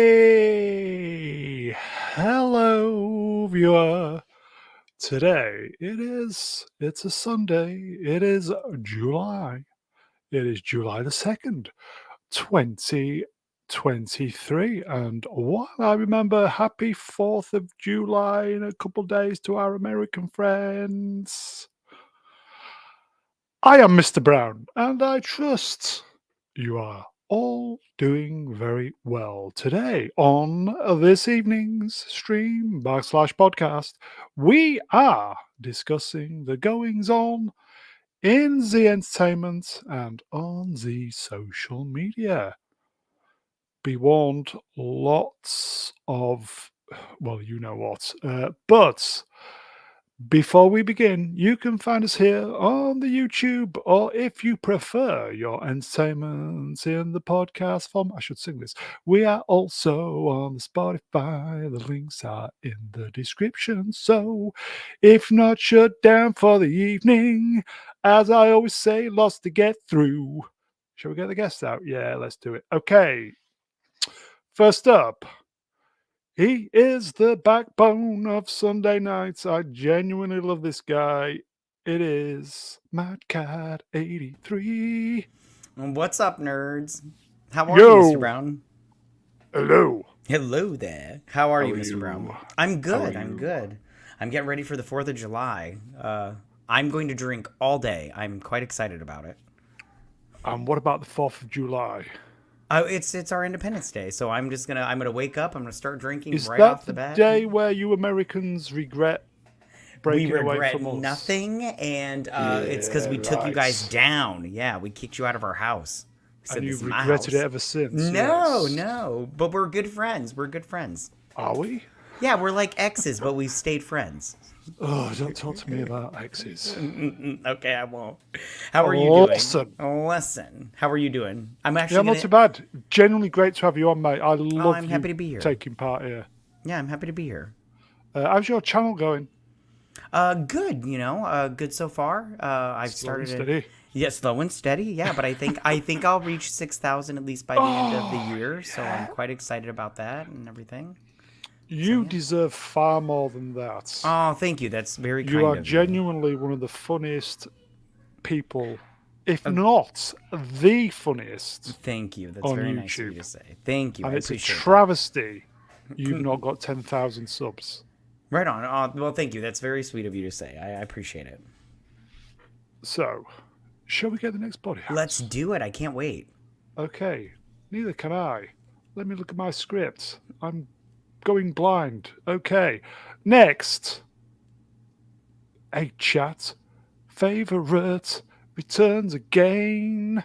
Way, hello, viewer. Today it's a Sunday. It is July. It is July the 2nd, 2023. And while I remember happy 4th of July in a couple of days to our American friends, I am Mr. Brown, and I trust you are all doing very well. Today, on this evening's stream backslash podcast, we are discussing the goings on in the entertainment and on the social media. Be warned, lots of, well, you know what, but before we begin, you can find us here on the YouTube, or if you prefer your entertainment in the podcast form, I should sing this. We are also on the Spotify. The links are in the description. So if not shut down for the evening, as I always say, lots to get through. Shall we get the guests out? Yeah, let's do it. Okay. First up. He is the backbone of Sunday nights. I genuinely love this guy. It is MadCat83. What's up, nerds? How are you, Mr. Brown? Hello. Hello there. How are you, Mr. you? Brown? I'm good. How are I'm you? good. I'm getting ready for the 4th of July. I'm going to drink all day. I'm quite excited about it. And what about the 4th of July? It's our Independence Day, so I'm gonna wake up. I'm gonna start drinking Is right that off the bat. day where you Americans regret breaking We away regret from us? nothing, and it's because we took you guys right. down. Yeah, we kicked you out of our house. We said, And "This you've is my regretted house." it ever since. No, yes. no, but we're good friends. We're good friends. Are we? Yeah, we're like exes, but we stayed friends. Oh, don't talk to me about exes. Okay, I won't. How are you Listen. doing? Listen. How are you doing? I'm Yeah, actually not too bad. Genuinely great to have you on, mate. I love I'm you happy to be here. taking part here. Yeah, I'm happy to be here. How's your channel going? Good. Good so far. I've Slow and started steady. Yeah, slow and steady. Yeah, but I think I'll reach 6,000 at least by the end of the year. So I'm quite excited about that and everything. You deserve far more than that. Oh, thank you. That's very kind You are of genuinely one of the funniest people, if not the funniest, Thank you. That's on very nice of you YouTube. to say. Thank you. And I it's a appreciate that. travesty you've not got 10,000 subs. Right on. Well, thank you. That's very sweet of you to say. I appreciate it. So, shall we get the next body? Let's do it. I can't wait. Okay, neither can I. Let me look at my script. I'm going blind. Okay, next. A chat favorite returns again.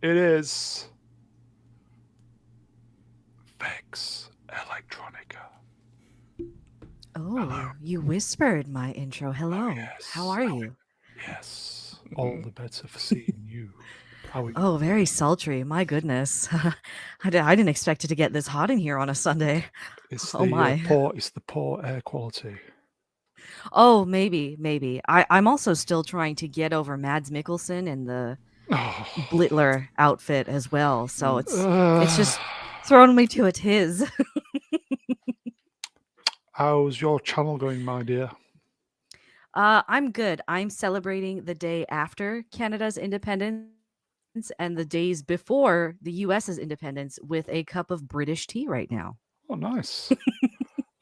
It is Vex Electronica. Oh, Hello. you whispered my intro. Hello. yes. How are you? Yes, all the better for seeing you. How are you? Oh, very sultry. My goodness. I didn't expect it to get this hot in here on a Sunday. It's Oh the my. it's the poor air quality. Oh, maybe. I'm also still trying to get over Mads Mikkelsen and the Oh, Blitler outfit as well. So it's just uh, thrown me to a tiz. how's your channel going, my dear? I'm good. I'm celebrating the day after Canada's independence and the days before the US's independence with a cup of British tea right now. Oh, nice.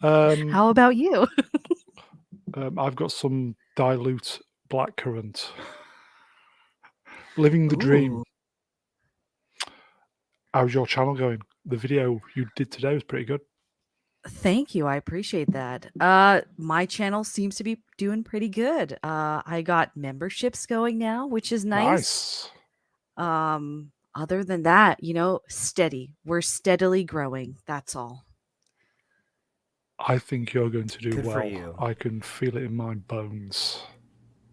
How about you? I've got some dilute blackcurrant. Living the dream. Ooh. How's your channel going? The video you did today was pretty good. Thank you. I appreciate that. My channel seems to be doing pretty good. I got memberships going now, which is nice. Other than that, steady. We're steadily growing. That's all. I think you're going to do Good for well. you. I can feel it in my bones.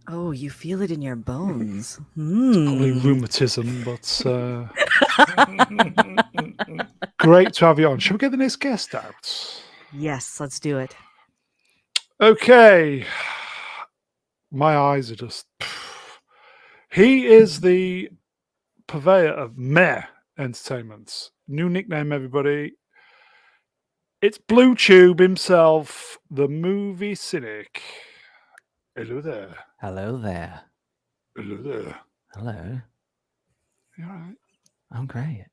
Oh, you feel it in your bones. Probably rheumatism, but great to have you on. Shall we get the next guest out? Yes, let's do it. Okay. My eyes are just... He is the purveyor of meh Entertainment. New nickname, everybody. It's Blue Tube himself, the movie Cynic. Hello there. Hello there. Hello there. Hello. You all right? I'm great.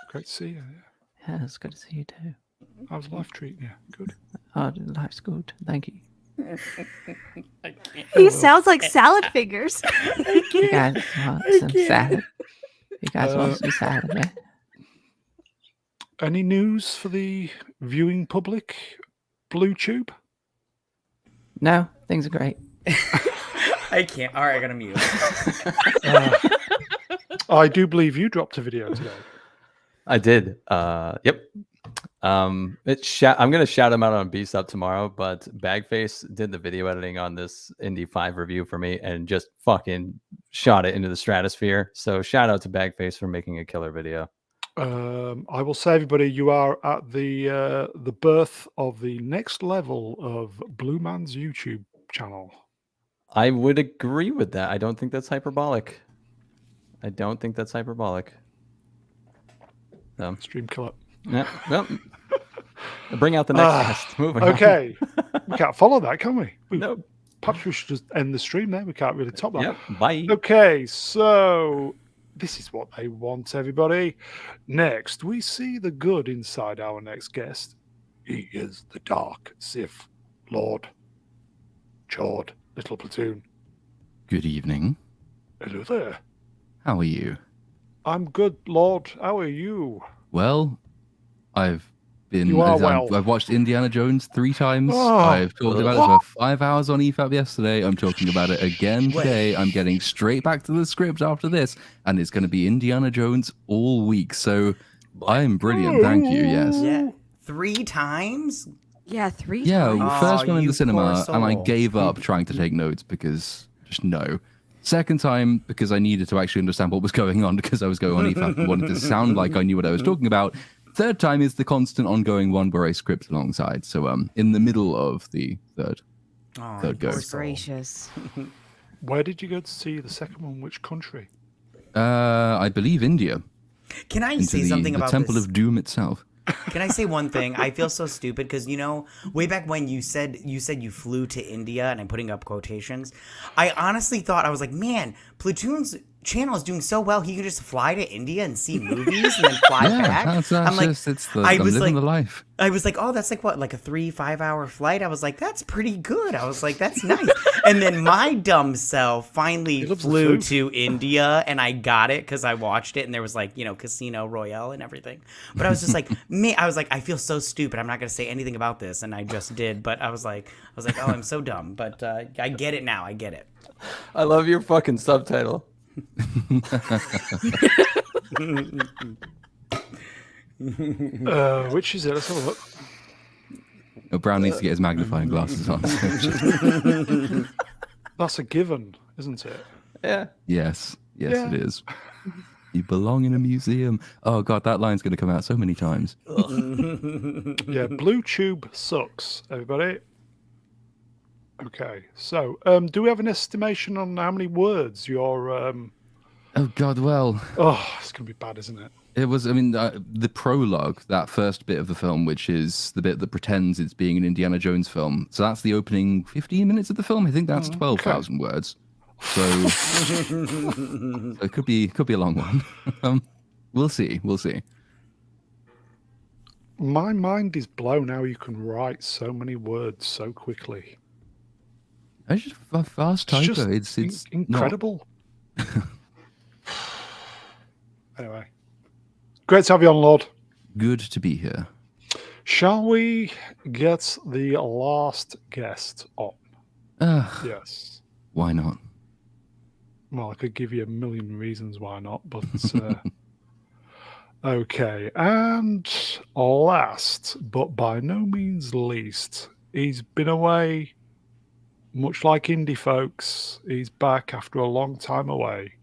Great to see you. Yeah, it's good to see you too. How's life treating you? Good. Oh, life's good. Thank you. He sounds like salad fingers. You guys want some salad? You guys want some salad, man? Any news for the viewing public? Blue Tube? No, things are great. I can't. All right, I gotta mute. I do believe you dropped a video today. I did. Yep. I'm gonna shout him out on Beast Up tomorrow, but Bagface did the video editing on this Indy 5 review for me and just fucking shot it into the stratosphere. So shout out to Bagface for making a killer video. I will say, everybody, you are at the birth of the next level of Blue Man's YouTube channel. I would agree with that. I don't think that's hyperbolic. So, Stream killer. yeah, well, bring out the next guest. Moving on. Okay. We can't follow that, can we? Nope. Perhaps we should just end the stream there. We can't really top that. Yep. Bye. Okay, so this is what they want, everybody. Next, we see the good inside our next guest. He is the Dark Sith Lord. Chord, little Platoon. Good evening. Hello there. How are you? I'm good, Lord. How are you? Well, I've watched Indiana Jones 3 times. Oh. I've talked about it for 5 hours on EFAB yesterday. I'm talking about it again today. I'm getting straight back to the script after this, and it's going to be Indiana Jones all week. So I'm brilliant. Thank you. Yes. Yeah, 3 times. Yeah, 3 Yeah, times. first one in you the cinema, poor and I soul. gave up trying to take notes because just no. Second time, because I needed to actually understand what was going on because I was going on EFAP and wanted to sound like I knew what I was talking about. Third time is the constant ongoing one where I script alongside. So in the middle of the third go. Goodness gracious. Where did you go to see the second one? Which country? I believe India. Can I Into say the something about Temple this? of Doom itself. Can I say one thing? I feel so stupid because, you know, way back when you said you flew to India, and I'm putting up quotations, I honestly thought, I was like, man, Platoon's channel is doing so well, he could just fly to India and see movies and then fly back. I'm living the life. I was like, oh, that's like what, like a 3-5 hour flight? I was like, that's pretty good. I was like, that's nice. And then my dumb self finally flew to India, and I got it because I watched it, and there was like, you know, Casino Royale and everything. But I was just like, I feel so stupid. I'm not gonna say anything about this, and I just did. But I was like, oh, I'm so dumb. But I get it now. I get it. I love your fucking subtitle. Which is it? Let's have a look. Oh, Brown needs to get his magnifying glasses on. That's a given, isn't it? Yeah. Yes, it is. You belong in a museum. Oh god, that line's going to come out so many times. Yeah, Blue Tube sucks, everybody. Okay, so do we have an estimation on how many words your Oh god, well. Oh, it's going to be bad, isn't it? It was, I mean, the prologue, that first bit of the film, which is the bit that pretends it's being an Indiana Jones film. So that's the opening 15 minutes of the film. I think that's 12,000 words. So, it could be a long one. We'll see. My mind is blown how you can write so many words so quickly. It's just a fast typer. It's incredible. Anyway, great to have you on, Lord. Good to be here. Shall we get the last guest on? Yes. Why not? Well, I could give you a million reasons why not, but okay. And last, but by no means least, he's been away, much like indie folks. He's back after a long time away.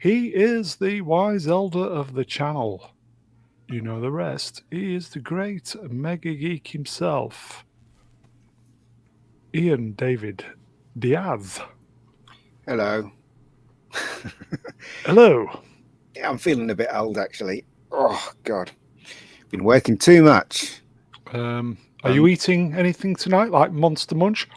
He is the wise elder of the channel. You know the rest. He is the great mega geek himself. Ian David Diaz. Hello. Hello. Yeah, I'm feeling a bit old, actually. Oh, God. Been working too much. Are you eating anything tonight, like Monster Munch?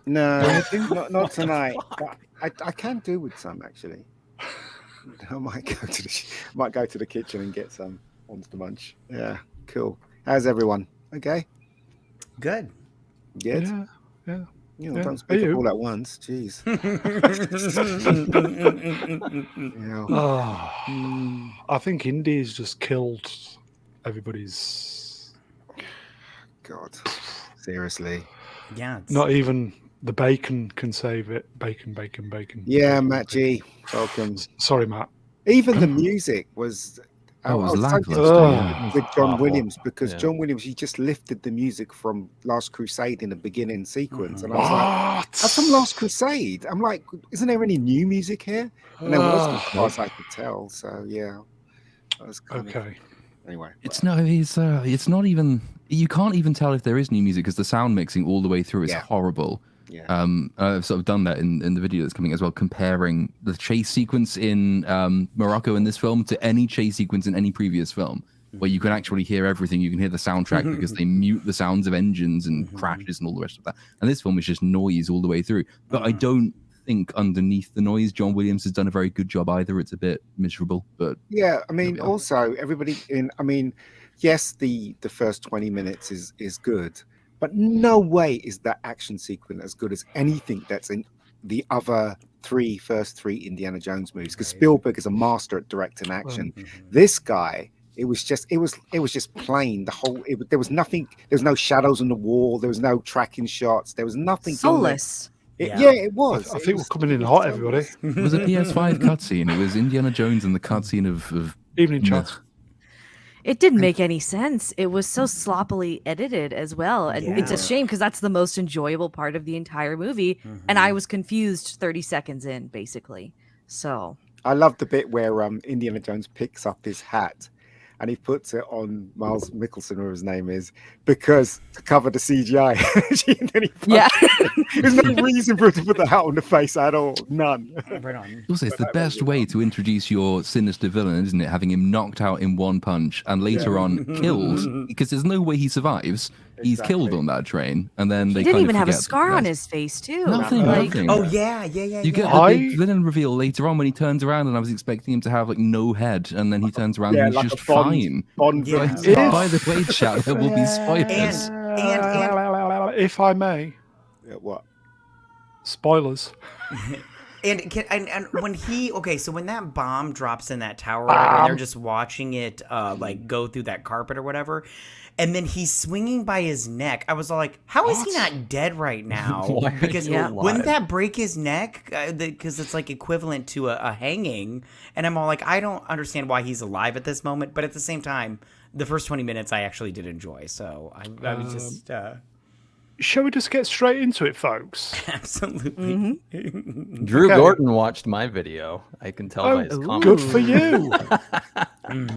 No, not tonight. But I can do with some, actually. I might go to the kitchen and get some Monster Munch. Yeah, cool. How's everyone? Okay. Good. Good. Yeah. Don't speak up all at once. Jeez. I think Indy's just killed everybody's. God, seriously. Yeah. Not even the bacon can save it. Bacon. Yeah, bacon, Matt G. Welcome. Sorry, Matt. Even the music was. It was so lackluster. with John awful. Williams, because Yeah. John Williams, he just lifted the music from Last Crusade in the beginning sequence, and I was What? like, "That's from Last Crusade." I'm like, "Isn't there any new music here?" And there wasn't, as far as I could tell. So yeah, that was kind of, anyway. It's not even. You can't even tell if there is new music because the sound mixing all the way through is horrible. Yeah. I've sort of done that in the video that's coming as well, comparing the chase sequence in Morocco in this film to any chase sequence in any previous film, where you can actually hear everything. You can hear the soundtrack because they mute the sounds of engines and crashes and all the rest of that. And this film is just noise all the way through. But I don't think underneath the noise, John Williams has done a very good job either. It's a bit miserable, but yeah, I mean, also everybody yes, the first 20 minutes is good, but no way is that action sequence as good as anything that's in the other first three Indiana Jones movies, because Spielberg is a master at directing action. This guy, it was just plain the whole. There was nothing. There was no shadows on the wall. There was no tracking shots. There was nothing. Soulless. It was. I think we're coming in hot, everybody. it was a PS5 cutscene. It was Indiana Jones and the cutscene of Evening chat. It didn't make any sense. It was so sloppily edited as well. And it's a shame because that's the most enjoyable part of the entire movie. And I was confused 30 seconds in, basically. So I love the bit where Indiana Jones picks up his hat and he puts it on Miles Mickelson, whatever his name is, because to cover the CGI. And then there's no reason for him to put the hat on the face at all. None. Right on. Also, it's the best way to introduce your sinister villain, isn't it? Having him knocked out in one punch and later on killed, because there's no way he survives. He's killed on that train, and then they he didn't kind even of have a forget scar the on rest. his face, too. Nothing. Oh yeah. You get a big villain reveal later on when he turns around, and I was expecting him to have like no head, and then he turns around and he's like just a Bond, fine. Bond By the way, chat, there will be spoilers. And if I may, what? Spoilers. And when when that bomb drops in that tower, and they're just watching it like go through that carpet or whatever, and then he's swinging by his neck, I was all like, how is he not dead right now? Because wouldn't that break his neck? Because it's like equivalent to a hanging. And I'm all like, I don't understand why he's alive at this moment. But at the same time, the first 20 minutes I actually did enjoy. So I was just... Shall we just get straight into it, folks? Absolutely. Drew Gordon watched my video. I can tell by his comments. Good for you.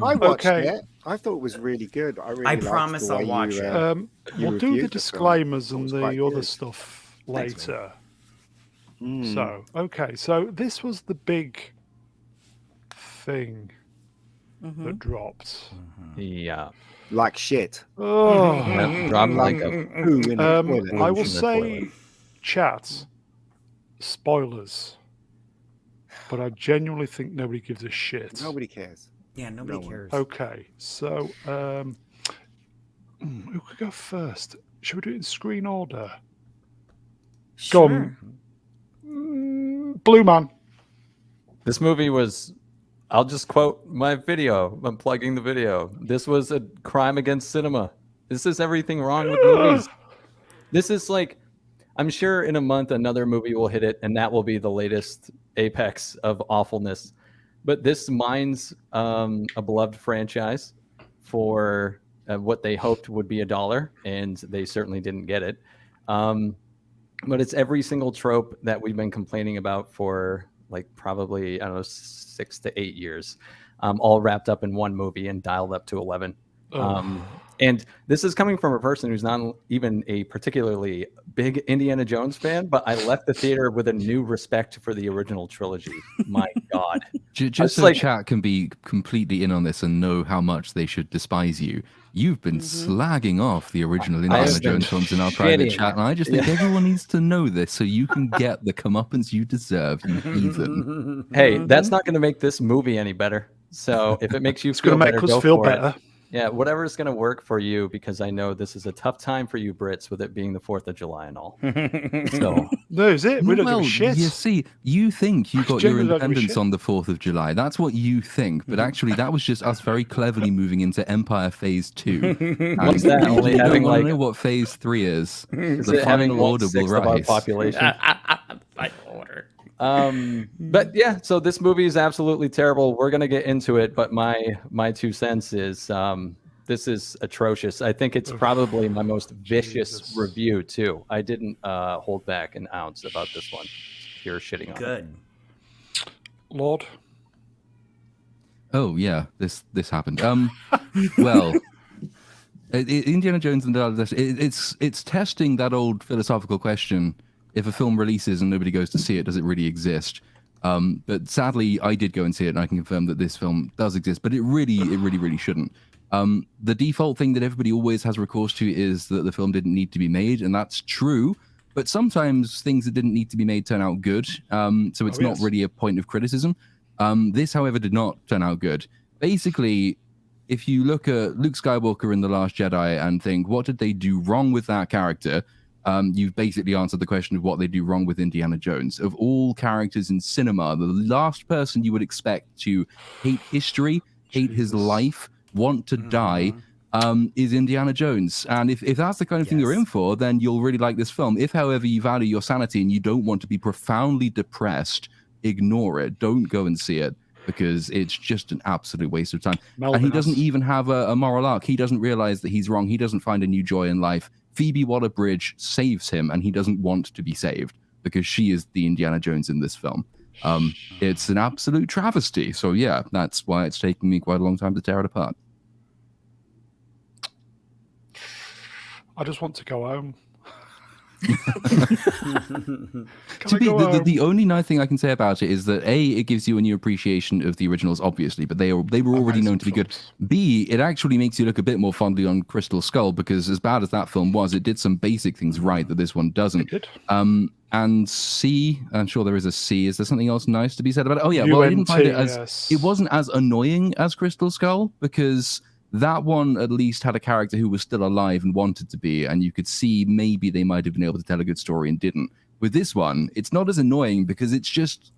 I watched it. I thought it was really good. I promise I'll watch it. We'll do the disclaimers and the other stuff later. So, so this was the big thing that dropped. Yeah. Like shit. Oh, dropped like a poo in the toilet. I will say, chat, spoilers. But I genuinely think nobody gives a shit. Nobody cares. Yeah, nobody cares. Okay, so who could go first? Should we do it in screen order? Sure. Go on. Blue Man. This movie was, I'll just quote my video. I'm plugging the video. This was a crime against cinema. This is everything wrong with movies. This is like, I'm sure in a month another movie will hit it, and that will be the latest apex of awfulness. But this mines a beloved franchise for what they hoped would be $1, and they certainly didn't get it. But it's every single trope that we've been complaining about for like probably, I don't know, 6 to 8 years, all wrapped up in one movie and dialed up to 11. And this is coming from a person who's not even a particularly big Indiana Jones fan, but I left the theater with a new respect for the original trilogy. My God. Just so chat can be completely in on this and know how much they should despise you. You've been slagging off the original Indiana Jones films in our private chat, and I just think everyone needs to know this so you can get the comeuppance you deserve, you heathen. Hey, that's not going to make this movie any better. So if it makes you feel better, it's going to make us feel better. Yeah, whatever is going to work for you, because I know this is a tough time for you Brits with it being the 4th of July and all. So no, is it? We don't give a shit. You see, you think you got your independence on the 4th of July. That's what you think. But actually, that was just us very cleverly moving into Empire Phase 2. What's that? Only having I don't know what Phase 3 is. The final order will rise. Of our population. Final order. But yeah, so this movie is absolutely terrible. We're gonna get into it, but my 2 cents is this is atrocious. I think it's probably my most vicious review too. I didn't hold back an ounce about this one. You're shitting on Good. Lord. Oh yeah, this happened. Well, Indiana Jones and it's testing that old philosophical question. If a film releases and nobody goes to see it, does it really exist? But sadly, I did go and see it, and I can confirm that this film does exist, but it really shouldn't. The default thing that everybody always has recourse to is that the film didn't need to be made, and that's true. But sometimes things that didn't need to be made turn out good, so it's not really a point of criticism. This, however, did not turn out good. Basically, if you look at Luke Skywalker in The Last Jedi and think, what did they do wrong with that character? You've basically answered the question of what they do wrong with Indiana Jones. Of all characters in cinema, the last person you would expect to hate history, hate his life, want to die, is Indiana Jones. And if that's the kind of thing you're in for, then you'll really like this film. If, however, you value your sanity and you don't want to be profoundly depressed, ignore it. Don't go and see it, because it's just an absolute waste of time. And he doesn't even have a moral arc. He doesn't realize that he's wrong. He doesn't find a new joy in life. Phoebe Waller-Bridge saves him, and he doesn't want to be saved because she is the Indiana Jones in this film. It's an absolute travesty. So yeah, that's why it's taken me quite a long time to tear it apart. I just want to go home. The only nice thing I can say about it is that A, it gives you a new appreciation of the originals, obviously, but they were already known to be good. B, it actually makes you look a bit more fondly on Crystal Skull, because as bad as that film was, it did some basic things right that this one doesn't. And C, I'm sure there is a C. Is there something else nice to be said about it? Oh yeah, well, I didn't find it as it wasn't as annoying as Crystal Skull, because that one at least had a character who was still alive and wanted to be, and you could see maybe they might have been able to tell a good story and didn't. With this one, it's not as annoying because it's just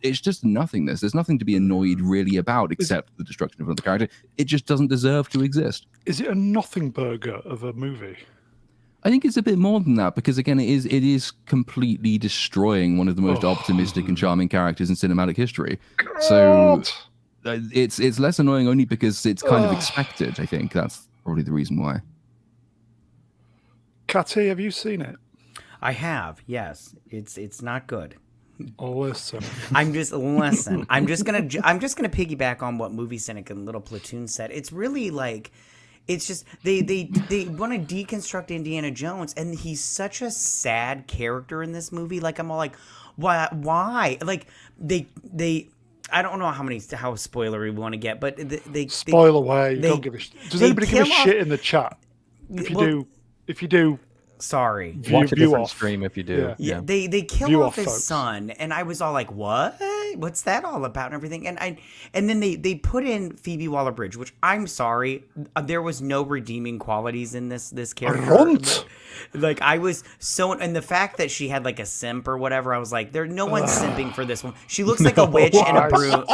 nothingness. There's nothing to be annoyed really about except the destruction of another character. It just doesn't deserve to exist. Is it a nothing burger of a movie? I think it's a bit more than that, because again, it is completely destroying one of the most optimistic and charming characters in cinematic history. So it's less annoying only because it's kind of expected. I think that's probably the reason why. Catty, have you seen it? I have, yes. It's not good. Listen. I'm just gonna piggyback on what Movie Cynic and Little Platoon said. It's really like, it's just they want to deconstruct Indiana Jones, and he's such a sad character in this movie. Like, I'm all like, why? Like they I don't know how spoilery we want to get, but they spoil away. Don't give a shit. Does anybody give a shit in the chat? If you do. Sorry. Watch a different stream if you do. Yeah. They kill off his son, and I was all like, "What? What's that all about?" and everything. And then they put in Phoebe Waller-Bridge, which I'm sorry, there was no redeeming qualities in this character. Like, I was so, and the fact that she had like a simp or whatever, I was like, no one's simping for this one. She looks like a witch in a broom.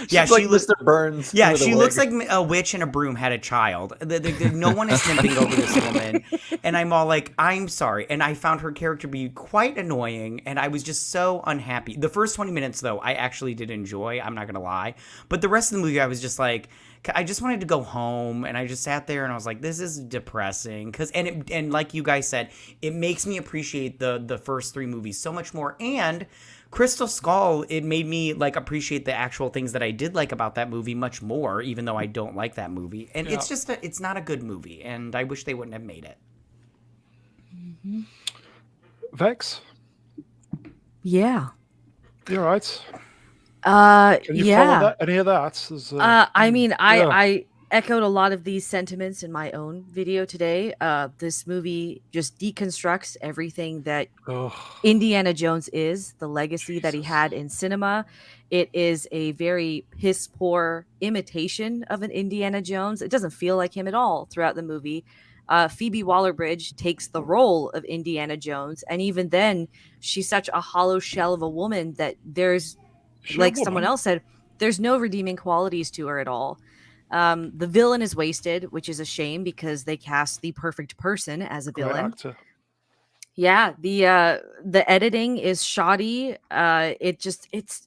Yeah, she looks like Mr. Burns. Yeah, she looks like a witch in a broom had a child. No one is simping over this woman, and I'm all like, I'm sorry. And I found her character be quite annoying, and I was just so unhappy. The first 20 minutes, though, I actually did enjoy. I'm not gonna lie, but the rest of the movie, I was just like, I just wanted to go home, and I just sat there and I was like, this is depressing. And like you guys said, it makes me appreciate the first 3 movies so much more. And Crystal Skull, it made me like appreciate the actual things that I did like about that movie much more, even though I don't like that movie. And it's just it's not a good movie, and I wish they wouldn't have made it. Vex? Yeah. You're right. Can you follow that? Any of that? I mean, I echoed a lot of these sentiments in my own video today. This movie just deconstructs everything that Indiana Jones is, the legacy that he had in cinema. It is a very piss poor imitation of an Indiana Jones. It doesn't feel like him at all throughout the movie. Phoebe Waller-Bridge takes the role of Indiana Jones, and even then, she's such a hollow shell of a woman that there's, like someone else said, there's no redeeming qualities to her at all. The villain is wasted, which is a shame because they cast the perfect person as a villain. Great actor. Yeah, the editing is shoddy. It's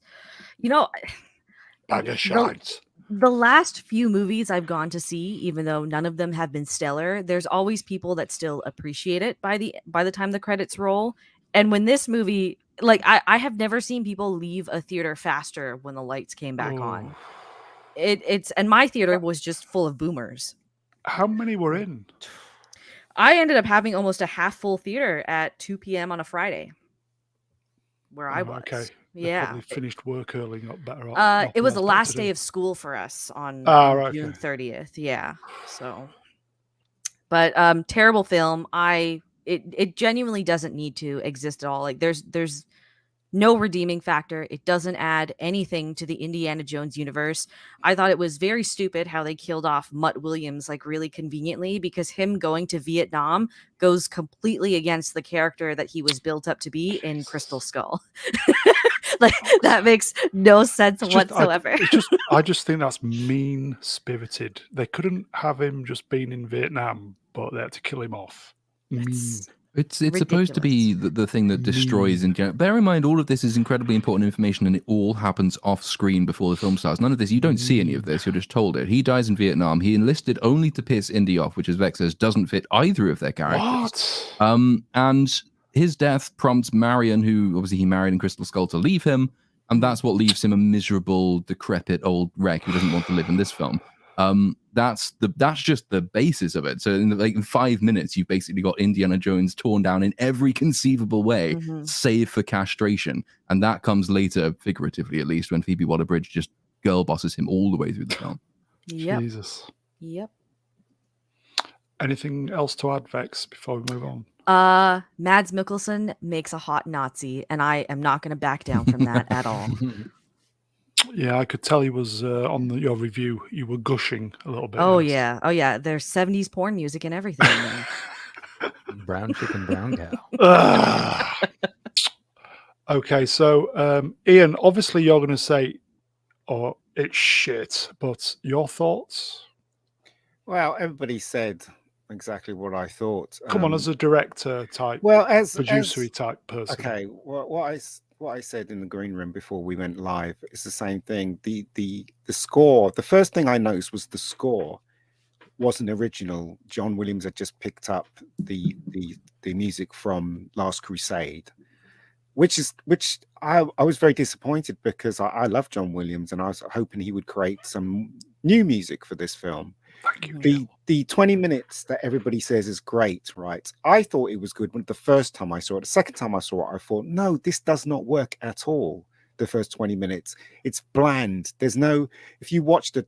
bag of shite. The last few movies I've gone to see, even though none of them have been stellar, there's always people that still appreciate it by the time the credits roll. And when this movie, like I have never seen people leave a theater faster when the lights came back on. And my theater was just full of boomers. How many were in? I ended up having almost a half full theater at 2 p.m. on a Friday where I was. Okay. Yeah. Probably finished work early, not better off. It was the last day of school for us on June 30th. Yeah. So, but terrible film. It genuinely doesn't need to exist at all. Like there's no redeeming factor. It doesn't add anything to the Indiana Jones universe. I thought it was very stupid how they killed off Mutt Williams like really conveniently, because him going to Vietnam goes completely against the character that he was built up to be in Crystal Skull. Like that makes no sense whatsoever. I just think that's mean-spirited. They couldn't have him just being in Vietnam, but they had to kill him off. It's supposed to be the thing that destroys in general. Bear in mind, all of this is incredibly important information, and it all happens off screen before the film starts. None of this, you don't see any of this. You're just told it. He dies in Vietnam. He enlisted only to piss Indy off, which, as Vex says, doesn't fit either of their characters. What? And his death prompts Marion, who obviously he married in Crystal Skull, to leave him, and that's what leaves him a miserable, decrepit old wreck who doesn't want to live in this film. That's just the basis of it. So in 5 minutes, you've basically got Indiana Jones torn down in every conceivable way, save for castration. And that comes later, figuratively at least, when Phoebe Waller-Bridge just girl bosses him all the way through the film. Yep. Jesus. Yep. Anything else to add, Vex, before we move on? Mads Mikkelsen makes a hot Nazi, and I am not going to back down from that at all. Yeah, I could tell he was on your review. You were gushing a little bit. Oh yeah. There's 70s porn music and everything. Brown chicken, brown cow. Okay, so Ian, obviously you're going to say, "Oh, it's shit," but your thoughts? Well, everybody said exactly what I thought. Come on, as a director type, as producer-y type person. Okay, what I said in the green room before we went live is the same thing. The score. The first thing I noticed was the score wasn't original. John Williams had just picked up the music from Last Crusade, which I was very disappointed, because I love John Williams and I was hoping he would create some new music for this film. Thank you. The 20 minutes that everybody says is great, right? I thought it was good when the first time I saw it. The second time I saw it, I thought, no, this does not work at all. The first 20 minutes, it's bland. There's no. If you watch the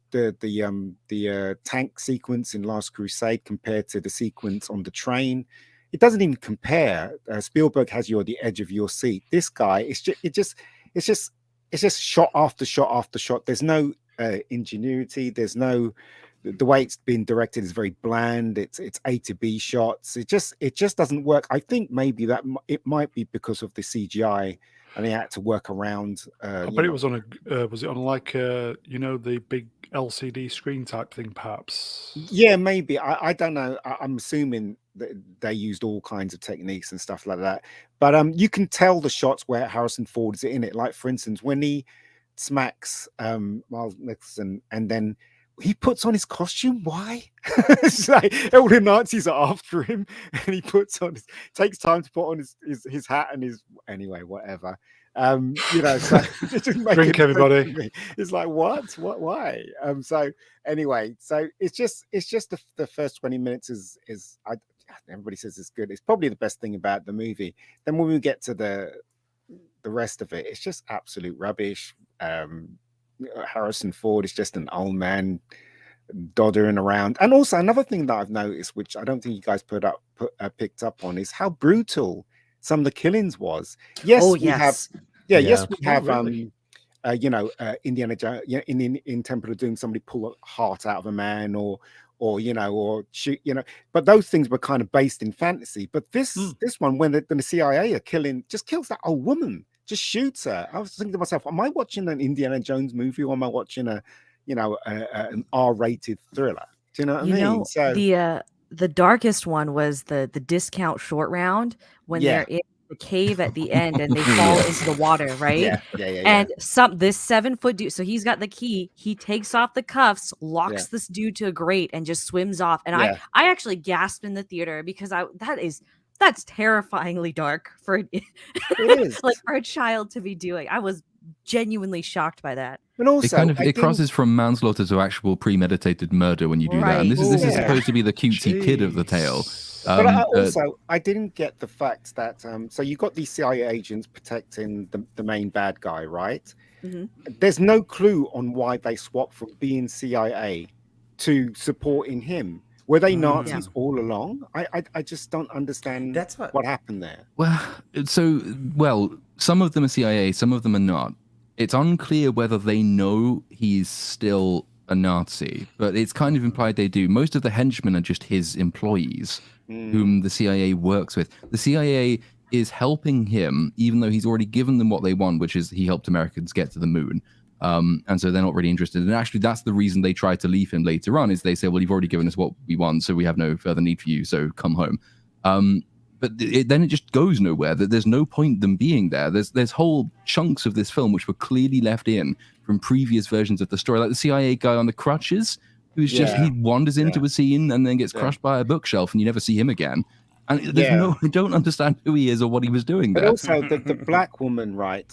tank sequence in Last Crusade compared to the sequence on the train, it doesn't even compare. Spielberg has you on the edge of your seat. This guy, it's just shot after shot after shot. There's no ingenuity. There's no. The way it's been directed is very bland. It's A to B shots. It just doesn't work. I think maybe that it might be because of the CGI, and they had to work around. I bet it was on was it on like the big LCD screen type thing, perhaps? Yeah, maybe. I don't know. I'm assuming that they used all kinds of techniques and stuff like that. But you can tell the shots where Harrison Ford is in it. Like, for instance, when he smacks Miles Nixon, and then he puts on his costume. Why? It's like all the Nazis are after him, and he takes time to put on his hat and his anyway, whatever. So Drink, everybody. It's like what? Why? So anyway, so it's just the first 20 minutes is everybody says it's good. It's probably the best thing about the movie. Then when we get to the rest of it, it's just absolute rubbish. Harrison Ford is just an old man doddering around. And also another thing that I've noticed, which I don't think you guys picked up on, is how brutal some of the killings was. Yes, yes, we have Indiana Jones, in Temple of Doom, somebody pull a heart out of a man or shoot, but those things were kind of based in fantasy. But this one, when the CIA are just kills that old woman, just shoots her. I was thinking to myself, am I watching an Indiana Jones movie, or am I watching an R-rated thriller? Do you know what I mean? So the darkest one was the discount short round when they're in the cave at the end and they fall into the water, right? And this 7-foot dude, so he's got the key, he takes off the cuffs, locks this dude to a grate and just swims off. And I actually gasped in the theater because that's terrifyingly dark for it is. like for a child to be doing. I was genuinely shocked by that. And also, it crosses from manslaughter to actual premeditated murder when you do that. And this is supposed to be the cutesy kid of the tale. But I didn't get the fact that so you got these CIA agents protecting the main bad guy, right? Mm-hmm. There's no clue on why they swapped from being CIA to supporting him. Were they Nazis all along? I just don't understand what happened there. Well, some of them are CIA, some of them are not. It's unclear whether they know he's still a Nazi, but it's kind of implied they do. Most of the henchmen are just his employees, whom the CIA works with. The CIA is helping him, even though he's already given them what they want, which is he helped Americans get to the moon. And so they're not really interested. And actually, that's the reason they try to leave him later on, is they say, well, you've already given us what we want, so we have no further need for you, so come home. But then it just goes nowhere. There's no point them being there. There's whole chunks of this film which were clearly left in from previous versions of the story, like the CIA guy on the crutches, who's he wanders into a scene and then gets crushed by a bookshelf, and you never see him again. And I don't understand who he is or what he was doing there. But also the black woman, right?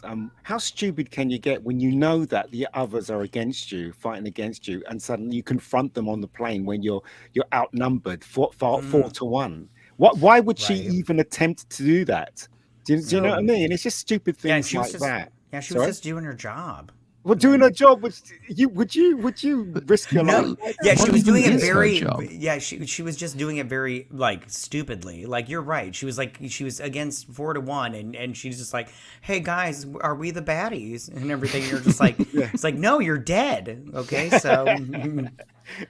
How stupid can you get when you know that the others are against you, fighting against you, and suddenly you confront them on the plane when you're outnumbered 4-1? Why would she even attempt to do that? Do you know what I mean? It's just stupid things that. Yeah, she was just doing her job. Well, doing her job, would you risk your life? Yeah, she was doing it very. Yeah, she was just doing it very stupidly. Like, you're right. She was against 4-1, and she's just like, "Hey guys, are we the baddies?" and everything. And you're just like, it's like, no, you're dead. Okay, so.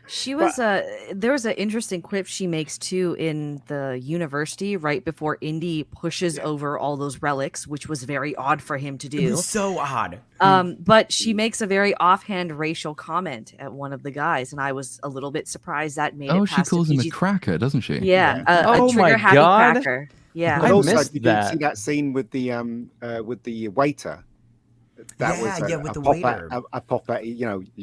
She was there was an interesting quip she makes too in the university right before Indy pushes over all those relics, which was very odd for him to do. It was so odd. But she makes a very offhand racial comment at one of the guys, and I was a little bit surprised that made it past. She calls him a cracker, doesn't she? Yeah, a trigger happy cracker. Yeah, but also, did you see that scene with the waiter? That was with the waiter. A pop-up,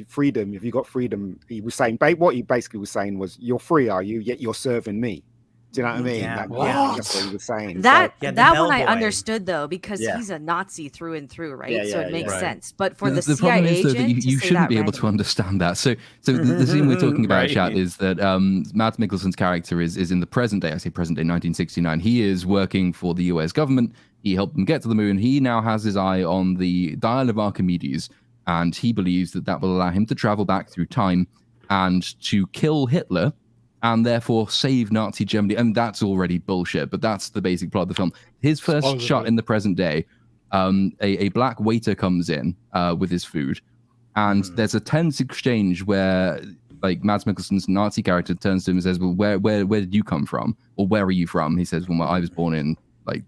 freedom. If you got freedom, he was saying, what he basically was saying was, "You're free, are you? Yet you're serving me." Do you know what I mean? That's what he was saying. That one I understood though, because he's a Nazi through and through, right? So it makes sense. But for the CIA problem is, though, agent, that you shouldn't be able to understand that. So the scene we're talking about, chat, is that Mads Mikkelsen's character is in the present day. I say present day, 1969. He is working for the US government. He helped them get to the moon. He now has his eye on the Dial of Archimedes, and he believes that will allow him to travel back through time and to kill Hitler, and therefore save Nazi Germany. And that's already bullshit, but that's the basic plot of the film. His first shot in the present day, a black waiter comes in with his food, and there's a tense exchange where Mads Mikkelsen's Nazi character turns to him and says, well, where did you come from? Or where are you from? He says, well, I was born in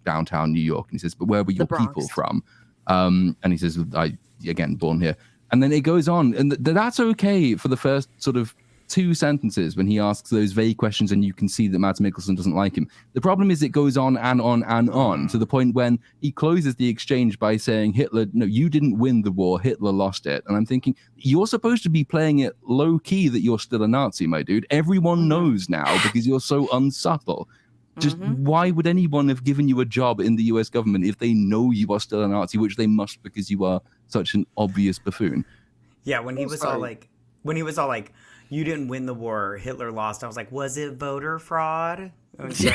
downtown New York. And he says, but where were your people from? And he says, I, again, born here. And then it goes on, and that's okay for the first sort of 2 sentences when he asks those vague questions, and you can see that Mads Mikkelsen doesn't like him. The problem is it goes on and on and on to the point when he closes the exchange by saying, Hitler, no, you didn't win the war, Hitler lost it. And I'm thinking, you're supposed to be playing it low key that you're still a Nazi, my dude. Everyone knows now because you're so unsubtle. Just why would anyone have given you a job in the US government if they know you are still a Nazi, which they must because you are such an obvious buffoon? Yeah, when he was all like, you didn't win the war, Hitler lost. I was like, was it voter fraud? So...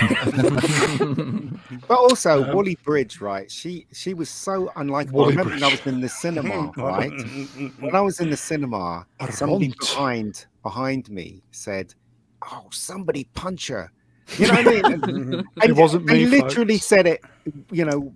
But also, Wally Bridge, right? She was so unlikable. I remember when I was in the cinema, right? When I was in the cinema, somebody behind me said, "Oh, somebody punch her." You know what I mean? And it wasn't me. They literally said it, you know,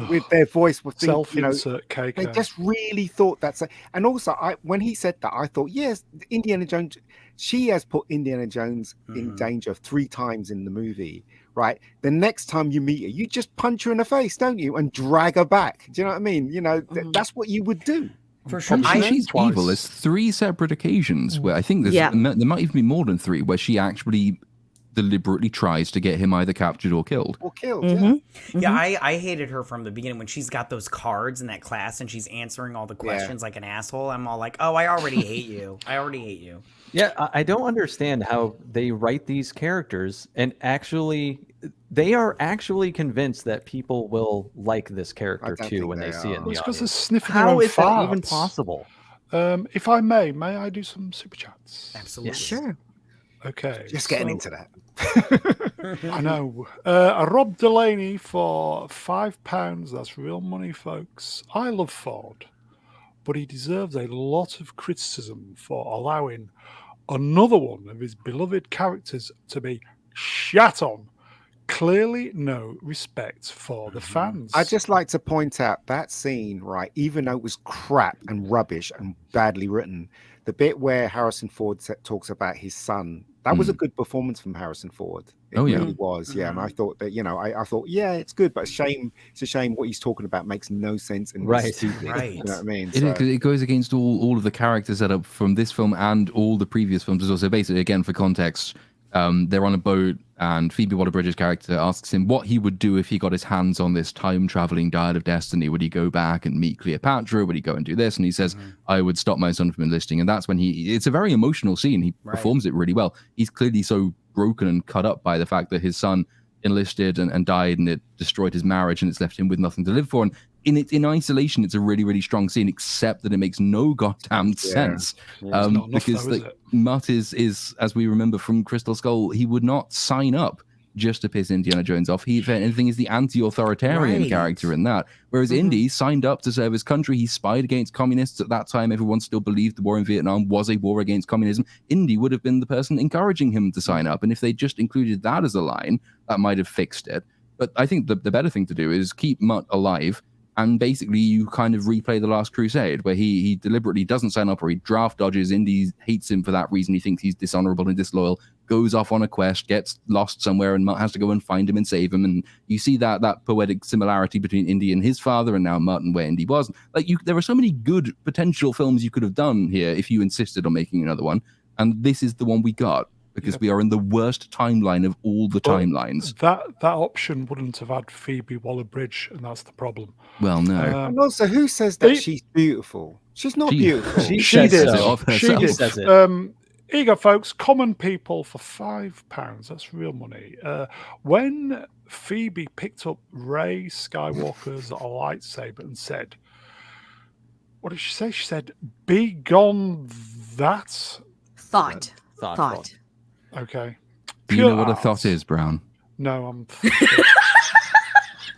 with their voice. Self-insert KK. They just really thought that's. And also, when he said that, I thought, yes, Indiana Jones. She has put Indiana Jones in danger 3 times in the movie, right? The next time you meet her, you just punch her in the face, don't you, and drag her back. Do you know what I mean? You know, that's what you would do. For sure. She's evil. There's 3 separate occasions where I think there might even be more than 3 where she actually deliberately tries to get him either captured or killed. Yeah, I hated her from the beginning when she's got those cards in that class and she's answering all the questions like an asshole. I'm all like, oh, I already hate you. Yeah, I don't understand how they write these characters and they are actually convinced that people will like this character too when they see it in the audience. They're sniffing How is farts. that even possible? If I may I do some super chats? Absolutely. Yes. Sure. Okay. Just getting into that. I know. Rob Delaney for £5. That's real money, folks. I love Ford, but he deserves a lot of criticism for allowing another one of his beloved characters to be shat on. Clearly no respect for the fans. I'd just like to point out that scene, right, even though it was crap and rubbish and badly written, the bit where Harrison Ford talks about his son, that was a good performance from Harrison Ford. It really was, yeah. And I thought that, you know, I thought, yeah, it's good, but it's a shame what he's talking about makes no sense and stupid. Right. You know what I mean? It goes against all of the character setup from this film and all the previous films as well. So basically, again, for context, they're on a boat and Phoebe Waller-Bridge's character asks him what he would do if he got his hands on this time-traveling dial of destiny. Would he go back and meet Cleopatra? Would he go and do this? And he says, I would stop my son from enlisting. And that's when it's a very emotional scene. He performs it really well. He's clearly so broken and cut up by the fact that his son enlisted and died, and it destroyed his marriage, and it's left him with nothing to live for. And in isolation, it's a really, really strong scene, except that it makes no goddamn sense. Because Mutt is, as we remember from Crystal Skull, he would not sign up just to piss Indiana Jones off. He, if anything, is the anti-authoritarian character in that. Whereas Indy signed up to serve his country. He spied against communists. At that time, everyone still believed the war in Vietnam was a war against communism. Indy would have been the person encouraging him to sign up. And if they just included that as a line, that might have fixed it. But I think the better thing to do is keep Mutt alive. And basically, you kind of replay The Last Crusade, where he deliberately doesn't sign up or he draft dodges. Indy hates him for that reason. He thinks he's dishonorable and disloyal, goes off on a quest, gets lost somewhere, and Mutt has to go and find him and save him. And you see that poetic similarity between Indy and his father, and now Mutt and where Indy was. There are so many good potential films you could have done here if you insisted on making another one. And this is the one we got. Because we are in the worst timeline of all the timelines. That option wouldn't have had Phoebe Waller-Bridge, and that's the problem. Well, no. And also, who says that she's beautiful? She's not beautiful. She did. She says it. Here you go, folks. Common People for £5. That's real money. When Phoebe picked up Rey Skywalker's lightsaber and said, what did she say? She said, "Be gone that." Thought. Okay. Do you know what a thought is, Brown? No, I'm...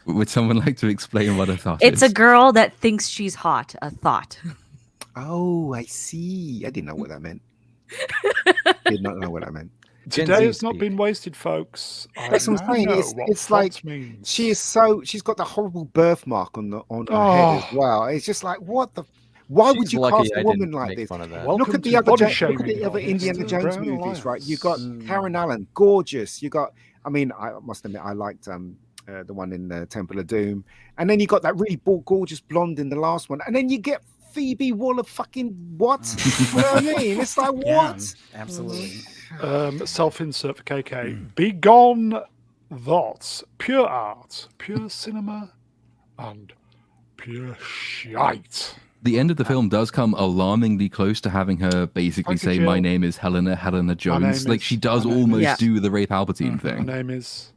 Would someone like to explain what a thought is? It's a girl that thinks she's hot. A thought. Oh, I see. I didn't know what that meant. Did not know what that meant. Today has not been wasted, folks. That's what I'm saying. It's like means. she's got the horrible birthmark on her head as well. It's just like, what the... Why would you cast a woman like this? Look at the other Indiana Jones movies, right? You got Karen Allen, gorgeous. You got, I mean, I must admit, I liked the one in the Temple of Doom, and then you got that really gorgeous blonde in the last one, and then you get Phoebe Waller fucking what? You know what I mean? It's like, Yeah, what? absolutely. Self-insert for KK. Be gone, thoughts. Pure art, pure cinema, and pure shite. The end of the film does come alarmingly close to having her basically Thank you, say, Jill. "My name is Helena Jones." Like she does almost do the Ray Palpatine thing. My name is.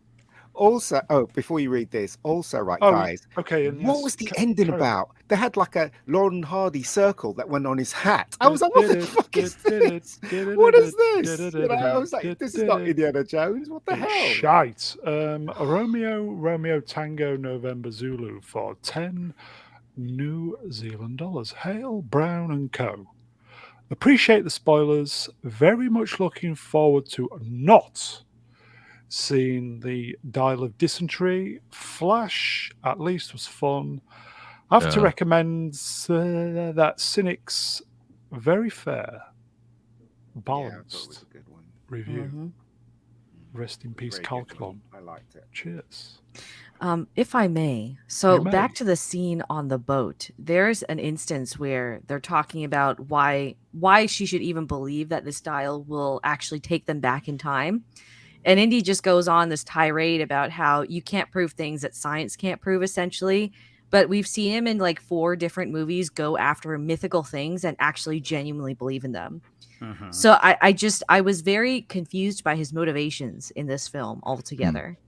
Also, before you read this, also, right, Oh, guys. okay. And what was the ending about? They had like a Laurel and Hardy circle that went on his hat. I was like, what the fuck is this? What is this? You know, I was like, this is not Indiana Jones. What the hell? Shite. Romeo Tango November Zulu for 10 New Zealand dollars. Hail Brown and Co. Appreciate the spoilers. Very much looking forward to not seeing the Dial of Dysentery. Flash, at least, was fun. I have to recommend that Cynic's very fair, balanced review. Rest in peace, Calculon. I liked it. Cheers. If I may, so back to the scene on the boat, there's an instance where they're talking about why she should even believe that this dial will actually take them back in time. And Indy just goes on this tirade about how you can't prove things that science can't prove, essentially. But we've seen him in like 4 different movies go after mythical things and actually genuinely believe in them. So I was very confused by his motivations in this film altogether.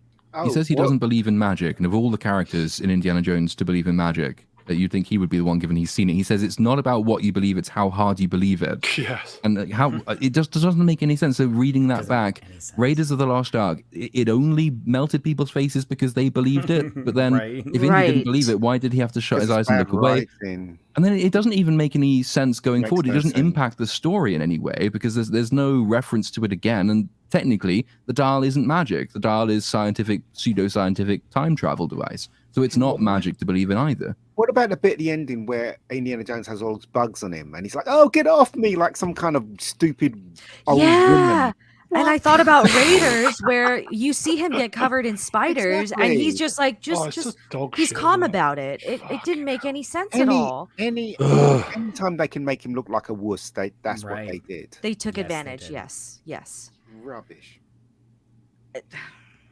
He says he doesn't believe in magic, and of all the characters in Indiana Jones to believe in magic, that you'd think he would be the one given he's seen it. He says it's not about what you believe, it's how hard you believe it. Yes. And how it just doesn't make any sense. So reading that back, Raiders of the Lost Ark, it only melted people's faces because they believed it. But then if Indy didn't believe it, why did he have to shut his eyes and look away? And then it doesn't even make any sense going forward. It doesn't impact the story in any way because there's no reference to it again. And technically, the dial isn't magic. The dial is pseudoscientific time travel device. So it's not magic to believe in either. What about the bit at the ending where Indiana Jones has all those bugs on him and he's like, oh, get off me, like some kind of stupid old woman. And I thought about Raiders where you see him get covered in spiders and he's just like, he's calm about it. It didn't make any sense at all. Anytime they can make him look like a wuss, that's what they did. They took advantage. Yes. Rubbish.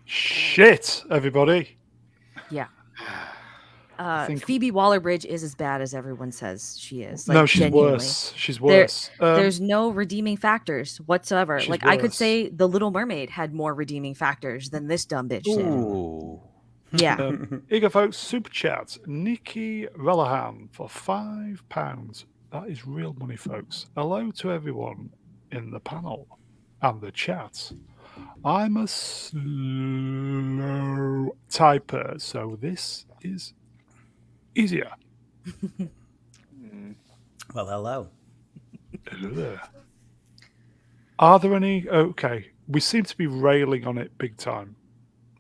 Shit, everybody. Yeah. Phoebe Waller-Bridge is as bad as everyone says she is. Like, no, she's genuinely. worse. She's worse. There's no redeeming factors whatsoever. Like, I could say The Little Mermaid had more redeeming factors than this dumb bitch did. Yeah. Here you go, folks. Super chat. Nikki Rellahan for £5. That is real money, folks. Hello to everyone in the panel and the chat. I'm a slow typer, so this is easier. Well, hello. Hello there. Are there any? Okay, we seem to be railing on it big time.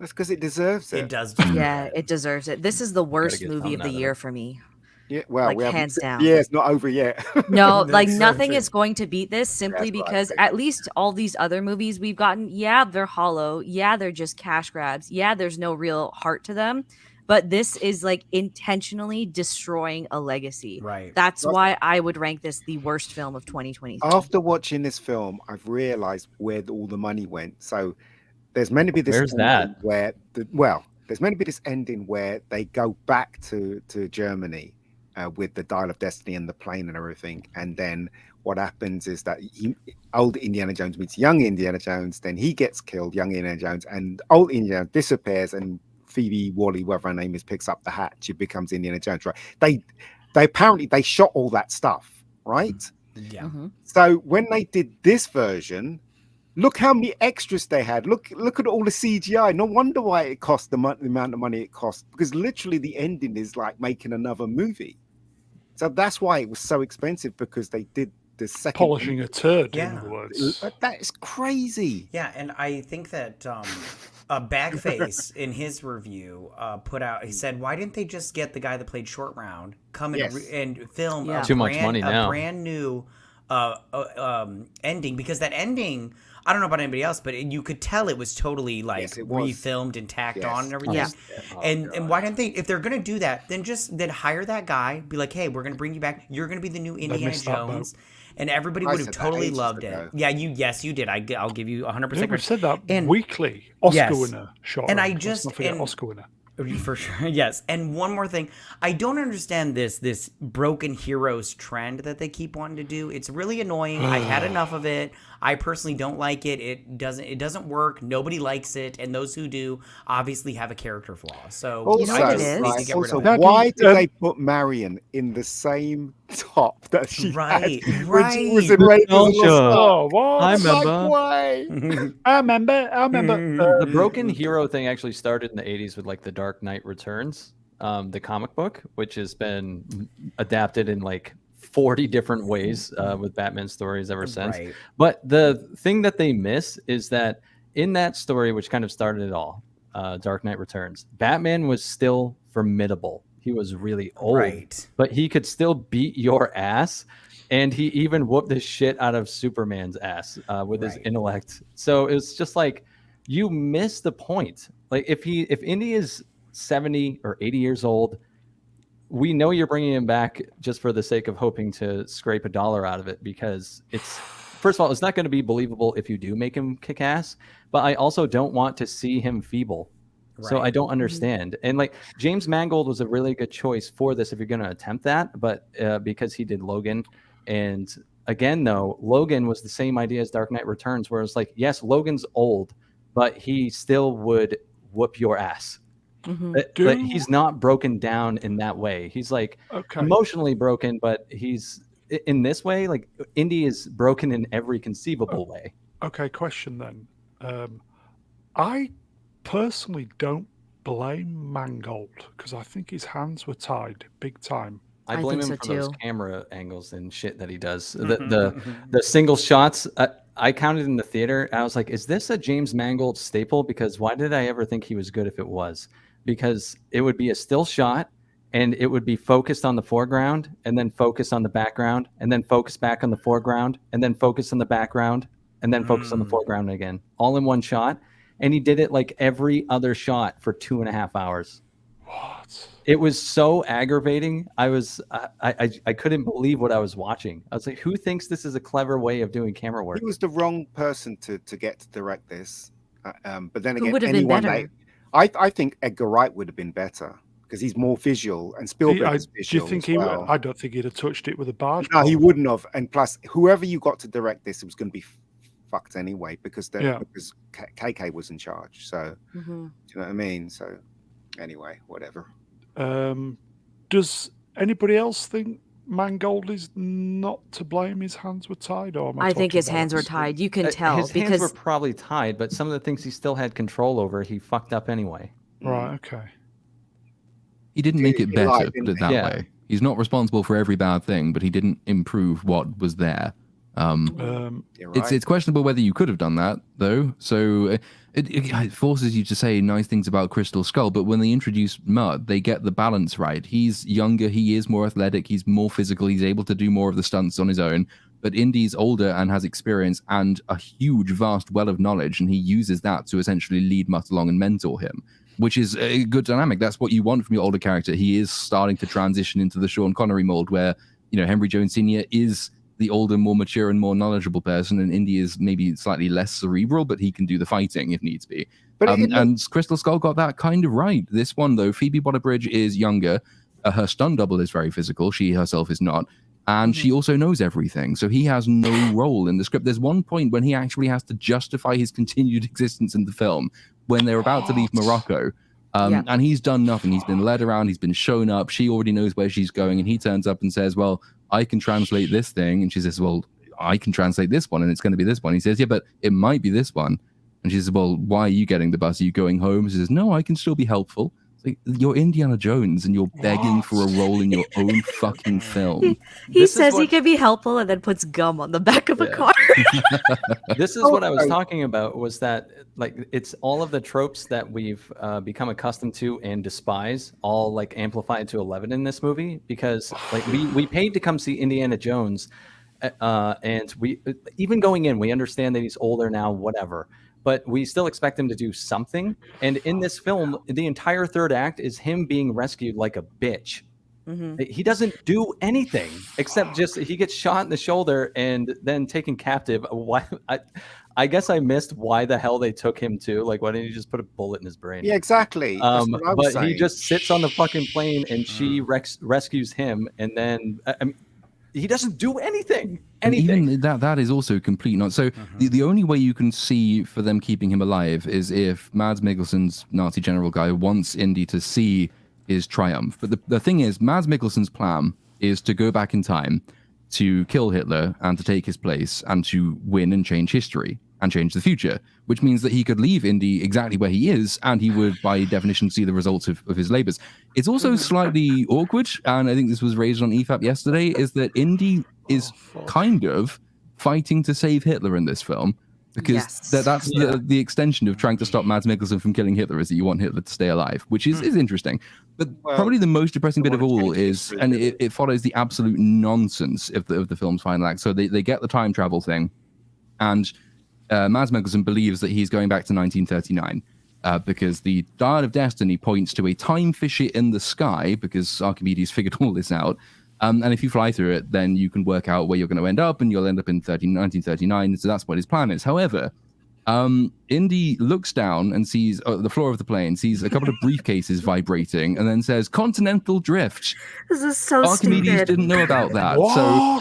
That's because it deserves it. It does. Yeah, it deserves it. This is the worst movie of the year for me. Yeah, well, like, hands down. Yeah, it's not over yet. No, like nothing is going to beat this simply because at least all these other movies we've gotten, yeah, they're hollow. Yeah, they're just cash grabs. Yeah, there's no real heart to them. But this is like intentionally destroying a legacy. Right. That's why I would rank this the worst film of 2023. After watching this film, I've realized where all the money went. So there's meant to be this ending where there's meant to be this ending where they go back to Germany. With the Dial of Destiny and the plane and everything. And then what happens is that old Indiana Jones meets young Indiana Jones. Then he gets killed, young Indiana Jones, and old Indiana disappears. And Phoebe Wally, whatever her name is, picks up the hat. She becomes Indiana Jones, right? They apparently they shot all that stuff, right? Yeah. Mm-hmm. So when they did this version, look how many extras they had. Look at all the CGI. No wonder why it cost the amount of money it cost. Because literally the ending is like making another movie. So that's why it was so expensive, because they did the second polishing a turd. In other words, that is crazy. Yeah, and I think that Bagface in his review put out. He said, "Why didn't they just get the guy that played Short Round come and film too much money now. brand new ending, because that ending, I don't know about anybody else, but you could tell it was totally like Yes, it was. refilmed and tacked on and everything. Yeah. And why don't they, if they're gonna do that, then hire that guy, be like, hey, we're gonna bring you back, you're gonna be the new Indiana missed that Jones, and everybody I would have said that totally ages loved ago. it. Yeah, you did. I'll give you 100% Yeah, we credit. said that And- weekly Oscar Yes. winner shot. And I Let's just- not forget and- Oscar winner. For sure, yes. And one more thing, I don't understand this broken heroes trend that they keep wanting to do. It's really annoying. I had enough of it. I personally don't like it. It doesn't work. Nobody likes it, and those who do obviously have a character flaw. So Also, You know what it I just is? need to right, get rid also of Now, it. why did um, they put Marion in the same top that she Right, had when she was right. in Raiders of the Nostalgia. Lost Ark? Oh, what? I Like, remember. why? I remember. The broken hero thing actually started in the 80s with like The Dark Knight Returns, the comic book, which has been adapted in like 40 different ways with Batman stories ever since. Right. But the thing that they miss is that in that story, which kind of started it all, Dark Knight Returns, Batman was still formidable. He was really old, Right. but he could still beat your ass. And he even whooped the shit out of Superman's ass with his Right. intellect. So it's just like, you miss the point. Like if Indy is 70 or 80 years old, we know you're bringing him back just for the sake of hoping to scrape $1 out of it, because it's, first of all, it's not going to be believable if you do make him kick ass, but I also don't want to see him feeble. So I Right. don't understand. And like James Mangold was a really good choice for this if you're going to attempt that, but because he did Logan. And again, though, Logan was the same idea as Dark Knight Returns, where it's like, yes, Logan's old, but he still would whoop your ass. Mhm. But he's not broken down in that way. He's like Okay. emotionally broken, but he's in this way, like Indy is broken in every conceivable way. Okay, question then. I personally don't blame Mangold because I think his hands were tied big time. I I blame think him so for those too. camera angles and shit that he does. Mhm. The single shots. I counted in the theater. I was like, is this a James Mangold staple? Because why did I ever think he was good if it was? Because it would be a still shot and it would be focused on the foreground and then focus on the background and then focus back on the foreground and then focus on the background and then focus on the foreground again, all in one shot. And he did it like every other shot for 2.5 hours. What? It was so aggravating. I couldn't believe what I was watching. I was like, who thinks this is a clever way of doing camera work? He was the wrong person to get to direct this. But then Who again, would have been anyone better? I think Edgar Wright would have been better because he's more visual and Spielberg is Do you visual. think as he? well. I don't think he'd have touched it with a barge. No, he pole. wouldn't have. And plus, whoever you got to direct this, it was going to be fucked anyway because because KK was in charge. So Mhm. do you know what I mean? So anyway, whatever. Does anybody else think Mangold is not to blame? His hands were tied, or am I I think talking his hands were bollocks? tied. You can tell His hands were because probably tied, but some of the things he still had control over, he fucked up anyway. Right. Okay. He didn't make it He better, lied, put didn't it that he? Yeah. way. He's not responsible for every bad thing, but he didn't improve what was there. You're right. It's questionable whether you could have done that, though. So it forces you to say nice things about Crystal Skull, but when they introduce Mutt, they get the balance right. He's younger, he is more athletic, he's more physical, he's able to do more of the stunts on his own. But Indy's older and has experience and a huge, vast well of knowledge, and he uses that to essentially lead Mutt along and mentor him, which is a good dynamic. That's what you want from your older character. He is starting to transition into the Sean Connery mold, where Henry Jones Sr. is the older, more mature, and more knowledgeable person, and Indy is maybe slightly less cerebral, but he can do the fighting if needs be. But and Crystal Skull got that kind of right. This one, though, Phoebe Waller-Bridge is younger. Her stunt double is very physical. She herself is not. And she also knows everything. So he has no role in the script. There's one point when he actually has to justify his continued existence in the film when they're about to leave Morocco. And he's done nothing. He's been led around. He's been shown up. She already knows where she's going. And he turns up and says, well, I can translate this thing. And she says, well, I can translate this one. And it's going to be this one. He says, yeah, but it might be this one. And she says, well, why are you getting the bus? Are you going home? She says, no, I can still be helpful. It's like, you're Indiana Jones and you're begging for a role in your own fucking film. he says he can be helpful and then puts gum on the back of a car. This is what I was talking about, was that like it's all of the tropes that we've become accustomed to and despise, all like amplified to 11 in this movie, because like we paid to come see Indiana Jones, And we even going in, we understand that he's older now, whatever, but we still expect him to do something. And in this film, the entire third act is him being rescued like a bitch. He doesn't do anything except just he gets shot in the shoulder and then taken captive. Why? I guess I missed why the hell they took him too. Like, why didn't you just put a bullet in his brain? Yeah, exactly. That's what I was But saying. he just sits on the fucking plane and she rescues him, and then I mean, he doesn't do anything. And even that is also complete not. So the only way you can see for them keeping him alive is if Mads Mikkelsen's Nazi general guy wants Indy to see his triumph. But the thing is, Mads Mikkelsen's plan is to go back in time to kill Hitler and to take his place and to win and change history and change the future, which means that he could leave Indy exactly where he is, and he would, by definition, see the results of his labors. It's also slightly awkward, and I think this was raised on EFAP yesterday, is that Indy is kind of fighting to save Hitler in this film, because that's the extension of trying to stop Mads Mikkelsen from killing Hitler, is that you want Hitler to stay alive, which is interesting. But probably the most depressing bit of all is, and it follows the absolute nonsense of the film's final act. So they get the time travel thing, and Mads Mikkelsen believes that he's going back to 1939 because the Dial of Destiny points to a time fissure in the sky, because Archimedes figured all this out. And if you fly through it, then you can work out where you're going to end up, and you'll end up in 1939. So that's what his plan is. However, Indy looks down and sees the floor of the plane, sees a couple of briefcases vibrating, and then says, "Continental drift." This is so Archimedes stupid. didn't know about that.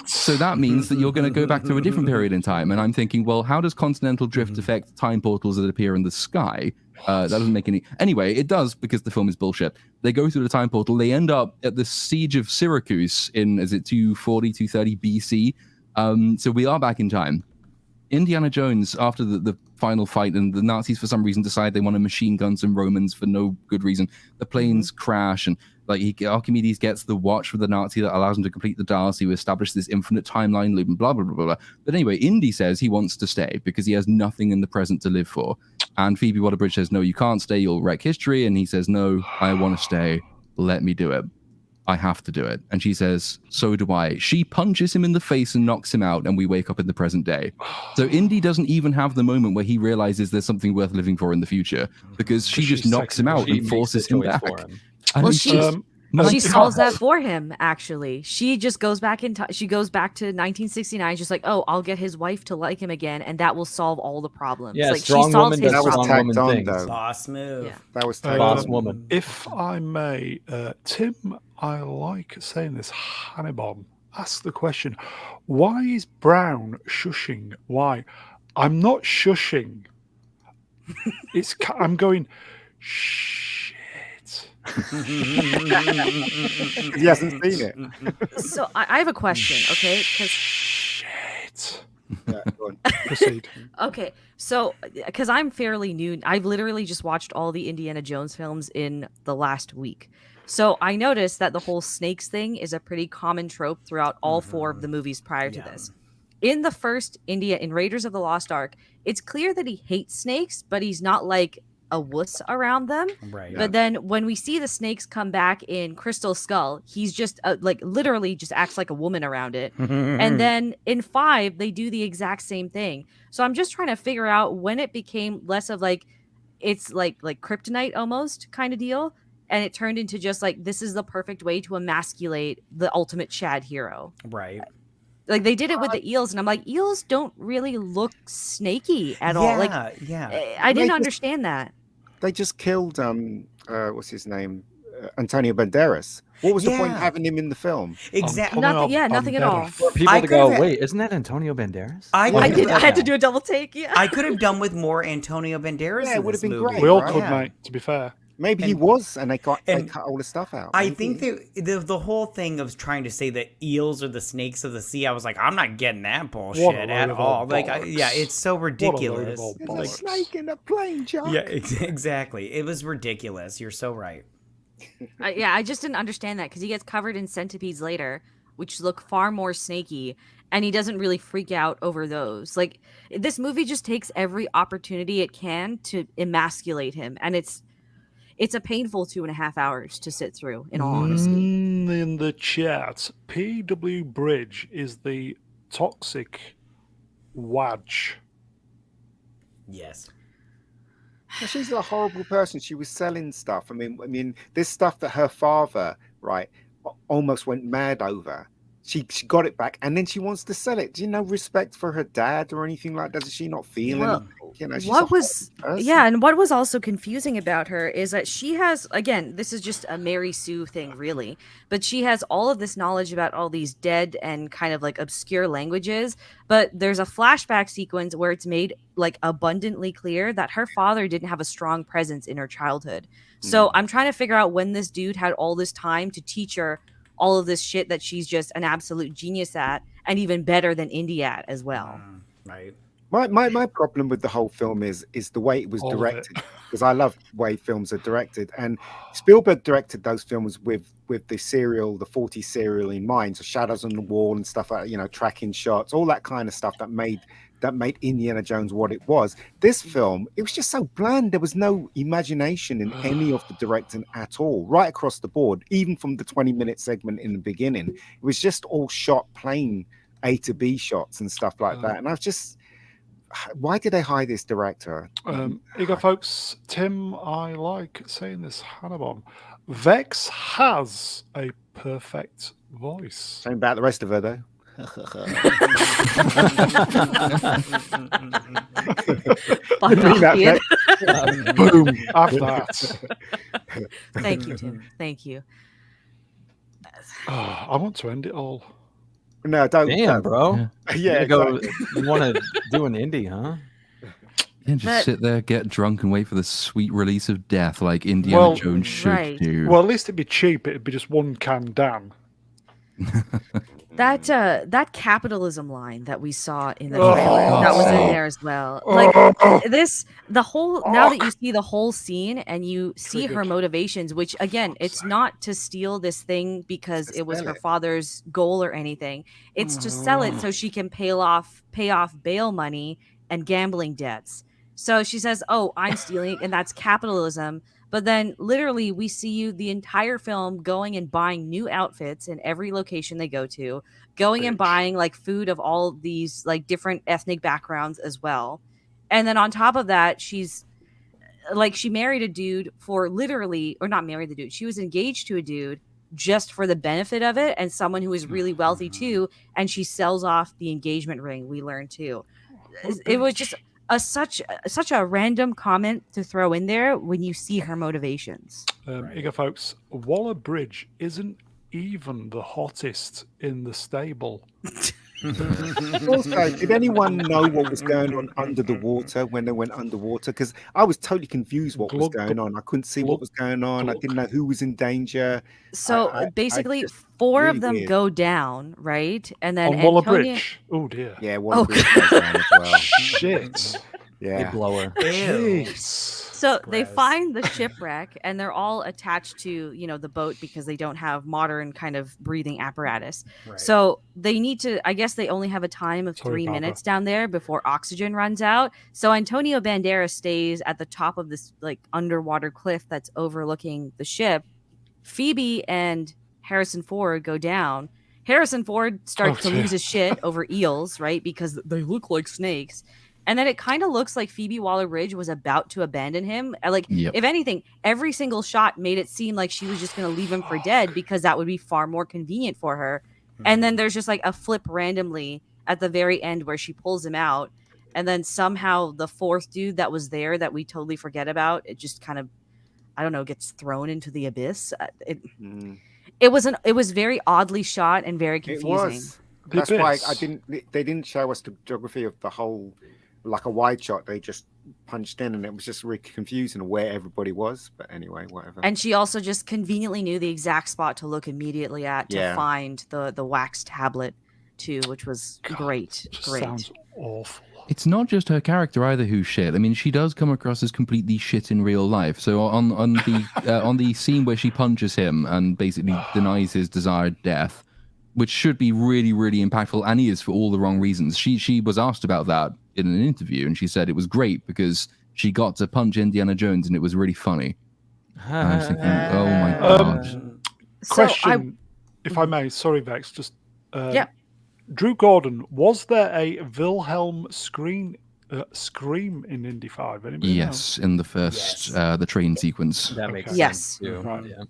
So that means that you're going to go back to a different period in time. And I'm thinking, well, how does continental drift affect time portals that appear in the sky? That doesn't make any... Anyway, it does, because the film is bullshit. They go through the time portal. They end up at the siege of Syracuse in, is it 240, 230 BC? So we are back in time. Indiana Jones, after the final fight, and the Nazis for some reason decide they want to machine gun some Romans for no good reason. The planes crash, and Archimedes gets the watch for the Nazi that allows him to complete the dial, so you establish this infinite timeline loop and blah, blah, blah, blah. But anyway, Indy says he wants to stay because he has nothing in the present to live for. And Phoebe Waller-Bridge says, no, you can't stay, you'll wreck history. And he says, no, I want to stay. Let me do it. I have to do it. And she says, so do I. She punches him in the face and knocks him out, and we wake up in the present day. So Indy doesn't even have the moment where he realizes there's something worth living for in the future, because she just knocks him out and forces him back. Well, she solves that for him, actually. She just goes back in time. She goes back to 1969. She's like, oh, I'll get his wife to like him again, and that will solve all the problems. Yeah, like, strong she solves woman his does strong problem. woman things. Though. Boss move. Yeah. That was boss woman. If I may, Tim, I like saying this, Hannibal, ask the question, why is Brown shushing? Why? I'm not shushing. I'm going, shit. He hasn't seen it. So I have a question, okay? Shit. Yeah, go on. Proceed. Okay, so because I'm fairly new, I've literally just watched all the Indiana Jones films in the last week. So I noticed that the whole snakes thing is a pretty common trope throughout all four of the movies prior to this. In the first in Raiders of the Lost Ark, it's clear that he hates snakes, but he's not like a wuss around them. Right. But then when we see the snakes come back in Crystal Skull, he's just like literally just acts like a woman around it. And then in 5, they do the exact same thing. So I'm just trying to figure out when it became less of like, it's like kryptonite almost kind of deal. And it turned into just like, this is the perfect way to emasculate the ultimate Chad hero. Right. Like they did it with the eels, and I'm like, eels don't really look snaky at all. Like, I didn't understand that. They just killed what's his name, Antonio Banderas. What was the point of having him in the film? Exactly. Nothing at all. For people to go, wait, isn't that Antonio Banderas? I had to do a double take. Yeah, I could have done with more Antonio Banderas. Yeah, it would have been great. We all could, mate. To be fair. Maybe he was, and they cut all the stuff out. I think the whole thing of trying to say that eels are the snakes of the sea, I was like, I'm not getting that bullshit at all. Like, it's so ridiculous. There's a snake in a plane, John. Yeah, exactly. It was ridiculous. You're so right. I just didn't understand that, because he gets covered in centipedes later, which look far more snaky, and he doesn't really freak out over those. Like, this movie just takes every opportunity it can to emasculate him, and it's a painful 2.5 hours to sit through, in all honesty. In the chat, PW Bridge is the toxic wage. Yes. She's a horrible person. She was selling stuff. I mean, this stuff that her father, right, almost went mad over. She got it back, and then she wants to sell it. Do you know respect for her dad or anything like that? Does she not feel anything? You know, she's what was person. yeah, and what was also confusing about her is that she has, again, this is just a Mary Sue thing, really, but she has all of this knowledge about all these dead and kind of like obscure languages. But there's a flashback sequence where it's made like abundantly clear that her father didn't have a strong presence in her childhood. So I'm trying to figure out when this dude had all this time to teach her all of this shit that she's just an absolute genius at, and even better than Indy at as well. Right. My problem with the whole film is the way it was directed, because I love the way films are directed, and Spielberg directed those films with the serial, the 40 serial in mind, so shadows on the wall and stuff like, you know, tracking shots, all that kind of stuff that made Indiana Jones what it was. This film, it was just so bland. There was no imagination in any of the directing at all, right across the board, even from the 20-minute segment in the beginning. It was just all shot plain A to B shots and stuff like that. And I was just, why did they hire this director? Here you go, folks. Tim, I like saying this, Hannibal. Vex has a perfect voice. Same about the rest of her, though. Fuck off, kid. Boom. After that. Thank you, Tim. Thank you. Oh, I want to end it all. No, don't. Damn, bro. Yeah, you want to do an indie, huh? And just sit there, get drunk, and wait for the sweet release of death, like Indiana Jones should do. Well, at least it'd be cheap. It'd be just one can Dan. That capitalism line that we saw in the trailer, that was in there as well. Like now that you see the whole scene and you see her motivations, which again, it's not to steal this thing because it was her father's goal or anything. It's to sell it so she can pay off bail money and gambling debts. So she says, "Oh, I'm stealing," and that's capitalism. But then literally we see you the entire film going and buying new outfits in every location they go to, going and buying like food of all these like different ethnic backgrounds as well. And then on top of that, she's like, she married a dude for literally, or not married the dude. She was engaged to a dude just for the benefit of it, and someone who is really wealthy too. And she sells off the engagement ring, we learned too. It was just such a random comment to throw in there when you see her motivations. Here you go, folks. Waller Bridge isn't even the hottest in the stable. Also, did anyone know what was going on under the water when they went underwater? Because I was totally confused what was going on. I couldn't see what was going on. I didn't know who was in danger. So basically, four of them go down, right? And then on Waller Bridge. Oh dear. Yeah, Waller Bridge goes down as well. Shit. Yeah. They blow her. Jeez. So they find the shipwreck, and they're all attached to, the boat because they don't have modern kind of breathing apparatus. Right. So they need to, I guess they only have a time of 3 minutes down there before oxygen runs out. So Antonio Banderas stays at the top of this like underwater cliff that's overlooking the ship. Phoebe and Harrison Ford go down. Harrison Ford starts to lose his shit over eels, right? Because they look like snakes. And then it kind of looks like Phoebe Waller-Bridge was about to abandon him. Like, if anything, every single shot made it seem like she was just going to leave him for dead because that would be far more convenient for her. Mm-hmm. And then there's just like a flip randomly at the very end where she pulls him out. And then somehow the fourth dude that was there that we totally forget about, it just kind of, I don't know, gets thrown into the abyss. It was very oddly shot and very confusing. It was. That's why they didn't show us the geography of the whole, like a wide shot. They just punched in and it was just really confusing where everybody was. But anyway, whatever. And she also just conveniently knew the exact spot to look immediately at to find the wax tablet too, which was great. Sounds awful. It's not just her character either who's shit. I mean, she does come across as completely shit in real life. So on the scene where she punches him and basically denies his desired death, which should be really, really impactful, and he is for all the wrong reasons. She was asked about that in an interview, and she said it was great because she got to punch Indiana Jones, and it was really funny. And I was thinking, oh my god. Question, if I may, sorry, Vex, just Drew Gordon, was there a Wilhelm scream in Indy 5? Anybody know? Yes, in the first, the train sequence. That makes Okay. sense Yes. too. Right. Yeah.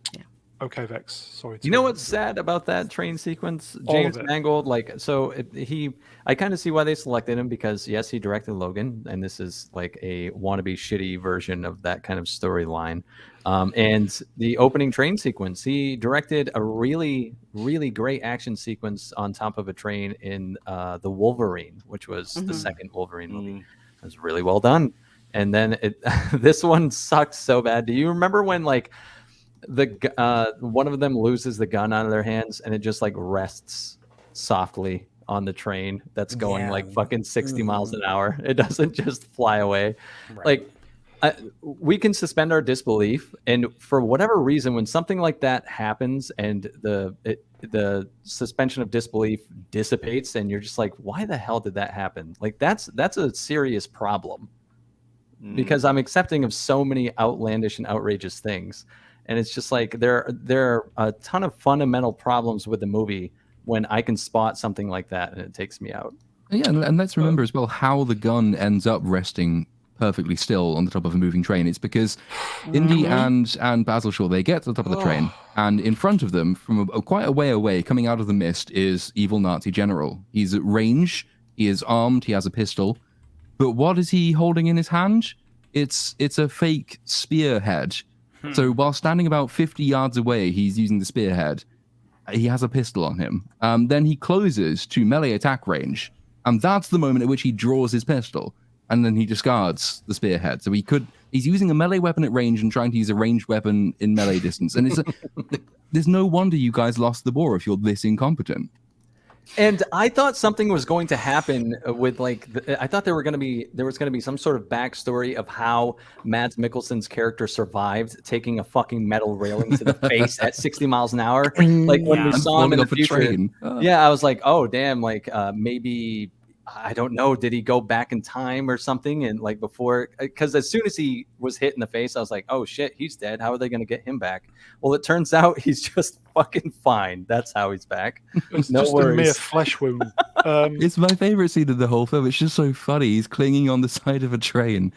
Okay, Vex. Sorry. You know what's sad about that train sequence? All James of it. Mangold, I kind of see why they selected him, because yes, he directed Logan, and this is like a wannabe shitty version of that kind of storyline. And the opening train sequence, he directed a really, really great action sequence on top of a train in the Wolverine, which was the second Wolverine movie. It was really well done. And then this one sucked so bad. Do you remember when one of them loses the gun out of their hands and it just like rests softly on the train that's going like fucking 60 miles an hour? It doesn't just fly away. Right. Like we can suspend our disbelief, and for whatever reason, when something like that happens and the suspension of disbelief dissipates and you're just like, why the hell did that happen? Like that's a serious problem, because I'm accepting of so many outlandish and outrageous things. And it's just like there are a ton of fundamental problems with the movie when I can spot something like that and it takes me out. Yeah, and let's remember as well how the gun ends up resting perfectly still on the top of a moving train. It's because Indy and Basil Shaw, they get to the top of the train, and in front of them, from quite a way away, coming out of the mist, is evil Nazi general. He's at range, he is armed, he has a pistol, but what is he holding in his hand? It's a fake spearhead. So while standing about 50 yards away, he's using the spearhead. He has a pistol on him. Then he closes to melee attack range. And that's the moment at which he draws his pistol. And then he discards the spearhead. So he's using a melee weapon at range and trying to use a ranged weapon in melee distance. And there's no wonder you guys lost the war if you're this incompetent. And I thought something was going to happen with I thought there was going to be some sort of backstory of how Mads Mikkelsen's character survived taking a fucking metal railing to the face at 60 miles an hour. Like when we saw him in the future. Yeah, I was like, oh damn, maybe, I don't know, did he go back in time or something? And like before, because as soon as he was hit in the face, I was like, oh shit, he's dead. How are they going to get him back? Well, it turns out he's just fucking fine. That's how he's back. It's no just worries. a mere flesh wound. It's my favorite scene of the whole film. It's just so funny. He's clinging on the side of a train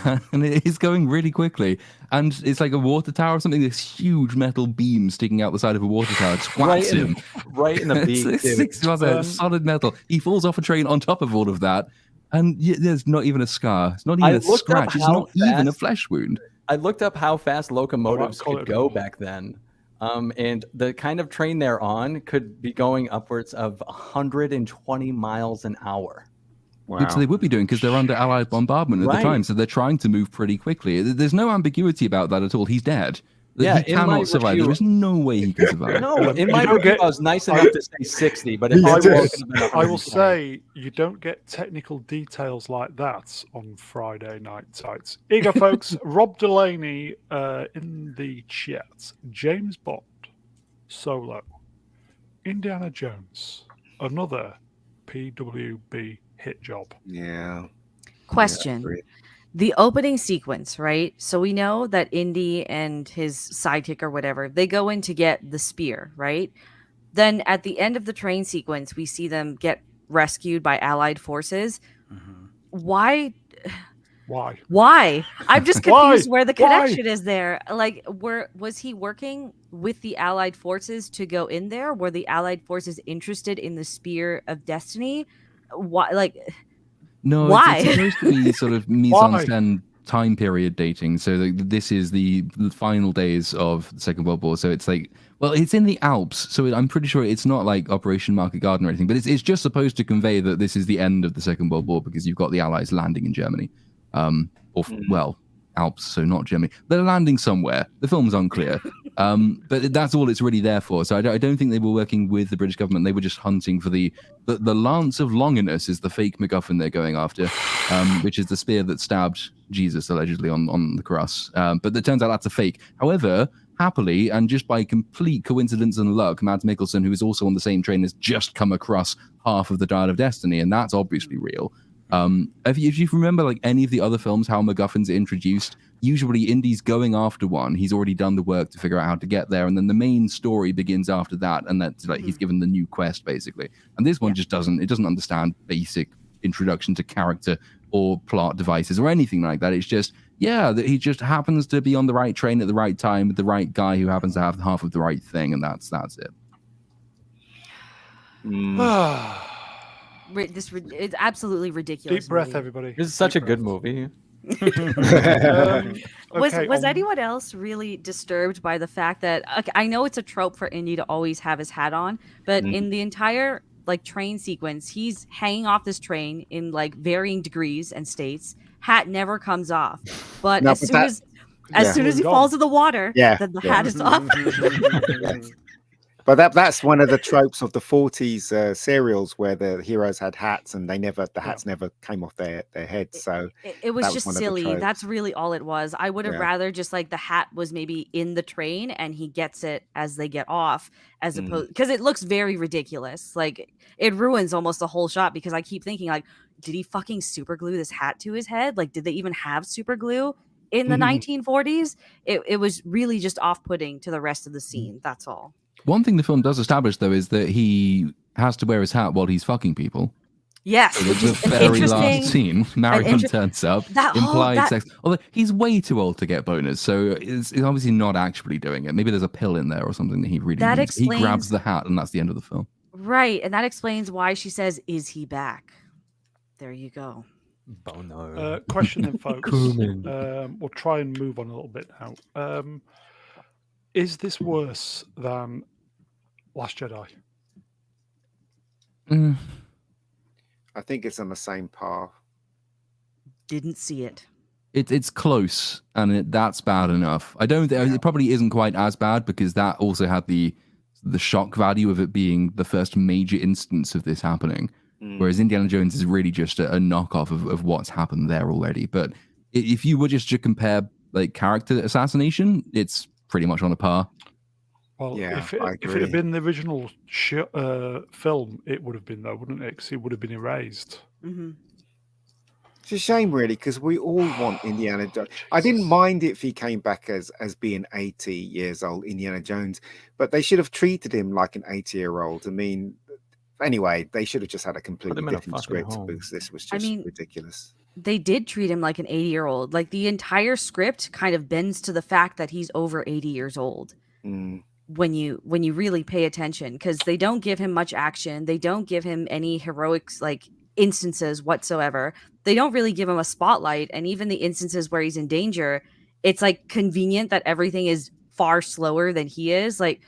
and it's going really quickly. And it's like a water tower or something. This huge metal beam sticking out the side of a water tower swats him. Right in the beak. It's solid metal. He falls off a train on top of all of that. And there's not even a scar. It's not even a scratch. It's not even a flesh wound. I looked up how fast locomotives could go back then. And the kind of train they're on could be going upwards of 120 miles an hour. Wow. Which they would be doing because they're under Allied bombardment at the time. So they're trying to move pretty quickly. There's no ambiguity about that at all. He's dead. Yeah, he cannot survive. There is no way he can survive. No, in my review, I was nice enough to say 60, but I will say you don't get technical details like that on Friday Night Tights. Here you go, folks. Rob Delaney in the chat. James Bond, Solo, Indiana Jones, another PWB hit job. Yeah. Question. Yeah, the opening sequence, right? So we know that Indy and his sidekick or whatever, they go in to get the spear, right? Then at the end of the train sequence, we see them get rescued by Allied forces. Mm-hmm. Why? I'm just confused where the connection is there. Like, was he working with the Allied forces to go in there? Were the Allied forces interested in the Spear of Destiny? Why? Like, no, why? It's supposed to be sort of mise en scène time period dating. So this is the final days of the Second World War. So it's like, well, it's in the Alps. So I'm pretty sure it's not like Operation Market Garden or anything, but it's just supposed to convey that this is the end of the Second World War because you've got the Allies landing in Germany. Well, Alps, so not Germany. They're landing somewhere. The film's unclear. But that's all it's really there for. So I don't think they were working with the British government. They were just hunting for the Lance of Longinus is the fake MacGuffin they're going after, which is the spear that stabbed Jesus allegedly on the cross. But it turns out that's a fake. However, happily, and just by complete coincidence and luck, Mads Mikkelsen, who is also on the same train, has just come across half of the Dial of Destiny, and that's obviously real. If you remember like any of the other films, how MacGuffins are introduced, usually Indy's going after one. He's already done the work to figure out how to get there, and then the main story begins after that, and that's like he's given the new quest basically. And this one just doesn't understand basic introduction to character or plot devices or anything like that. It's just that he just happens to be on the right train at the right time with the right guy who happens to have half of the right thing, and that's it. It's absolutely ridiculous. Deep breath, movie. everybody. This is such a good movie. Was anyone else really disturbed by the fact that I know it's a trope for Indy to always have his hat on, but in the entire like train sequence, he's hanging off this train in like varying degrees and states. Hat never comes off, but as soon as he falls in the water, then the hat is off. But that's one of the tropes of the 40s serials where the heroes had hats and the hats never came off their heads. So it was just silly. That's really all it was. I would have rather just like the hat was maybe in the train and he gets it as they get off, as opposed, because it looks very ridiculous. Like it ruins almost the whole shot, because I keep thinking like, did he fucking super glue this hat to his head? Like, did they even have super glue in the 1940s? It was really just off-putting to the rest of the scene. That's all. One thing the film does establish, though, is that he has to wear his hat while he's fucking people. Yes, so the very last scene, Marion turns up, implied sex. Although he's way too old to get boners, so he's obviously not actually doing it. Maybe there's a pill in there or something that he really needs. He grabs the hat, and that's the end of the film. Right, and that explains why she says, "Is he back?" There you go. Boner. Question then, folks. We'll try and move on a little bit now. Is this worse than Last Jedi? I think it's on the same par. Didn't see it. It's close, and that's bad enough. I don't. It probably isn't quite as bad, because that also had the shock value of it being the first major instance of this happening. Whereas Indiana Jones is really just a knockoff of what's happened there already. But if you were just to compare like character assassination, it's pretty much on a par. Well, if it had been the original film, it would have been, though, wouldn't it? Because it would have been erased. It's a shame, really, because we all want Indiana Jones. I didn't mind it if he came back as being 80 years old, Indiana Jones, but they should have treated him like an 80-year-old. I mean, anyway, they should have just had a completely different script, because this was just ridiculous. They did treat him like an 80-year-old. Like the entire script kind of bends to the fact that he's over 80 years old. When you really pay attention, because they don't give him much action, they don't give him any heroics like instances whatsoever. They don't really give him a spotlight, and even the instances where he's in danger, it's like convenient that everything is far slower than he is. Like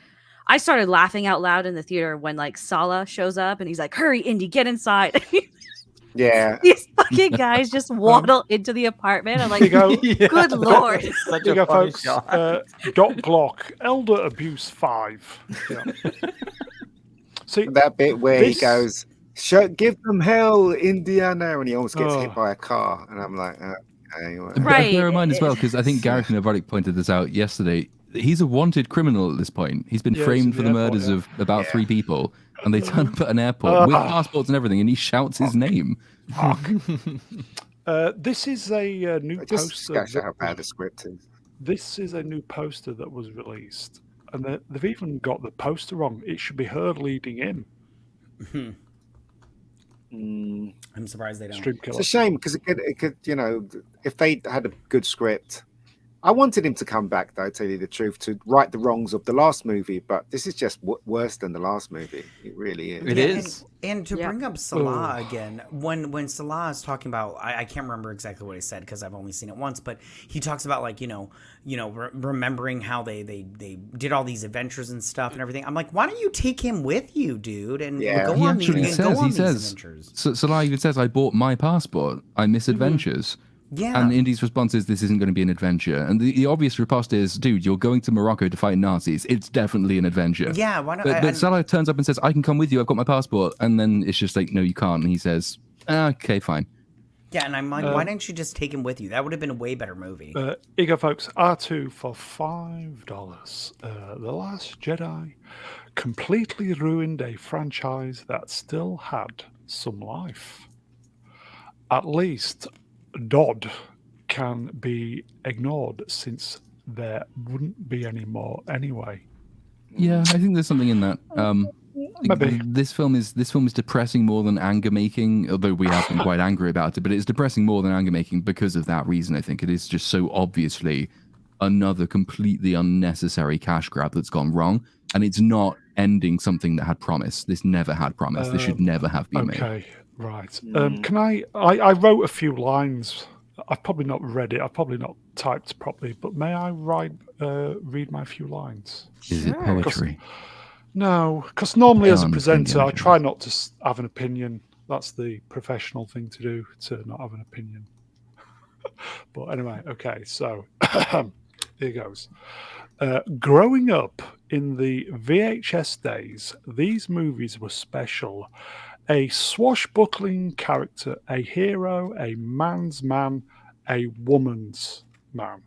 I started laughing out loud in the theater when like Sala shows up and he's like, "Hurry, Indy, get inside." Yeah, these fucking guys just waddle into the apartment. I'm like, good lord. There you go, folks. Dot Glock, Elder Abuse 5. Yeah. See, that bit where he goes, "Give them hell, Indiana," and he almost gets hit by a car, and I'm like, okay. Right. Bear in mind as well, because I think Gareth Novardik pointed this out yesterday. He's a wanted criminal at this point. He's been framed for the murders of about 3 people, and they turn up at an airport with passports and everything, and he shouts his name. This is a new poster. How bad the script is. This is a new poster that was released, and they've even got the poster wrong. It should be her leading in. I'm surprised they don't. It's a shame, because it could, if they had a good script. I wanted him to come back, though, tell you the truth, to right the wrongs of the last movie, but this is just worse than the last movie. It really is. It is. And to bring up Salah again, when Salah is talking about, I can't remember exactly what he said because I've only seen it once, but he talks about like, remembering how they did all these adventures and stuff and everything. I'm like, why don't you take him with you, dude? And go on these adventures. Salah even says, "I bought my passport. I miss adventures." Yeah. And Indy's response is, "This isn't going to be an adventure." And the obvious riposte is, "Dude, you're going to Morocco to fight Nazis. It's definitely an adventure." Yeah, why not? But Salah turns up and says, "I can come with you. I've got my passport." And then it's just like, "No, you can't." And he says, "Okay, fine." Yeah, and I'm like, why didn't you just take him with you? That would have been a way better movie. Here you go, folks. R2 for $5. The Last Jedi completely ruined a franchise that still had some life. At least Dodd can be ignored since there wouldn't be any more anyway. Yeah, I think there's something in that. Maybe. This film is depressing more than anger making, although we have been quite angry about it, but it's depressing more than anger making because of that reason. I think it is just so obviously another completely unnecessary cash grab that's gone wrong, and it's not ending something that had promise. This never had promise. This should never have been made. Okay, right. Can I wrote a few lines. I've probably not read it. I've probably not typed properly, but may I read my few lines? Is it poetry? No, because normally as a Beyond presenter, I Indiana try not to have an opinion. That's the professional thing to do, to not have an opinion. But anyway, okay, so here goes. Growing up in the VHS days, these movies were special. A swashbuckling character, a hero, a man's man, a woman's man.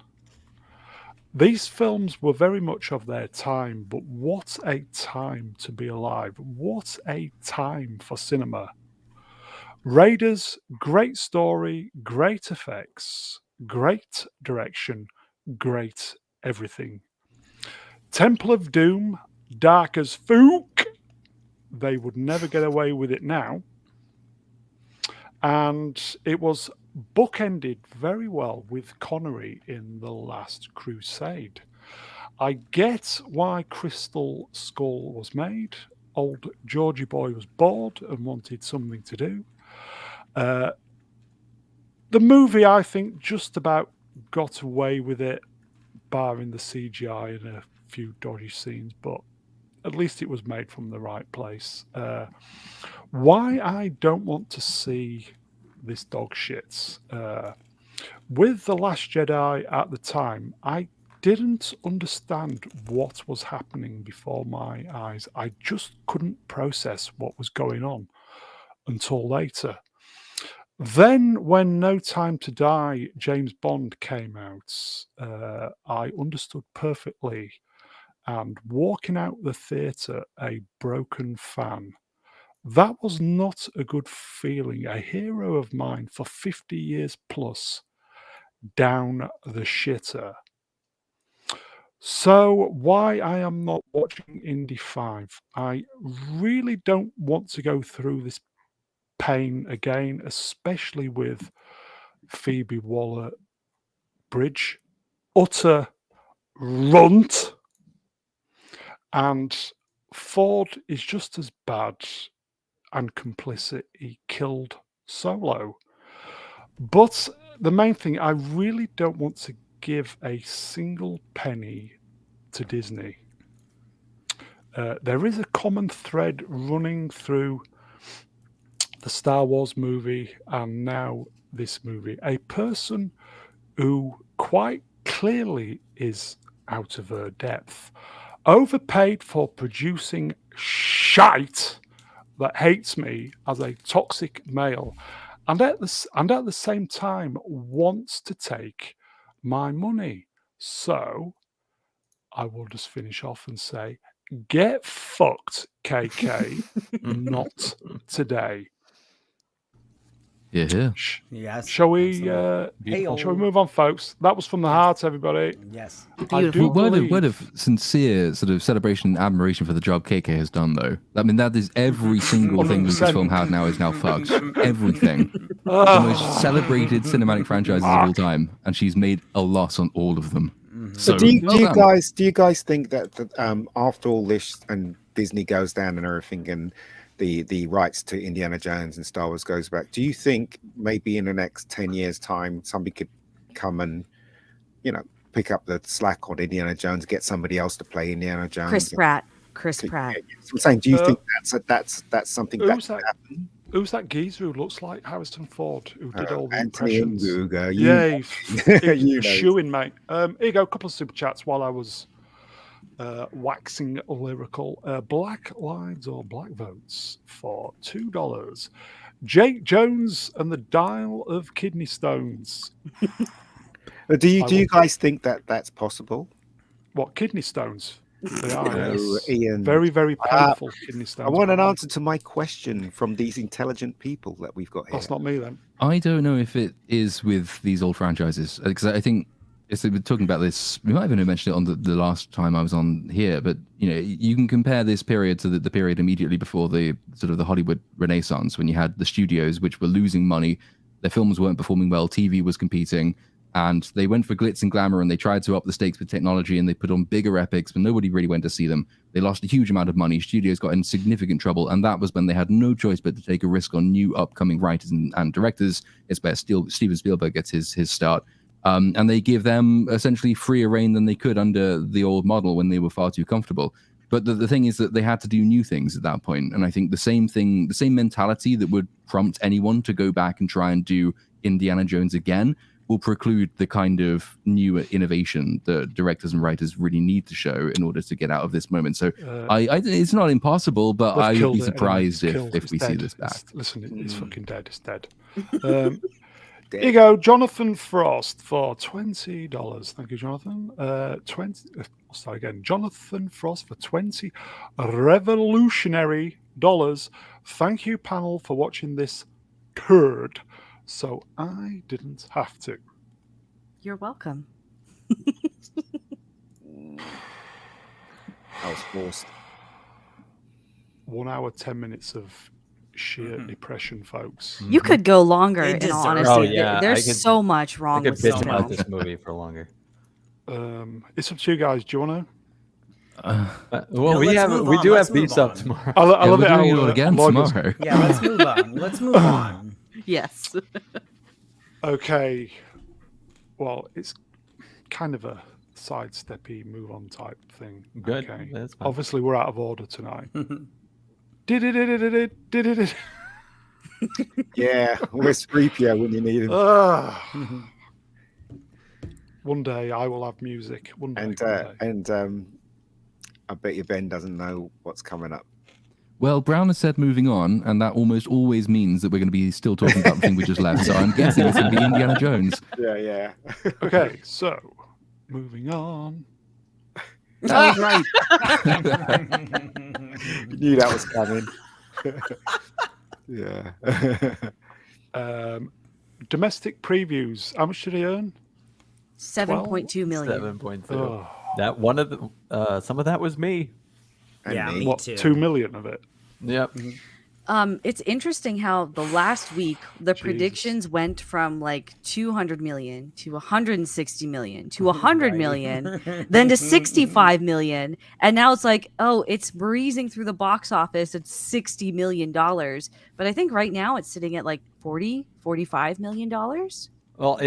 These films were very much of their time, but what a time to be alive. What a time for cinema. Raiders, great story, great effects, great direction, great everything. Temple of Doom, dark as fook. They would never get away with it now. And it was bookended very well with Connery in The Last Crusade. I get why Crystal Skull was made. Old Georgie boy was bored and wanted something to do. The movie, I think, just about got away with it, barring the CGI and a few dodgy scenes, but at least it was made from the right place. Why I don't want to see this dog shit. With The Last Jedi at the time, I didn't understand what was happening before my eyes. I just couldn't process what was going on until later. Then, when No Time to Die, James Bond came out, I understood perfectly. And walking out the theatre a broken fan, that was not a good feeling. A hero of mine for 50 years plus down the shitter. So why I am not watching Indy 5, I really don't want to go through this pain again, especially with Phoebe Waller-Bridge. Utter runt. And Ford is just as bad and complicit. He killed Solo. But the main thing, I really don't want to give a single penny to Disney. There is a common thread running through the Star Wars movie and now this movie. A person who quite clearly is out of her depth, overpaid for producing shite that hates me as a toxic male, and at the same time wants to take my money. So I will just finish off and say, get fucked, KK. Not today. Yeah. Yes. Shall we move on, folks? That was from the heart, everybody. Yes. Beautiful. Word of sincere sort of celebration and admiration for the job KK has done, though. I mean, that is every single thing that this film had now is now fucked. Everything. The most celebrated cinematic franchises of all time, and she's made a loss on all of them. So do you guys think that after all this and Disney goes down and everything and the rights to Indiana Jones and Star Wars goes back, do you think maybe in the next 10 years time somebody could come and pick up the slack on Indiana Jones, get somebody else to play Indiana Jones? Chris Pratt. I'm saying, do you think that's something that could happen? Who's that geezer who looks like Harrison Ford, who did all the Anthony impressions? Nguga, You're shooing, mate. Here you go, a couple of super chats while I was waxing lyrical. Black lines or black votes for $2. Jake Jones and the Dial of Kidney Stones. Do you guys think that that's possible? What, kidney stones? They are, Hello, yes. Ian. Very, very painful kidney stones. I want an answer to my question from these intelligent people that we've got here. That's not me then. I don't know if it is with these old franchises, because I think we're talking about this. We might even have mentioned it on the last time I was on here, but you can compare this period to the period immediately before the sort of the Hollywood Renaissance, when you had the studios which were losing money, their films weren't performing well, TV was competing, and they went for glitz and glamour, and they tried to up the stakes with technology, and they put on bigger epics, but nobody really went to see them. They lost a huge amount of money. Studios got in significant trouble, and that was when they had no choice but to take a risk on new upcoming writers and directors. It's where Steven Spielberg gets his start. And they give them essentially freer reign than they could under the old model when they were far too comfortable. But the thing is that they had to do new things at that point. And I think the same mentality that would prompt anyone to go back and try and do Indiana Jones again will preclude the kind of new innovation that directors and writers really need to show in order to get out of this moment. So it's not impossible, but I would be surprised if we see this back. It's fucking dead. It's dead. Here you go, Jonathan Frost for $20. Thank you, Jonathan. Start again. Jonathan Frost for $20 revolutionary dollars. Thank you, panel, for watching this turd, so I didn't have to. You're welcome. I was forced. 1 hour, 10 minutes of sheer depression, folks. You could go longer, It in all deserves honesty. it. Oh, yeah, There's so much I wrong could with this bitch about film. this movie for longer. It's up to you guys. Do you want to? Well, we let's move we on. do Let's have beats move up on. tomorrow. I love we're it. doing it how, all again Logan's- tomorrow. Yeah, let's move on. Let's move on. Yes. Okay. Well, it's kind of a sidesteppy move on type thing. Good. Okay. That's fine. Obviously, we're out of order tonight. Did it. Yeah, where's Freepio when you need him? One day I will have music. One day. And I bet you Ben doesn't know what's coming up. Well, Brown has said moving on, and that almost always means that we're going to be still talking about the thing we just left. So I'm guessing it's going to be Indiana Jones. Yeah. Okay, so moving on. That was right. You knew that was coming. Yeah. Domestic previews. How much did he earn? 7.2 million. 7.2. Oh. That one of the some of that was me. And Yeah, me. me What, too. 2 million of it? Yep. It's interesting how the last week the predictions went from like 200 million to 160 million to 100 Right. million, then to 65 million, and now it's like, oh, it's breezing through the box office at $60 million. But I think right now it's sitting at like 45 million dollars. Well,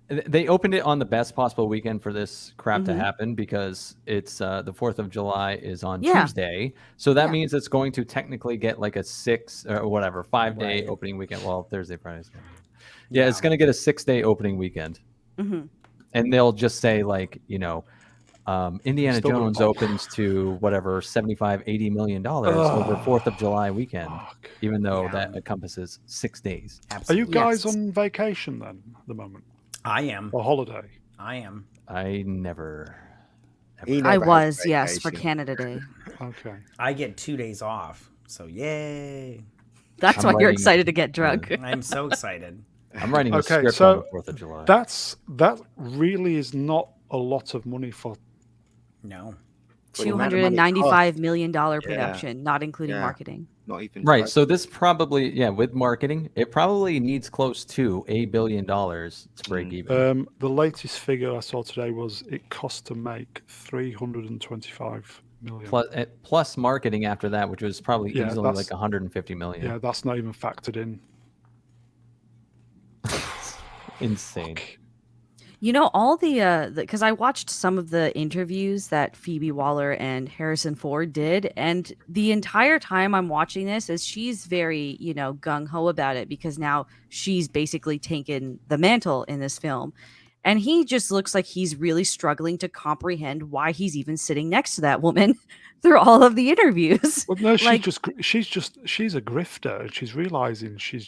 they opened it on the best possible weekend for this crap to happen because it's the 4th of July is on Tuesday. So that means it's going to technically get like a 5-day opening weekend. Well, Thursday, Friday. Yeah, it's going to get a 6-day opening weekend. And they'll just say like, Indiana Still Jones gonna- opens to whatever, $75-80 million over 4th of July weekend, even though that encompasses 6 days. Are you guys Yes. on vacation then at the moment? I am. Or holiday? I am. I never. He I never had was, yes, for vacation. Canada Day. Okay. I get 2 days off. So yay. That's I'm why you're writing- excited to get drunk. I'm so excited. I'm writing a Okay, script so on the 4th of July. That really is not a lot of money for. No. For the amount of money it $295 million Yeah. production, not including Yeah. marketing. Not even Right. close. So this probably, with marketing, it probably needs close to $1 billion to break even. The latest figure I saw today was it cost to make 325 million. Plus marketing after that, which was probably Yeah, easily that's- like 150 million. Yeah, that's not even factored in. Insane. You know, all the because I watched some of the interviews that Phoebe Waller and Harrison Ford did, and the entire time I'm watching this, as she's very, gung ho about it because now she's basically taken the mantle in this film. And he just looks like he's really struggling to comprehend why he's even sitting next to that woman through all of the interviews. Well, no, Like- she's a grifter, and she's realizing she's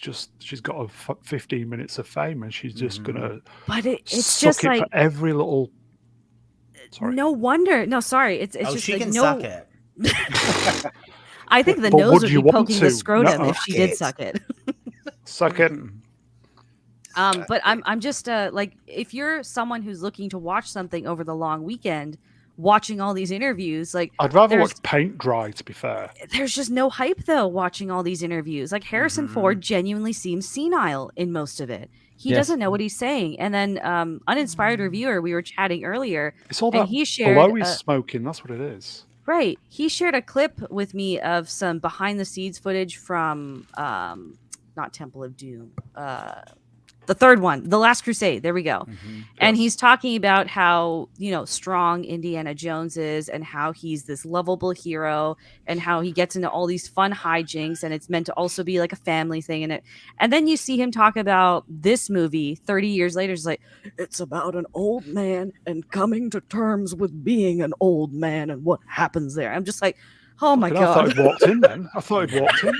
got a 15 minutes of fame, and she's just gonna But it's suck just it like for every little. Sorry. No wonder. No, sorry. It's just she like, can no. suck it. I think the But nose would would you be want poking the to? scrotum Nuh-uh. if she did suck it. Suck it. But I'm just like, if you're someone who's looking to watch something over the long weekend, watching all these interviews, like I'd rather watch paint dry, to be fair. there's just no hype though watching all these interviews. Like Harrison Ford genuinely seems senile in most of it. He doesn't know what he's saying. And then Uninspired Reviewer, we were chatting earlier, It's all and that he shared blow he's smoking. That's what it is. Right. He shared a clip with me of some behind the scenes footage from not Temple of Doom. The third one, The Last Crusade. There we go. And he's talking about how, strong Indiana Jones is and how he's this lovable hero and how he gets into all these fun hijinks and it's meant to also be like a family thing. And then you see him talk about this movie 30 years later. It's like, it's about an old man and coming to terms with being an old man and what happens there. I'm just like, oh my God. I thought he'd walked in then. I thought he'd walked in.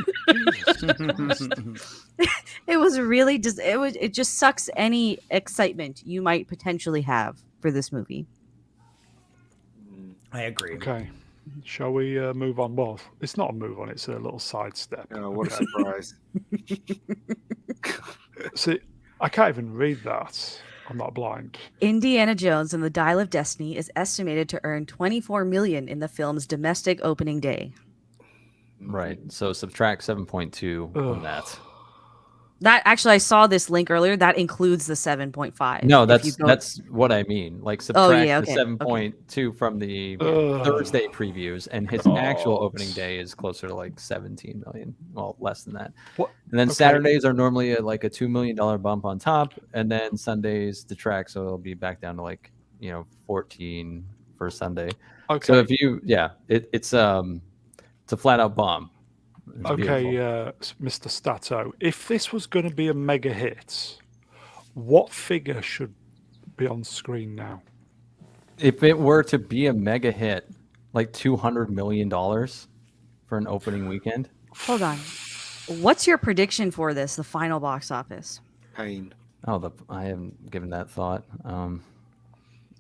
It was really just it just sucks any excitement you might potentially have for this movie. I agree. Okay. Shall we move on? Well, it's not a move on, it's a little sidestep. Oh, what a surprise. See, I can't even read that. I'm not blind. Indiana Jones and the Dial of Destiny is estimated to earn $24 million in the film's domestic opening day. Right. So subtract 7.2 from that. That actually, I saw this link earlier. That includes the 7.5. No, that's what I mean. Like subtract the 7.2 from the Thursday previews, and his actual opening day is closer to like 17 million. Well, less than that. What? And then Saturdays are normally like a $2 million bump on top, and then Sundays detract, so it'll be back down to like 14 for Sunday. Okay. So if you it's a flat out bomb. It's okay, Mr. Stato, if this was going to be a mega hit, what figure should be on screen now? If it were to be a mega hit, like $200 million for an opening weekend. Hold on. What's your prediction for this, the final box office? Pain. Oh, I haven't given that thought.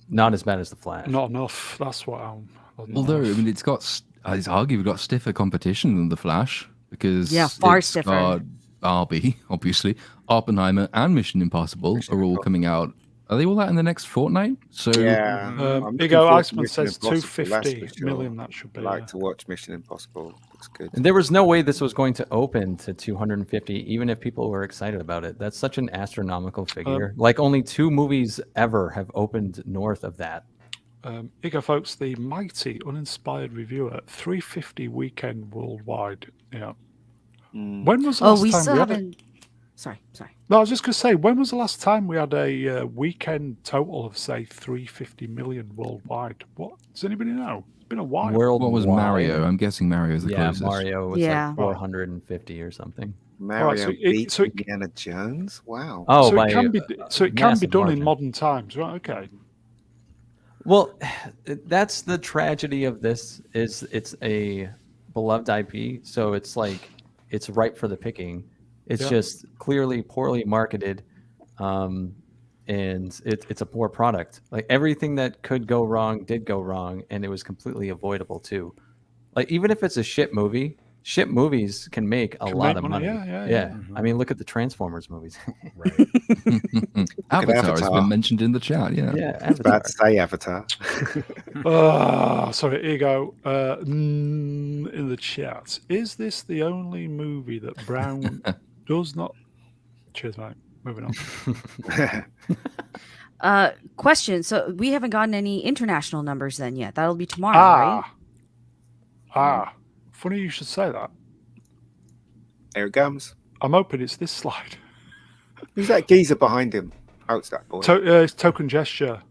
Not as bad as The Flash. Not enough. That's what I'm... Although, I mean, it's arguably got stiffer competition than The Flash because far it's stiffer. got Barbie, obviously, Oppenheimer, and Mission Impossible are all coming out. Are they all out in the next fortnight? So yeah, Ego Iceman says 250 million. That should be. I like to watch Mission Impossible. Looks good. And there was no way this was going to open to 250, even if people were excited about it. That's such an astronomical figure. Like only 2 movies ever have opened north of that. Ego, folks, the mighty uninspired reviewer, 350 weekend worldwide. Yeah. When was the last we time still we had haven't. Sorry. No, I was just going to say, when was the last time we had a weekend total of, say, 350 million worldwide? What does anybody know? It's been a while. What was Mario? I'm guessing Mario's the closest. Mario was like 450 or something. Mario beats Indiana Jones. Wow. Oh, so it can be done in modern times, right? Okay. Well, that's the tragedy of this. Is it's a beloved IP, so it's like it's ripe for the picking. It's just clearly poorly marketed, and it's a poor product. Like everything that could go wrong did go wrong, and it was completely avoidable too. Like even if it's a shit movie, shit movies can make a lot of money. Yeah. I mean, look at the Transformers movies. Right. Avatar has been mentioned in the chat. Yeah. I was about to say Avatar. Sorry, Ego. In the chat, is this the only movie that Brown does not? Cheers, mate. Moving on. Question. So we haven't gotten any international numbers then yet. That'll be tomorrow, right? Funny you should say that. Here it comes. I'm hoping it's this slide. Who's that geezer behind him? Oh, it's that boy. It's Token Gesture.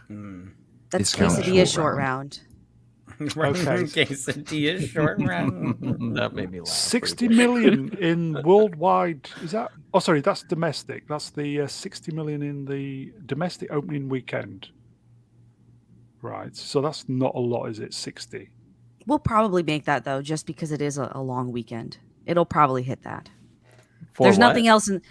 That's Quesadilla short round. Okay. Quesadilla short round. That made me laugh. 60 million in worldwide. Is that? Oh, sorry, that's domestic. That's the 60 million in the domestic opening weekend. Right. So that's not a lot, is it? 60. We'll probably make that though, just because it is a long weekend. It'll probably hit that. There's nothing else in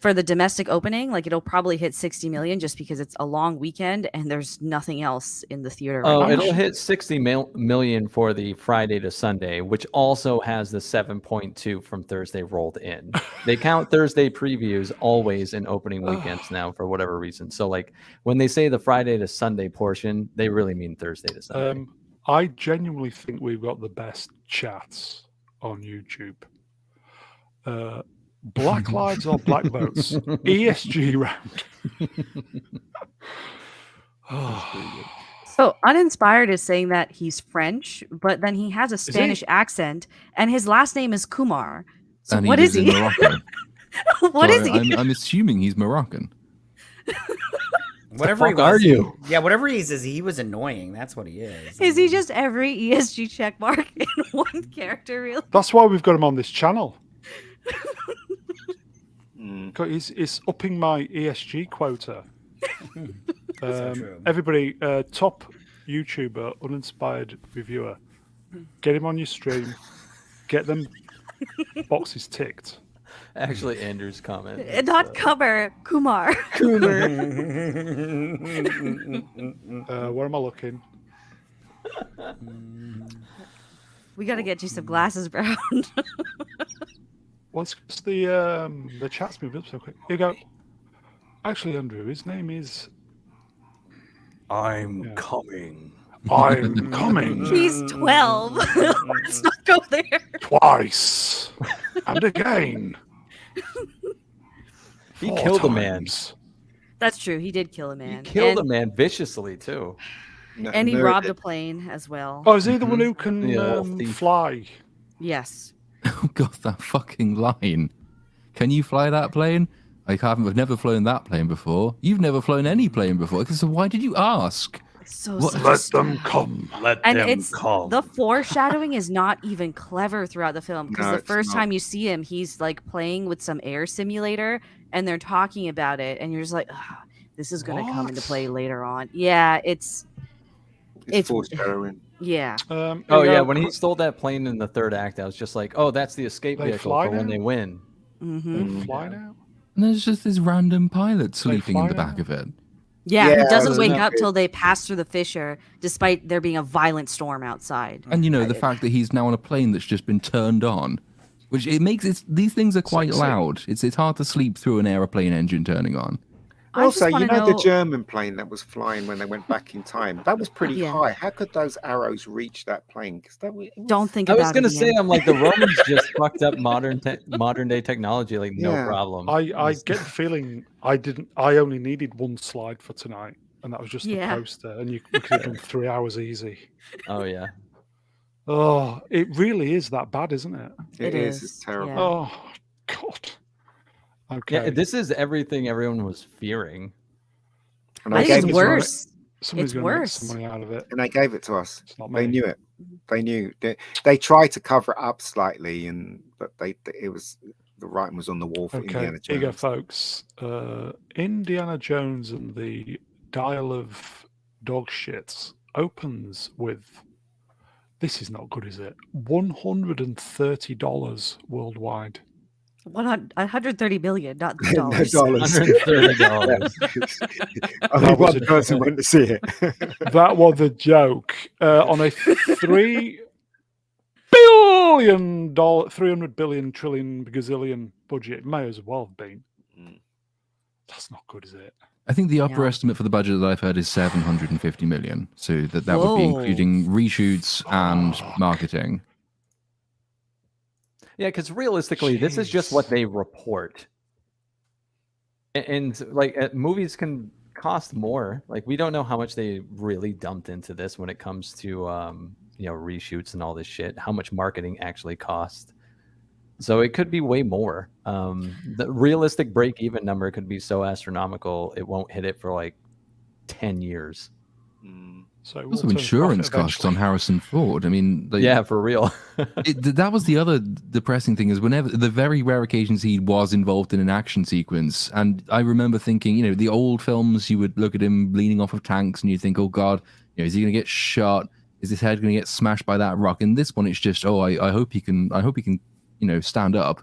for the domestic opening, like it'll probably hit 60 million just because it's a long weekend and there's nothing else in the theater right now. It'll hit 60 million for the Friday to Sunday, which also has the 7.2 from Thursday rolled in. They count Thursday previews always in opening weekends now for whatever reason. So like when they say the Friday to Sunday portion, they really mean Thursday to Sunday. I genuinely think we've got the best chats on YouTube. Black lives or black votes? ESG round. So Uninspired is saying that he's French, but then he has a Spanish accent, and his last name is Kumar. So and what is he? What is he? I'm assuming he's Moroccan. Whatever he was, are you? Yeah, whatever he is, he was annoying. That's what he is. Is he just every ESG check mark in one character? Really? That's why we've got him on this channel. He's upping my ESG quota. So true. Everybody, top YouTuber, uninspired reviewer, get him on your stream. Get them boxes ticked. Actually, Andrew's comment. Not Kumar. Where am I looking? We got to get you some glasses, Brown. What's the chat's moved up so quick? Here you go. Actually, Andrew, his name is. I'm coming. I'm coming. He's 12. Let's not go there. Twice. And again. He 4 killed a man. times. That's true. He did kill a man. He killed a man viciously, too. And he robbed a plane as well. Oh, is he the one who can fly? Yes. Oh god, that fucking line. Can you fly that plane? I've never flown that plane before. You've never flown any plane before. So why did you ask? So Let them come. Let and them it's come. the foreshadowing is not even clever throughout the film because No, the it's first not. time you see him, he's like playing with some air simulator and they're talking about it, and you're just like, this is going to come into What? play later on. Yeah, it's foreshadowing. yeah. Oh, yeah. When he stole that plane in the third act, I was just like, oh, that's the escape They vehicle fly for when now? they win. Mm-hmm. They fly now? And there's just this random pilot sleeping in fly the back now? of it. Yeah, Yeah, he doesn't there's wake no- up till they pass through the fissure, despite there being a violent storm outside. And the fact that he's now on a plane that's just been turned on, which it makes it. These things are quite Sexy. loud. It's hard to sleep through an aeroplane engine turning on. I just Also, you wanna know the German plane that was flying when they went back in time? That was pretty Yeah. high. How could those arrows reach that plane? Because that was, Don't think I about was going to it. say, Ian. I'm like, the Romans just fucked up modern day technology, like no Yeah. problem. I get the feeling I only needed one slide for tonight, and that was just Yeah. the poster, and we could have done 3 hours easy. Oh, yeah. Oh, it really is that bad, isn't it? It is. is, It's terrible. yeah. Oh, God. Okay. Yeah, this is everything everyone was fearing. And I I think gave it's it to worse. Somebody's it's going to make worse. some money out of it. And they gave it to us. It's not They me. knew it. They knew. They tried to cover it up slightly, but it was the writing was on the wall for Okay, Indiana here you go, Jones. folks. Indiana Jones and the Dial of Dog Shits opens with, this is not good, is it? $130 worldwide. 130 billion, not No dollars. dollars. $130. Only That was one a person went to see it. That was a joke. On a $3 billion, 300 billion, trillion, gazillion budget, it may as well have been. That's not good, is it? I think the upper Yeah. estimate for the budget that I've heard is 750 million. So that would be Whoa. including reshoots and marketing. Yeah, because realistically, this is just what Jeez. they report. And like movies can cost more. Like we don't know how much they really dumped into this when it comes to reshoots and all this shit. How much marketing actually cost. So it could be way more. The realistic break-even number could be so astronomical it won't hit it for like 10 years. So it will Also, turn insurance profit costs on eventually. Harrison Ford. I mean, Yeah, for real. that was the other depressing thing is whenever the very rare occasions he was involved in an action sequence, and I remember thinking, the old films, you would look at him leaning off of tanks, and you think, oh god, is he going to get shot? Is his head going to get smashed by that rock? In this one, it's just, I hope he can, stand up.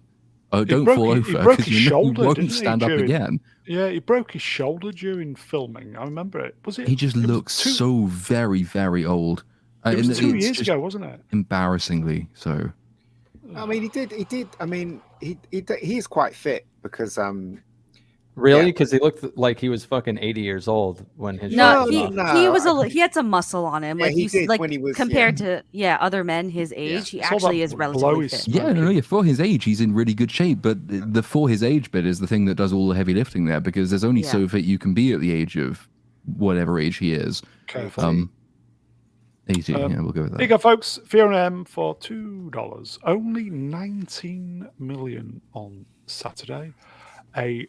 oh, don't fall over He broke because his you shoulder, won't didn't he, stand up again. Yeah, he broke his shoulder during filming. I remember it. Was it? He just looks so very, very old. It was 2 it's years just ago, wasn't it? embarrassingly so. I mean, he did. I mean, he is quite fit because Really? Because he looked like he was fucking 80 years old when his No, shirt was off. he was he had some muscle on him. Yeah, Like he you did like when he was, compared to other men his age, he It's all actually that is blow relatively he's fit. Yeah, no, for his age, he's in really good shape. But the for his age bit is the thing that does all the heavy lifting there, because there's only so fit you can be at the age of whatever age he is. 80. Yeah, we'll go with that. Here you go, folks. Fiona M for $2. Only 19 million on Saturday. A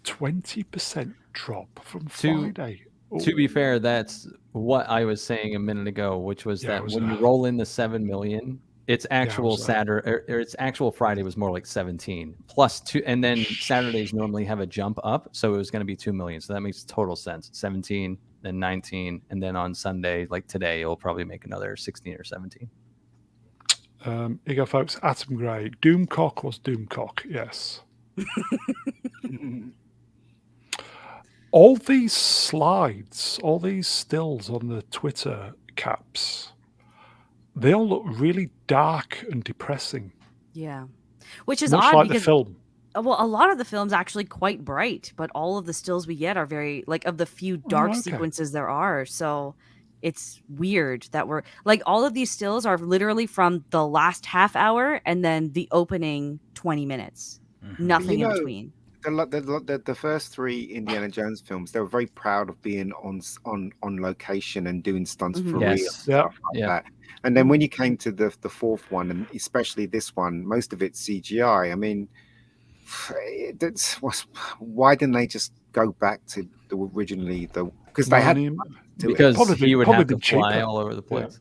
20% drop from Friday. To be fair, that's what I was saying a minute ago, which was that when you roll in the 7 million, its actual Saturday or its actual Friday was more like 17 plus 2, and then Saturdays normally have a jump up, so it was going to be 2 million. So that makes total sense. 17, then 19, and then on Sunday, like today, it'll probably make another 16 or 17. Here you go, folks. Atom Gray. Doomcock was Doomcock. Yes. All these slides, all these stills on the Twitter caps, they all look really dark and depressing. Yeah, which is much odd like because the film. Well, a lot of the film's actually quite bright, but all of the stills we get are very like of the few dark sequences there are. So it's weird that we're like all of these stills are literally from the last half hour and then the opening 20 minutes. Nothing in between. The first 3 Indiana Jones films, they were very proud of being on location and doing stunts for real, stuff like that. And then when you came to the fourth one, and especially this one, most of it's CGI. I mean, why didn't they just go back to the originally because they had because he would have to fly all over the place.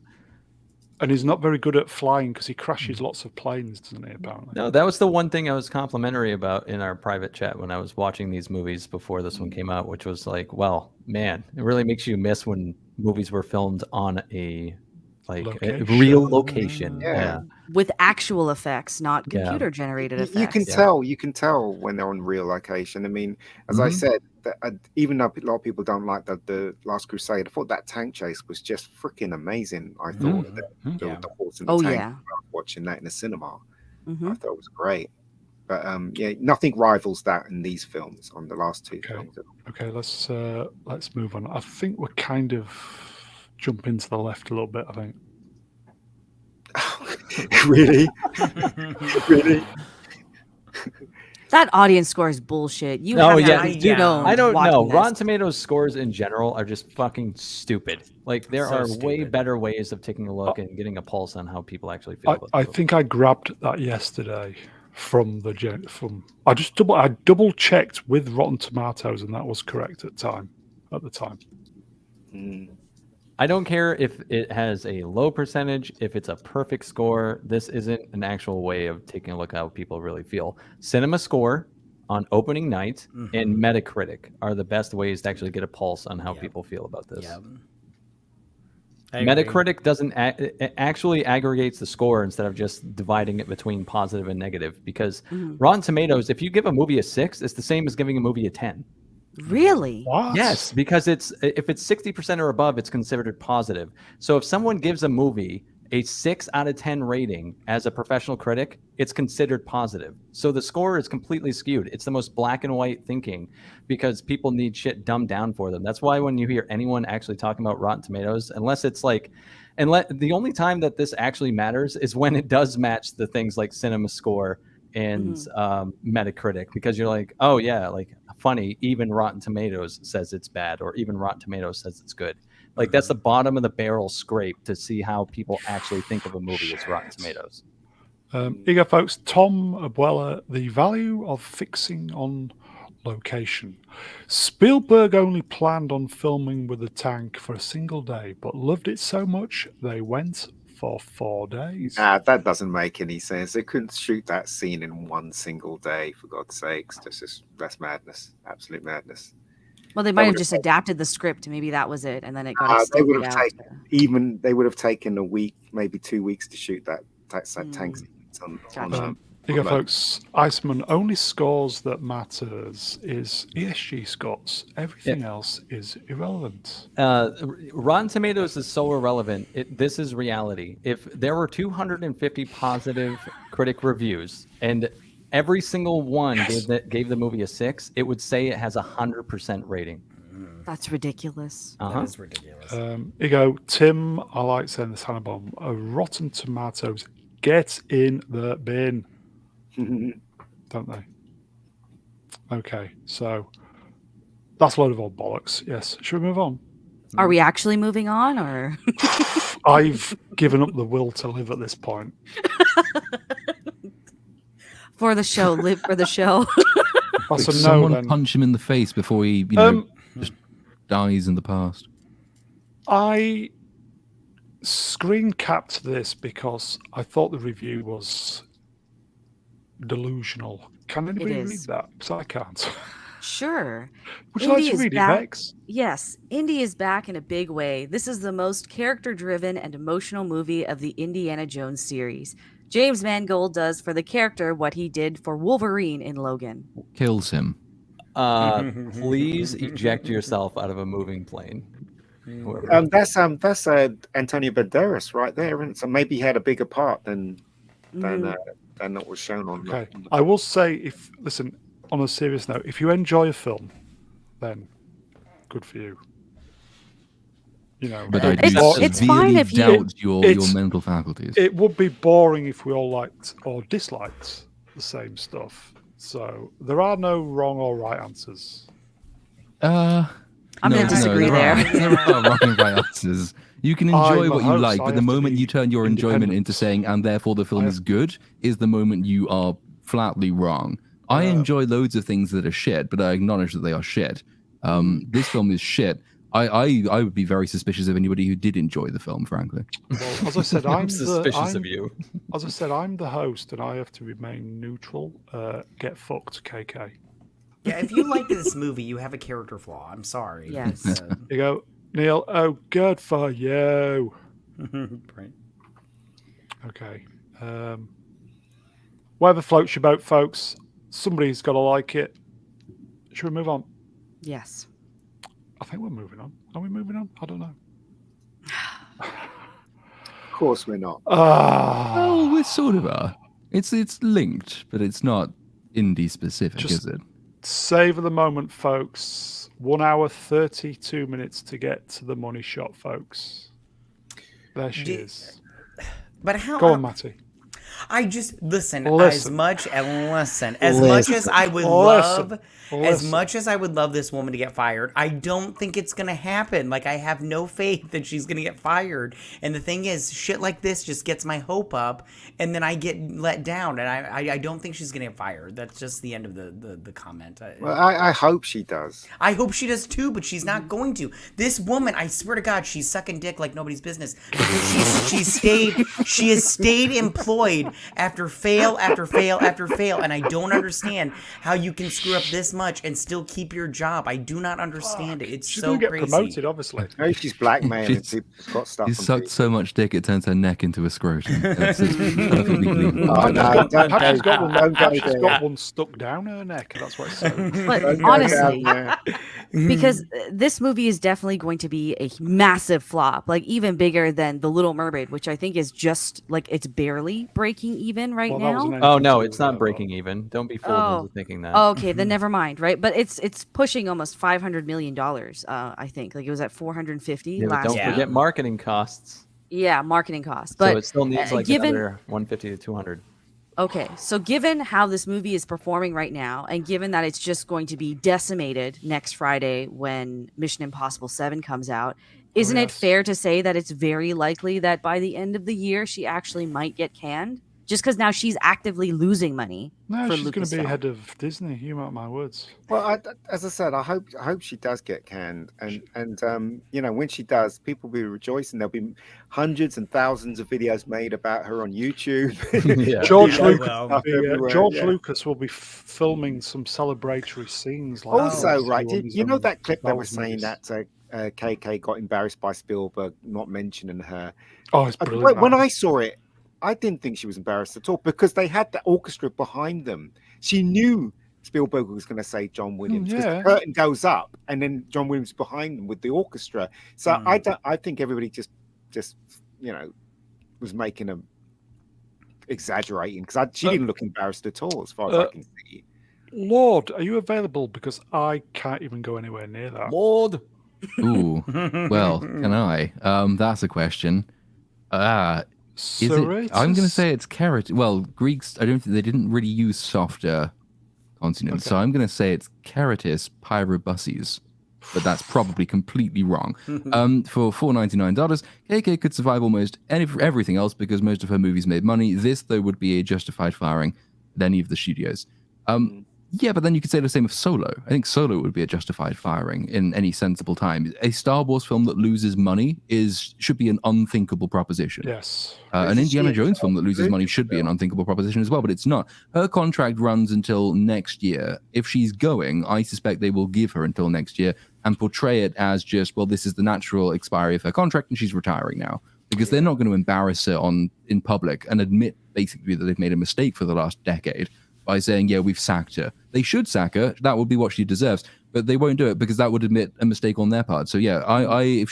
And he's not very good at flying because he crashes lots of planes, doesn't he, apparently? No, that was the one thing I was complimentary about in our private chat when I was watching these movies before this one came out, which was like, well, man, it really makes you miss when movies were filmed on a real location. Yeah. With actual effects, not computer generated effects. You can tell when they're on real location. I mean, as I said, even though a lot of people don't like the Last Crusade, I thought that tank chase was just freaking amazing. I thought the horse and the tank. I was watching that in the cinema. I thought it was great. But nothing rivals that in these films on the last 2 films. Okay, let's move on. I think we're kind of jumping to the left a little bit, I think. Really? Really? That audience score is bullshit. I don't know. Rotten Tomatoes scores in general are just fucking stupid. Like there are way better ways of taking a look and getting a pulse on how people actually feel about I think I grabbed that yesterday from I double checked with Rotten Tomatoes, and that was correct at the time. I don't care if it has a low percentage, if it's a perfect score. This isn't an actual way of taking a look at how people really feel. Cinema Score on opening night and Metacritic are the best ways to actually get a pulse on how people feel about this. Metacritic doesn't actually aggregates the score instead of just dividing it between positive and negative, because Rotten Tomatoes, if you give a movie a 6, it's the same as giving a movie a 10. Really? What? Yes, because if it's 60% or above, it's considered positive. So if someone gives a movie a 6 out of 10 rating as a professional critic, it's considered positive. So the score is completely skewed. It's the most black and white thinking because people need shit dumbed down for them. That's why when you hear anyone actually talking about Rotten Tomatoes, the only time that this actually matters is when it does match the things like Cinema Score and Metacritic, because you're like, oh yeah, like funny, even Rotten Tomatoes says it's bad, or even Rotten Tomatoes says it's good. Like that's the bottom of the barrel scrape to see how people actually think of a movie as Rotten Tomatoes. Here you go, folks. Tom Abuela, the value of fixing on location. Spielberg only planned on filming with a tank for a single day, but loved it so much they went for 4 days. That doesn't make any sense. They couldn't shoot that scene in one single day, for God's sakes. That's madness. Absolute madness. Well, they might have just adapted the script. Maybe that was it, and then it got extended out. They would have taken a week, maybe 2 weeks to shoot that tank sequence on You go, folks. Iceman, only scores that matters is ESG scores. Everything else is irrelevant. Rotten Tomatoes is so irrelevant. This is reality. If there were 250 positive critic reviews and every single one gave the movie a 6, it would say it has 100% rating. That's ridiculous. That is ridiculous. You go, Tim, I like saying this, Hannibal. Rotten Tomatoes, get in the bin. Don't they? Okay, so that's a load of old bollocks. Yes. Should we move on? Are we actually moving on, or? I've given up the will to live at this point. For the show, live for the show. That's a no, Someone then. punch him in the face before he, just dies in the past. I screen capped this because I thought the review was delusional. Can anybody read that? Because I can't. Sure. Would you like to read it, Vex? Yes. Indy is back in a big way. This is the most character-driven and emotional movie of the Indiana Jones series. James Mangold does for the character what he did for Wolverine in Logan. Kills him. Please eject yourself out of a moving plane. That's Antonio Banderas right there, and so maybe he had a bigger part than what was shown on. Okay, I will say, listen, on a serious note, if you enjoy a film, then good for you. But I do it's fine if you doubt your mental faculties. It would be boring if we all liked or disliked the same stuff. So there are no wrong or right answers. I'm going to disagree there. There are wrong and right answers. You can enjoy what you like, but the moment you turn your enjoyment into saying, and therefore the film is good, is the moment you are flatly wrong. I enjoy loads of things that are shit, but I acknowledge that they are shit. This film is shit. I would be very suspicious of anybody who did enjoy the film, frankly. Well, as I said, I'm suspicious of you. As I said, I'm the host, and I have to remain neutral. Get fucked, KK. Yeah, if you like this movie, you have a character flaw. I'm sorry. Yes. You go, Neil. Oh, good for you. Right. Okay. Whatever floats your boat, folks. Somebody's got to like it. Should we move on? Yes. I think we're moving on. Are we moving on? I don't know. Of course we're not. Oh, we sort of are. It's linked, but it's not indie specific, is it? Savor the moment, folks. 1 hour, 32 minutes to get to the money shot, folks. There she is. But how? Go on, Matty. I just listen. As much as I would love. As much as I would love this woman to get fired, I don't think it's going to happen. Like, I have no faith that she's going to get fired. And the thing is, shit like this just gets my hope up, and then I get let down. And I don't think she's going to get fired. That's just the end of the comment. Well, I hope she does. I hope she does too, but she's not going to. This woman, I swear to God, she's sucking dick like nobody's business. She has stayed employed after fail after fail after fail, and I don't understand how you can screw up this much and still keep your job. I do not understand it. It's she's so get crazy. Promoted, obviously. Maybe she's blackmailing people. Got stuff. She sucked so much dick it turns her neck into a scrotum. That's perfectly clean. Oh, no, She's got one stuck down her neck. That's what it's saying. But honestly, because this movie is definitely going to be a massive flop, like even bigger than The Little Mermaid, which I think is just like it's barely breaking even right now. Oh no, it's not breaking even. Don't be fooled into thinking that. Oh, okay, then never mind, right? But it's pushing almost $500 million. I think like it was at 450 last don't year. forget marketing costs. Yeah, marketing costs. But so it still needs like another 150 to 200. Okay, so given how this movie is performing right now, and given that it's just going to be decimated next Friday when Mission Impossible 7 comes out, isn't it fair to say that it's very likely that by the end of the year she actually might get canned? Just because now she's actively losing money. No, she's going to be head of Disney. You mark my words. Well, as I said, I hope she does get canned, and you know, when she does, people will be rejoicing. There'll be hundreds and thousands of videos made about her on YouTube. Yeah. George Lucas will be filming some celebratory scenes. Like also, right? Did you know that clip that was saying that KK got embarrassed by Spielberg not mentioning her? Oh, it's brilliant. When I saw it, I didn't think she was embarrassed at all because they had the orchestra behind them. She knew Spielberg was going to say John Williams because the curtain goes up and then John Williams behind them with the orchestra. So I think everybody just was making a exaggerating because she didn't look embarrassed at all as far as I can see. Lord, are you available? Because I can't even go anywhere near that. Lord. Ooh, well, can I? That's a question. I'm going to say it's keratis. Well, Greeks, I don't think they didn't really use softer consonants, so I'm going to say it's keratis pyrobuses. But that's probably completely wrong. For $4.99, KK could survive almost everything else because most of her movies made money. This, though, would be a justified firing at any of the studios. Yeah, but then you could say the same of Solo. I think Solo would be a justified firing in any sensible time. A Star Wars film that loses money should be an unthinkable proposition. Yes. An Indiana Jones film that loses money should be an unthinkable proposition as well, but it's not. Her contract runs until next year. If she's going, I suspect they will give her until next year and portray it as just, well, this is the natural expiry of her contract and she's retiring now. Because they're not going to embarrass her in public and admit basically that they've made a mistake for the last decade by saying, yeah, we've sacked her. They should sack her. That would be what she deserves. But they won't do it because that would admit a mistake on their part. So yeah, I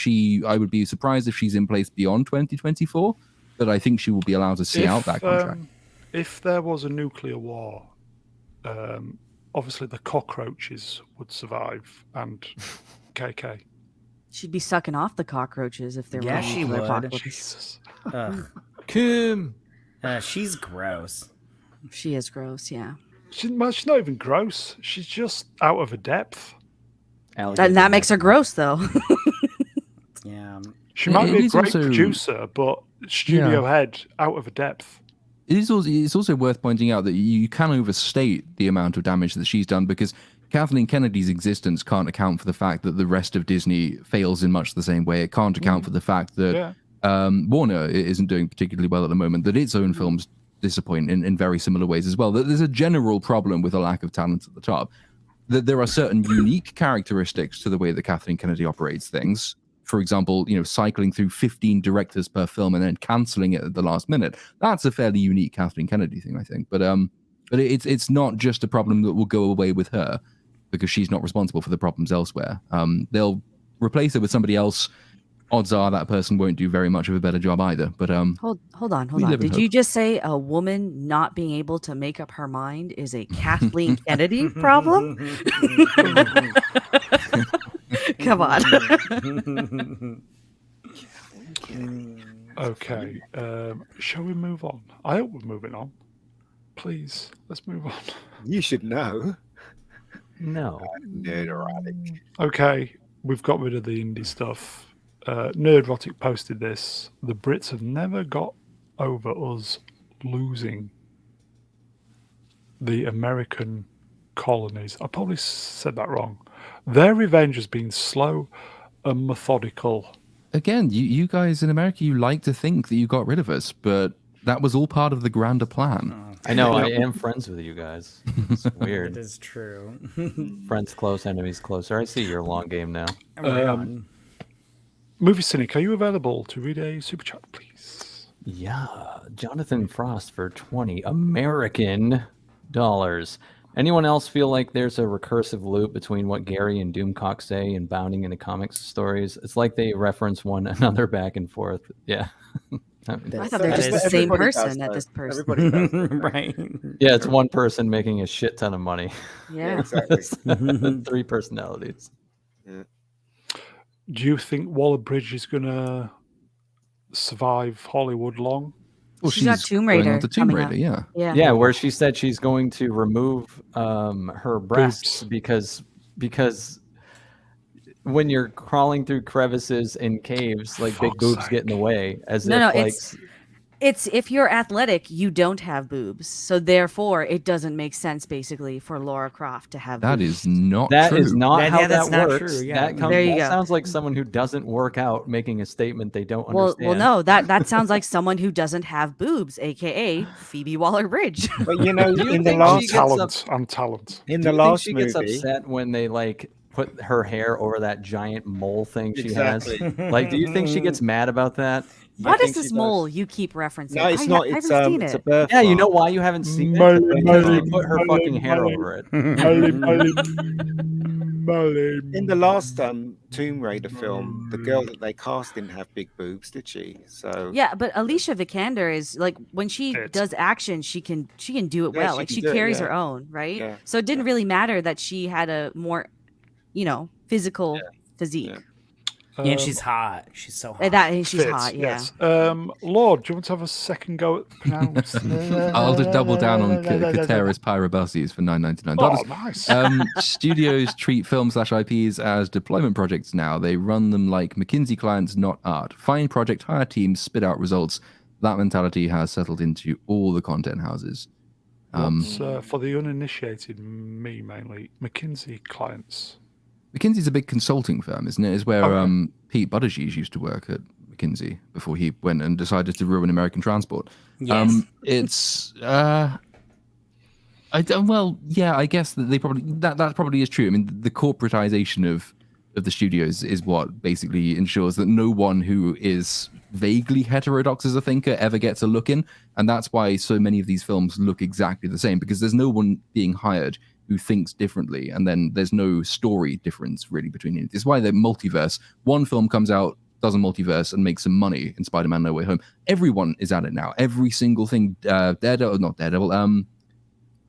would be surprised if she's in place beyond 2024, but I think she will be allowed to see out that contract. If there was a nuclear war, obviously the cockroaches would survive and KK. She'd be sucking off the cockroaches if there were she would. Jesus. Kim. She's gross. She is gross, yeah. She's not even gross. She's just out of her depth. And that makes her gross, though. Yeah. She might be a great producer, but studio head out of her depth. It's also worth pointing out that you can overstate the amount of damage that she's done because Kathleen Kennedy's existence can't account for the fact that the rest of Disney fails in much the same way. It can't account for the fact that Warner isn't doing particularly well at the moment, that its own films disappoint in very similar ways as well. That there's a general problem with a lack of talent at the top. That there are certain unique characteristics to the way that Kathleen Kennedy operates things. For example, cycling through 15 directors per film and then canceling it at the last minute. That's a fairly unique Kathleen Kennedy thing, I think. But it's not just a problem that will go away with her because she's not responsible for the problems elsewhere. They'll replace her with somebody else. Odds are that person won't do very much of a better job either. But hold on. Did you just say a woman not being able to make up her mind is a Kathleen Kennedy problem? Come on. Okay. Shall we move on? I hope we're moving on. Please, let's move on. You should know. No. Nerdotic. Okay, we've got rid of the indie stuff. Nerdrotic posted this. The Brits have never got over us losing the American colonies. I probably said that wrong. Their revenge has been slow and methodical. Again, you guys in America, you like to think that you got rid of us, but that was all part of the grander plan. I know, I am friends with you guys. It's weird. It is true. Friends close, enemies closer. I see your long game now. Movie Cynic, are you available to read a super chat, please? Yeah, Jonathan Frost for 20 American dollars. Anyone else feel like there's a recursive loop between what Gary and Doomcock say and bounding into comics stories? It's like they reference one another back and forth. Yeah. I thought they're just the same person at this person. Everybody does that. Right. Yeah, it's one person making a shit ton of money. Yeah. Exactly. 3 personalities. Yeah. Do you think Waller-Bridge is going to survive Hollywood long? Well, she's got Tomb Raider going on to Tomb coming Raider, up. yeah. Yeah, where she said she's going to remove her breasts because when you're crawling through crevices and caves, like big boobs get in the way. It's if you're athletic, you don't have boobs, so therefore it doesn't make sense basically for Laura Croft to have. That boobs. is not that true. is not how that's that not works. true, yeah. There you that go. sounds like someone who doesn't work out making a statement they don't understand. Well, no, that sounds like someone who doesn't have boobs, aka Phoebe Waller-Bridge. But in the think last she gets I'm talent. in Do the you last think she movie, gets upset when they like put her hair over that giant mole thing she Exactly. has? Like, do you think she gets mad about that? What think is she this does. mole you keep referencing? No, it's I not. I It's haven't seen it's a it. birthmark. Yeah, you know why you haven't seen it? Molly, Because Molly, she put her Molly, fucking hair Molly. over it. Molly. In the last Tomb Raider film, the girl that they cast didn't have big boobs, did she? So Yeah, but Alicia Vikander is like when she Fit. does action, she can do it Yeah, well. she Like can she do it, carries yeah. her own, right? Yeah, So it didn't yeah. really matter that she had a more, physical physique. Yeah. And she's hot. She's so hot. And she's Fit, hot, yeah. yes. Lord, do you want to have a second go at pronouncing? I'll just double down on Kateris Pyrobuses for $9.99. Oh, nice. Studios treat film/IPs as deployment projects now. They run them like McKinsey clients, not art. Find project, hire teams, spit out results. That mentality has settled into all the content houses. What's, for the uninitiated, me mainly, McKinsey clients. McKinsey's a big consulting firm, isn't it? It's where Pete Buttigieg used to work at McKinsey before he went and decided to ruin American transport. Yes. It's I guess that they probably that probably is true. I mean, the corporatization of the studios is what basically ensures that no one who is vaguely heterodox as a thinker ever gets a look in, and that's why so many of these films look exactly the same, because there's no one being hired who thinks differently, and then there's no story difference really between it. It's why the multiverse, one film comes out, does a multiverse and makes some money in Spider-Man No Way Home. Everyone is at it now. Every single thing, Daredevil,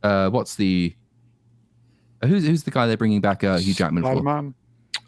what's the who's the guy they're bringing back Hugh Jackman for? Spider-Man,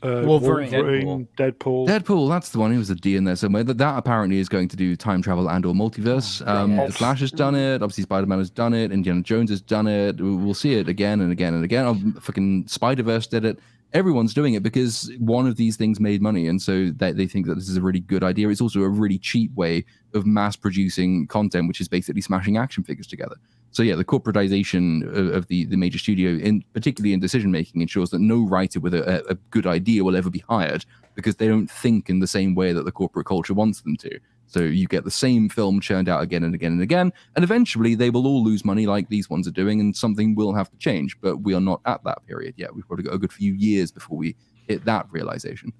Wolverine. Deadpool. That's the one. Who was a D in there somewhere. That apparently is going to do time travel and or multiverse. The Flash has done it. Obviously, Spider-Man has done it. Indiana Jones has done it. We'll see it again and again and again. Fucking Spider-Verse did it. Everyone's doing it because one of these things made money, and so they think that this is a really good idea. It's also a really cheap way of mass producing content, which is basically smashing action figures together. So yeah, the corporatization of the major studio, particularly in decision making, ensures that no writer with a good idea will ever be hired, because they don't think in the same way that the corporate culture wants them to. So you get the same film churned out again and again and again, and eventually they will all lose money like these ones are doing, and something will have to change. But we are not at that period yet. We've probably got a good few years before we hit that realization.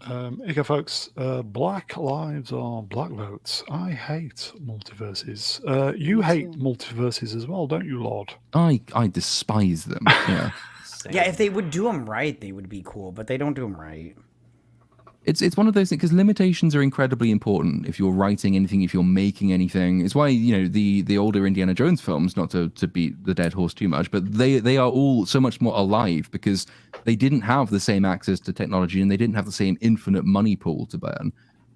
Okay, folks. Black lives are black votes. I hate multiverses. You hate multiverses as well, don't you, Lord? I despise them. Yeah. Yeah, if they would do them right, they would be cool, but they don't do them right. It's one of those things, because limitations are incredibly important if you're writing anything, if you're making anything. It's why, the older Indiana Jones films, not to beat the dead horse too much, but they are all so much more alive because they didn't have the same access to technology and they didn't have the same infinite money pool to burn.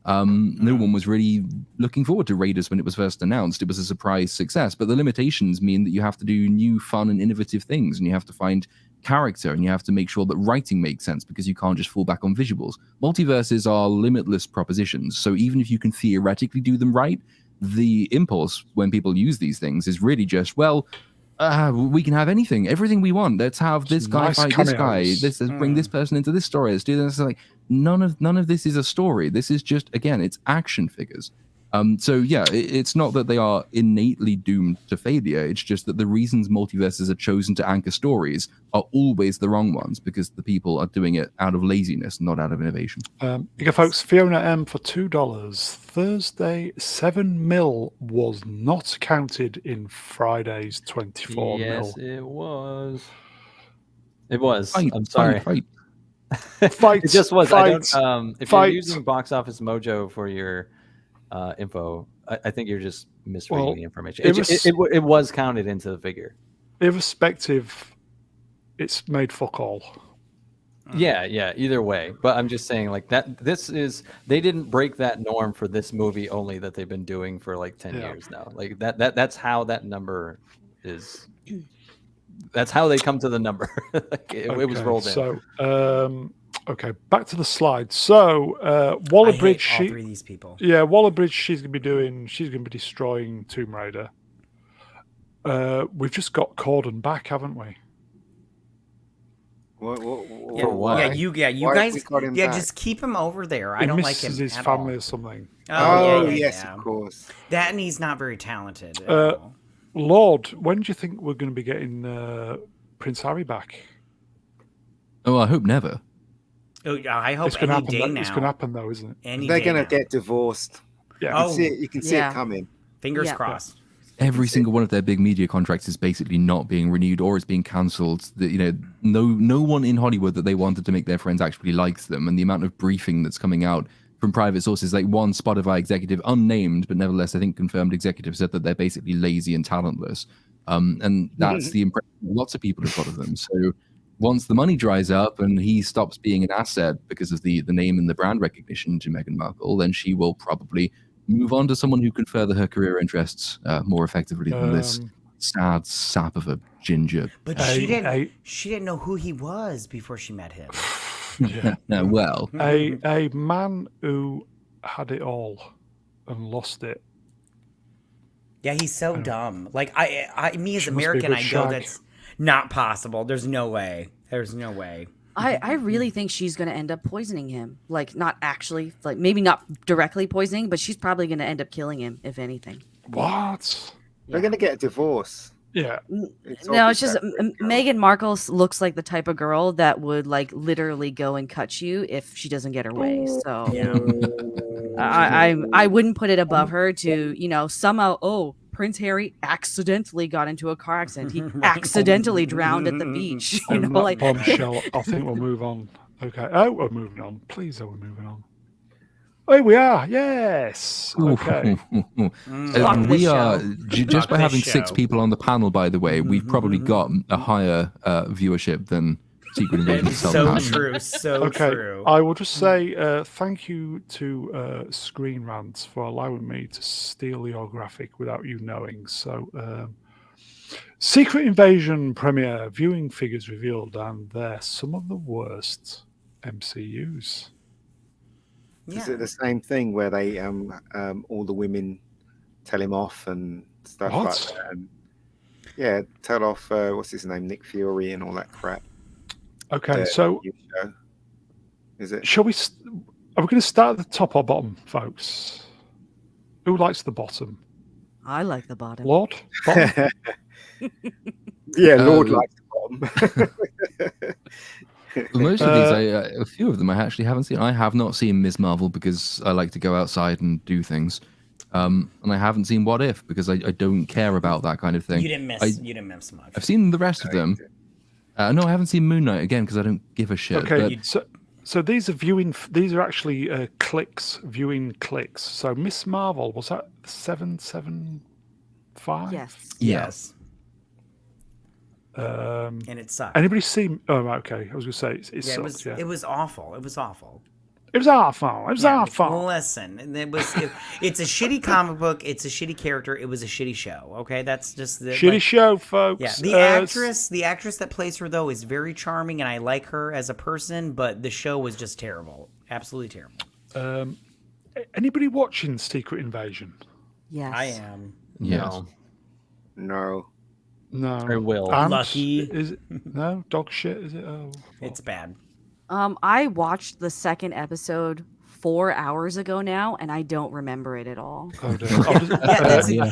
No one was really looking forward to Raiders when it was first announced. It was a surprise success, but the limitations mean that you have to do new, fun, and innovative things, and you have to find character, and you have to make sure that writing makes sense, because you can't just fall back on visuals. Multiverses are limitless propositions, so even if you can theoretically do them right, the impulse when people use these things is really just, we can have anything, everything we want. Let's have this guy fight this guy. Let's bring this person into this story. Let's do this. Like none of this is a story. This is just, again, it's action figures. So yeah, it's not that they are innately doomed to failure. It's just that the reasons multiverses are chosen to anchor stories are always the wrong ones, because the people are doing it out of laziness, not out of innovation. Okay, folks. Fiona M for $2. Thursday, 7 mil was not counted in Friday's 24 mil. Yes, it was. It was. Fight, I'm sorry. Fight. It just was. Fight, I don't. If you're using Box Office Mojo for your info, I think you're just misreading the information. It was counted into the figure. Irrespective, it's made fuck all. Yeah. Either way, but I'm just saying, like that. They didn't break that norm for this movie only that they've been doing for like 10 years now. Like that's how that number is. That's how they come to the number. It was rolled in. So. Okay, back to the slide. So, Waller Bridge. All three of these people. Yeah, Waller Bridge. She's going to be destroying Tomb Raider. We've just got Corden back, haven't we? Why? You Why guys. we got him Yeah, back? just keep him over there. I He don't like him misses his at family all. or something. Oh, yes, of course. That, and he's not very talented. At all. Lord, when do you think we're going to be getting Prince Harry back? Oh, I hope never. Oh, I hope It's going to any happen. day now. It's going to happen, though, isn't it? Any They're day going to now. get divorced. Yeah. You can see it coming. Fingers crossed. Every single one of their big media contracts is basically not being renewed or is being cancelled. No one in Hollywood that they wanted to make their friends actually likes them, and the amount of briefing that's coming out from private sources, like one Spotify executive, unnamed but nevertheless I think confirmed executive, said that they're basically lazy and talentless, and that's the impression lots of people have got of them. So once the money dries up and he stops being an asset because of the name and the brand recognition to Meghan Markle, then she will probably move on to someone who can further her career interests more effectively than this sad sap of a ginger. But she didn't know who he was before she met him. Well, a man who had it all and lost it. Yeah, he's so dumb. Like me as She an must be a American, good I go, shag. that's not possible. There's no way. There's no way. I really think she's going to end up poisoning him. Like, not actually, like maybe not directly poisoning, but she's probably going to end up killing him, if anything. What? They're going to get a divorce. Yeah. It's just Meghan Markle looks like the type of girl that would like literally go and cut you if she doesn't get her way. So Yeah. I wouldn't put it above her to, somehow, Prince Harry accidentally got into a car accident. He accidentally drowned at the beach. On that bombshell, I think we'll move on. Okay. Oh, we're moving on. Please, we're moving on. Oh, we are. Yes. Okay. We are just by having 6 people on the panel. By the way, we've probably got a higher viewership than Secret Invasion itself has. So true. I will just say thank you to Screen Rants for allowing me to steal your graphic without you knowing. So, Secret Invasion premiere viewing figures revealed, and they're some of the worst MCUs. Is it the same thing where they all the women tell him off and stuff like that? Tell off what's his name, Nick Fury and all that crap. Okay, so is it? Are we going to start at the top or bottom, folks? Who likes the bottom? I like the bottom. Lord? Bottom? Yeah, Lord likes the bottom. Most of these, a few of them I actually haven't seen. I have not seen Ms. Marvel because I like to go outside and do things. And I haven't seen What If because I don't care about that kind of thing. You didn't miss much. I've seen the rest of them. No, I haven't seen Moon Knight again because I don't give a shit. Okay, so these are these are actually viewing clicks. So Miss Marvel, was that 775? Yes. And it sucked. Anybody seen? Oh, okay. I was going to say it sucked. It was awful. It was awful. It was awful. It was awful. Listen, it's a shitty comic book. It's a shitty character. It was a shitty show. Okay, that's just the shitty show, folks. Yeah, the actress that plays her though is very charming, and I like her as a person. But the show was just terrible, absolutely terrible. Anybody watching Secret Invasion? Yes, I am. Yes. No. I will. Lucky. Is it? No, dog shit. Is it? Oh, it's bad. I watched the second episode 4 hours ago now, and I don't remember it at all. Oh,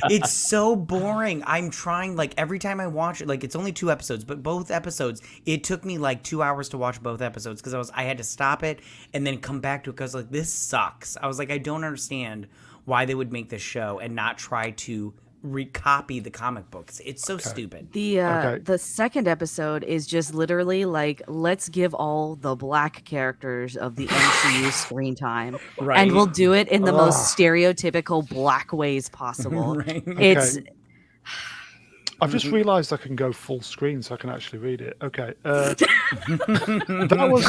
it's so boring. I'm trying, like, every time I watch it, like, it's only 2 episodes, but both episodes, it took me like 2 hours to watch both episodes because I had to stop it and then come back to it because like this sucks. I was like, I don't understand why they would make this show and not try to recopy the comic books. It's so stupid. The second episode is just literally like, let's give all the black characters of the MCU screen time, and we'll do it in the most stereotypical black ways possible. It's I've just realized I can go full screen so I can actually read it. Okay. That was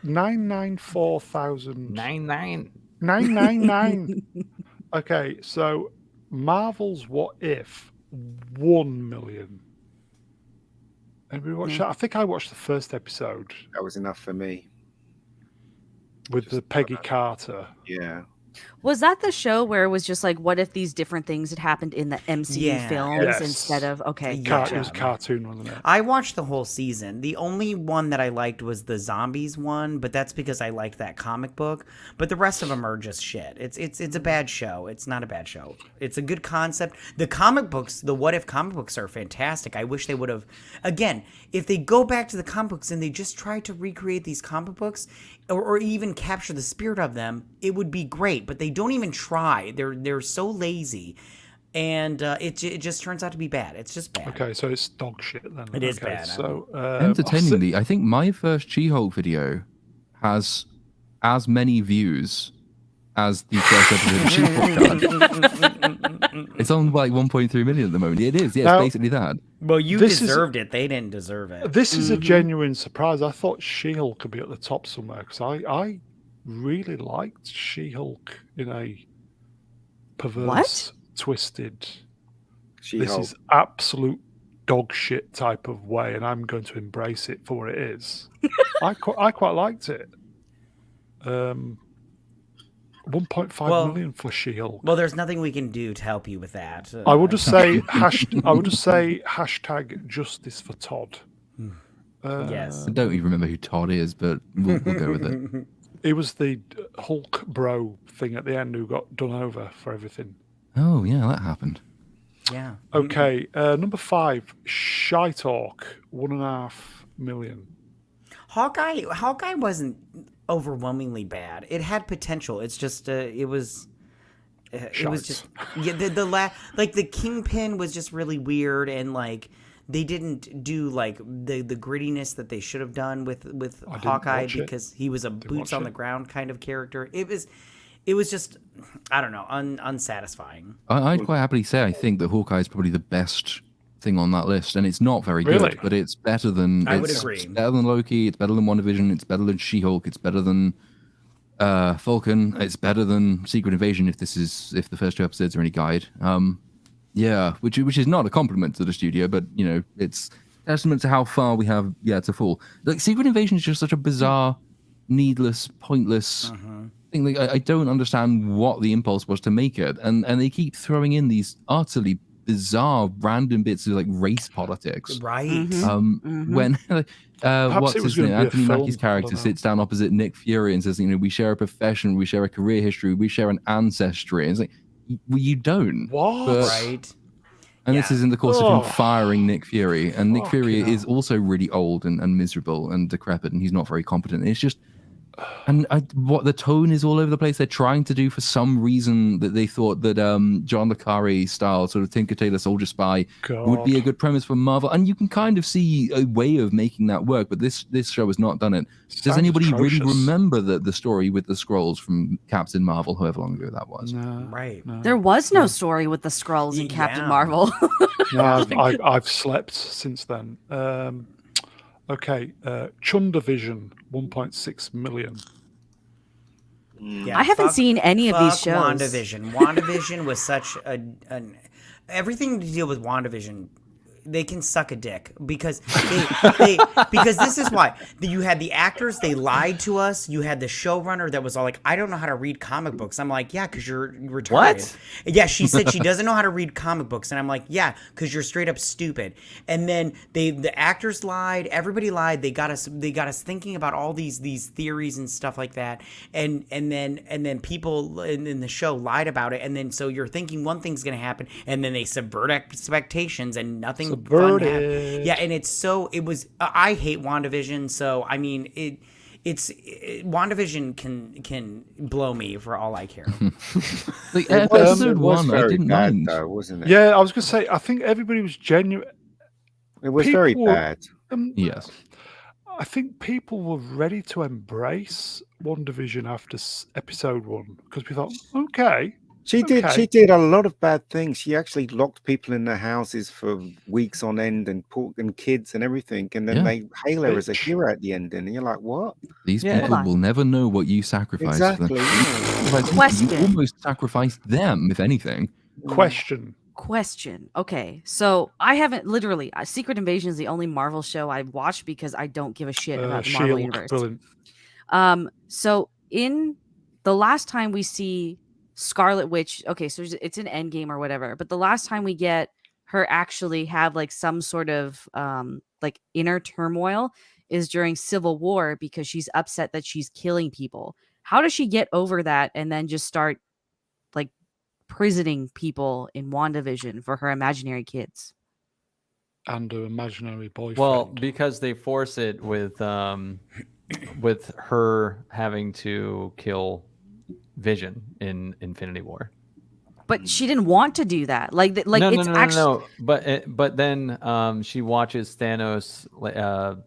994,000. 999. Okay, so Marvel's What If 1 million. Anybody watch that? I think I watched the first episode. That was enough for me. With the Peggy Carter. Yeah. Was that the show where it was just like, what if these different things had happened in the MCU films instead of It was a cartoon, wasn't it? I watched the whole season. The only one that I liked was the zombies one, but that's because I liked that comic book. But the rest of them are just shit. It's a bad show. It's not a bad show. It's a good concept. The comic books, the What If comic books are fantastic. I wish they would have, again, if they go back to the comic books and they just try to recreate these comic books or even capture the spirit of them, it would be great. But they don't even try. They're so lazy. And it just turns out to be bad. It's just bad. Okay, so it's dog shit then. It is bad. So entertainingly, I think my first She-Hulk video has as many views as the first episode of She-Hulk. It's on like 1.3 million at the moment. It is. Yeah, it's basically that. Well, you deserved it. They didn't deserve it. This is a genuine surprise. I thought She-Hulk could be at the top somewhere because I really liked She-Hulk in a perverse, twisted, this is absolute dog shit type of way, and I'm going to embrace it for what it is. I quite liked it. 1.5 million for She-Hulk. Well, there's nothing we can do to help you with that. I would just say hashtag justice for Todd. Yes. I don't even remember who Todd is, but we'll go with it. It was the Hulk bro thing at the end who got done over for everything. Oh, yeah, that happened. Yeah. Okay, number 5, Shy Talk, 1.5 million. Hawkeye wasn't overwhelmingly bad. It had potential. It's just it was just like the Kingpin was just really weird, and like they didn't do like the grittiness that they should have done with Hawkeye because he was a boots on the ground kind of character. It was just, I don't know, unsatisfying. I'd quite happily say I think that Hawkeye is probably the best thing on that list, and it's not very good, but it's better than. I would agree. It's better than Loki. It's better than WandaVision. It's better than She-Hulk. It's better than Falcon. It's better than Secret Invasion. If the first 2 episodes are any guide, yeah, which is not a compliment to the studio, but you know, it's testament to how far we have to fall. Like Secret Invasion is just such a bizarre, needless, pointless. Thing. Like, I don't understand what the impulse was to make it, and they keep throwing in these utterly bizarre, random bits of like race politics. Right. When what's his name? Anthony Mackie's character sits down opposite Nick Fury and says, you know, we share a profession, we share a career history, we share an ancestry. And it's like, well, you don't. What? Right. And this is in the course of him firing Nick Fury, and Nick Fury is also really old and miserable and decrepit, and he's not very competent. It's just. And what the tone is all over the place. They're trying to do for some reason that they thought that John le Carre style sort of Tinker Tailor Soldier Spy would be a good premise for Marvel, and you can kind of see a way of making that work. But this show has not done it. Does anybody really remember the story with the Skrulls from Captain Marvel, however long ago that was? No, right. No. There was no story with the Skrulls in Captain Marvel. No, I've slept since then. Okay, Chundavision, 1.6 million. Yeah, I haven't seen any of these shows. WandaVision was such everything to deal with WandaVision. They can suck a dick because because this is why you had the actors, they lied to us. You had the showrunner that was all like, I don't know how to read comic books. I'm like, yeah, because you're retarded. What? Yeah, she said she doesn't know how to read comic books, and I'm like, yeah, because you're straight up stupid. And then the actors lied, everybody lied. They got us thinking about all these theories and stuff like that. And then people in the show lied about it, and then so you're thinking one thing's gonna happen, and then they subvert expectations, and nothing. Yeah, and it was I hate WandaVision, so I mean WandaVision can blow me for all I care. Like episode 1 I didn't mind though, wasn't it? Yeah, I was gonna say I think everybody was genuine. It was very bad. Yes. I think people were ready to embrace WandaVision after episode 1 because we thought, okay. She did a lot of bad things. She actually locked people in their houses for weeks on end and kids and everything. And then they hail her as a hero at the end. And you're like, what? These people will never know what you sacrificed for them. Question. You almost sacrificed them, if anything. Question. Okay, so I haven't Secret Invasion is the only Marvel show I've watched because I don't give a shit about the Marvel universe. Brilliant. So in the last time we see Scarlet Witch. Okay, so it's an Endgame or whatever. But the last time we get her actually have like some sort of like inner turmoil is during Civil War because she's upset that she's killing people. How does she get over that and then just start like prisoning people in WandaVision for her imaginary kids? And her imaginary boyfriend. Well, because they force it with her having to kill Vision in Infinity War. But she didn't want to do that. Like no, it's actually no. But then she watches Thanos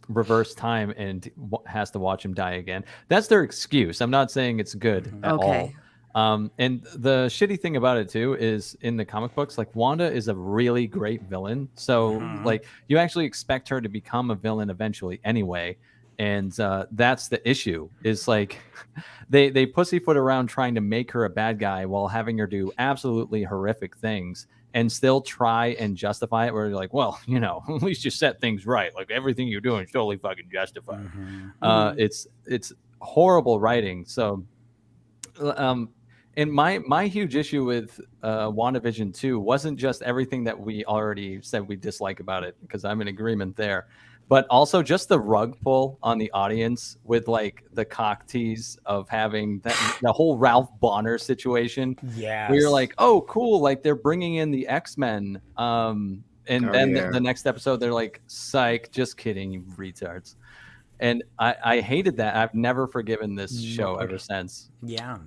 reverse time and has to watch him die again. That's their excuse. I'm not saying it's good at all. And the shitty thing about it too is in the comic books, like Wanda is a really great villain. So like you actually expect her to become a villain eventually anyway. And that's the issue is like they pussyfoot around trying to make her a bad guy while having her do absolutely horrific things and still try and justify it where you're like, well, you know, at least you set things right. Like everything you're doing is totally fucking justified. It's horrible writing. So and my huge issue with WandaVision 2 wasn't just everything that we already said we dislike about it, because I'm in agreement there, but also just the rug pull on the audience with like the cock tease of having the whole Ralph Bonner situation. Yeah. Where you're like, oh, cool. Like they're bringing in the X-Men. And then the next episode, they're like, psych, just kidding, you retards. And I hated that. I've never forgiven this show ever since. Yeah.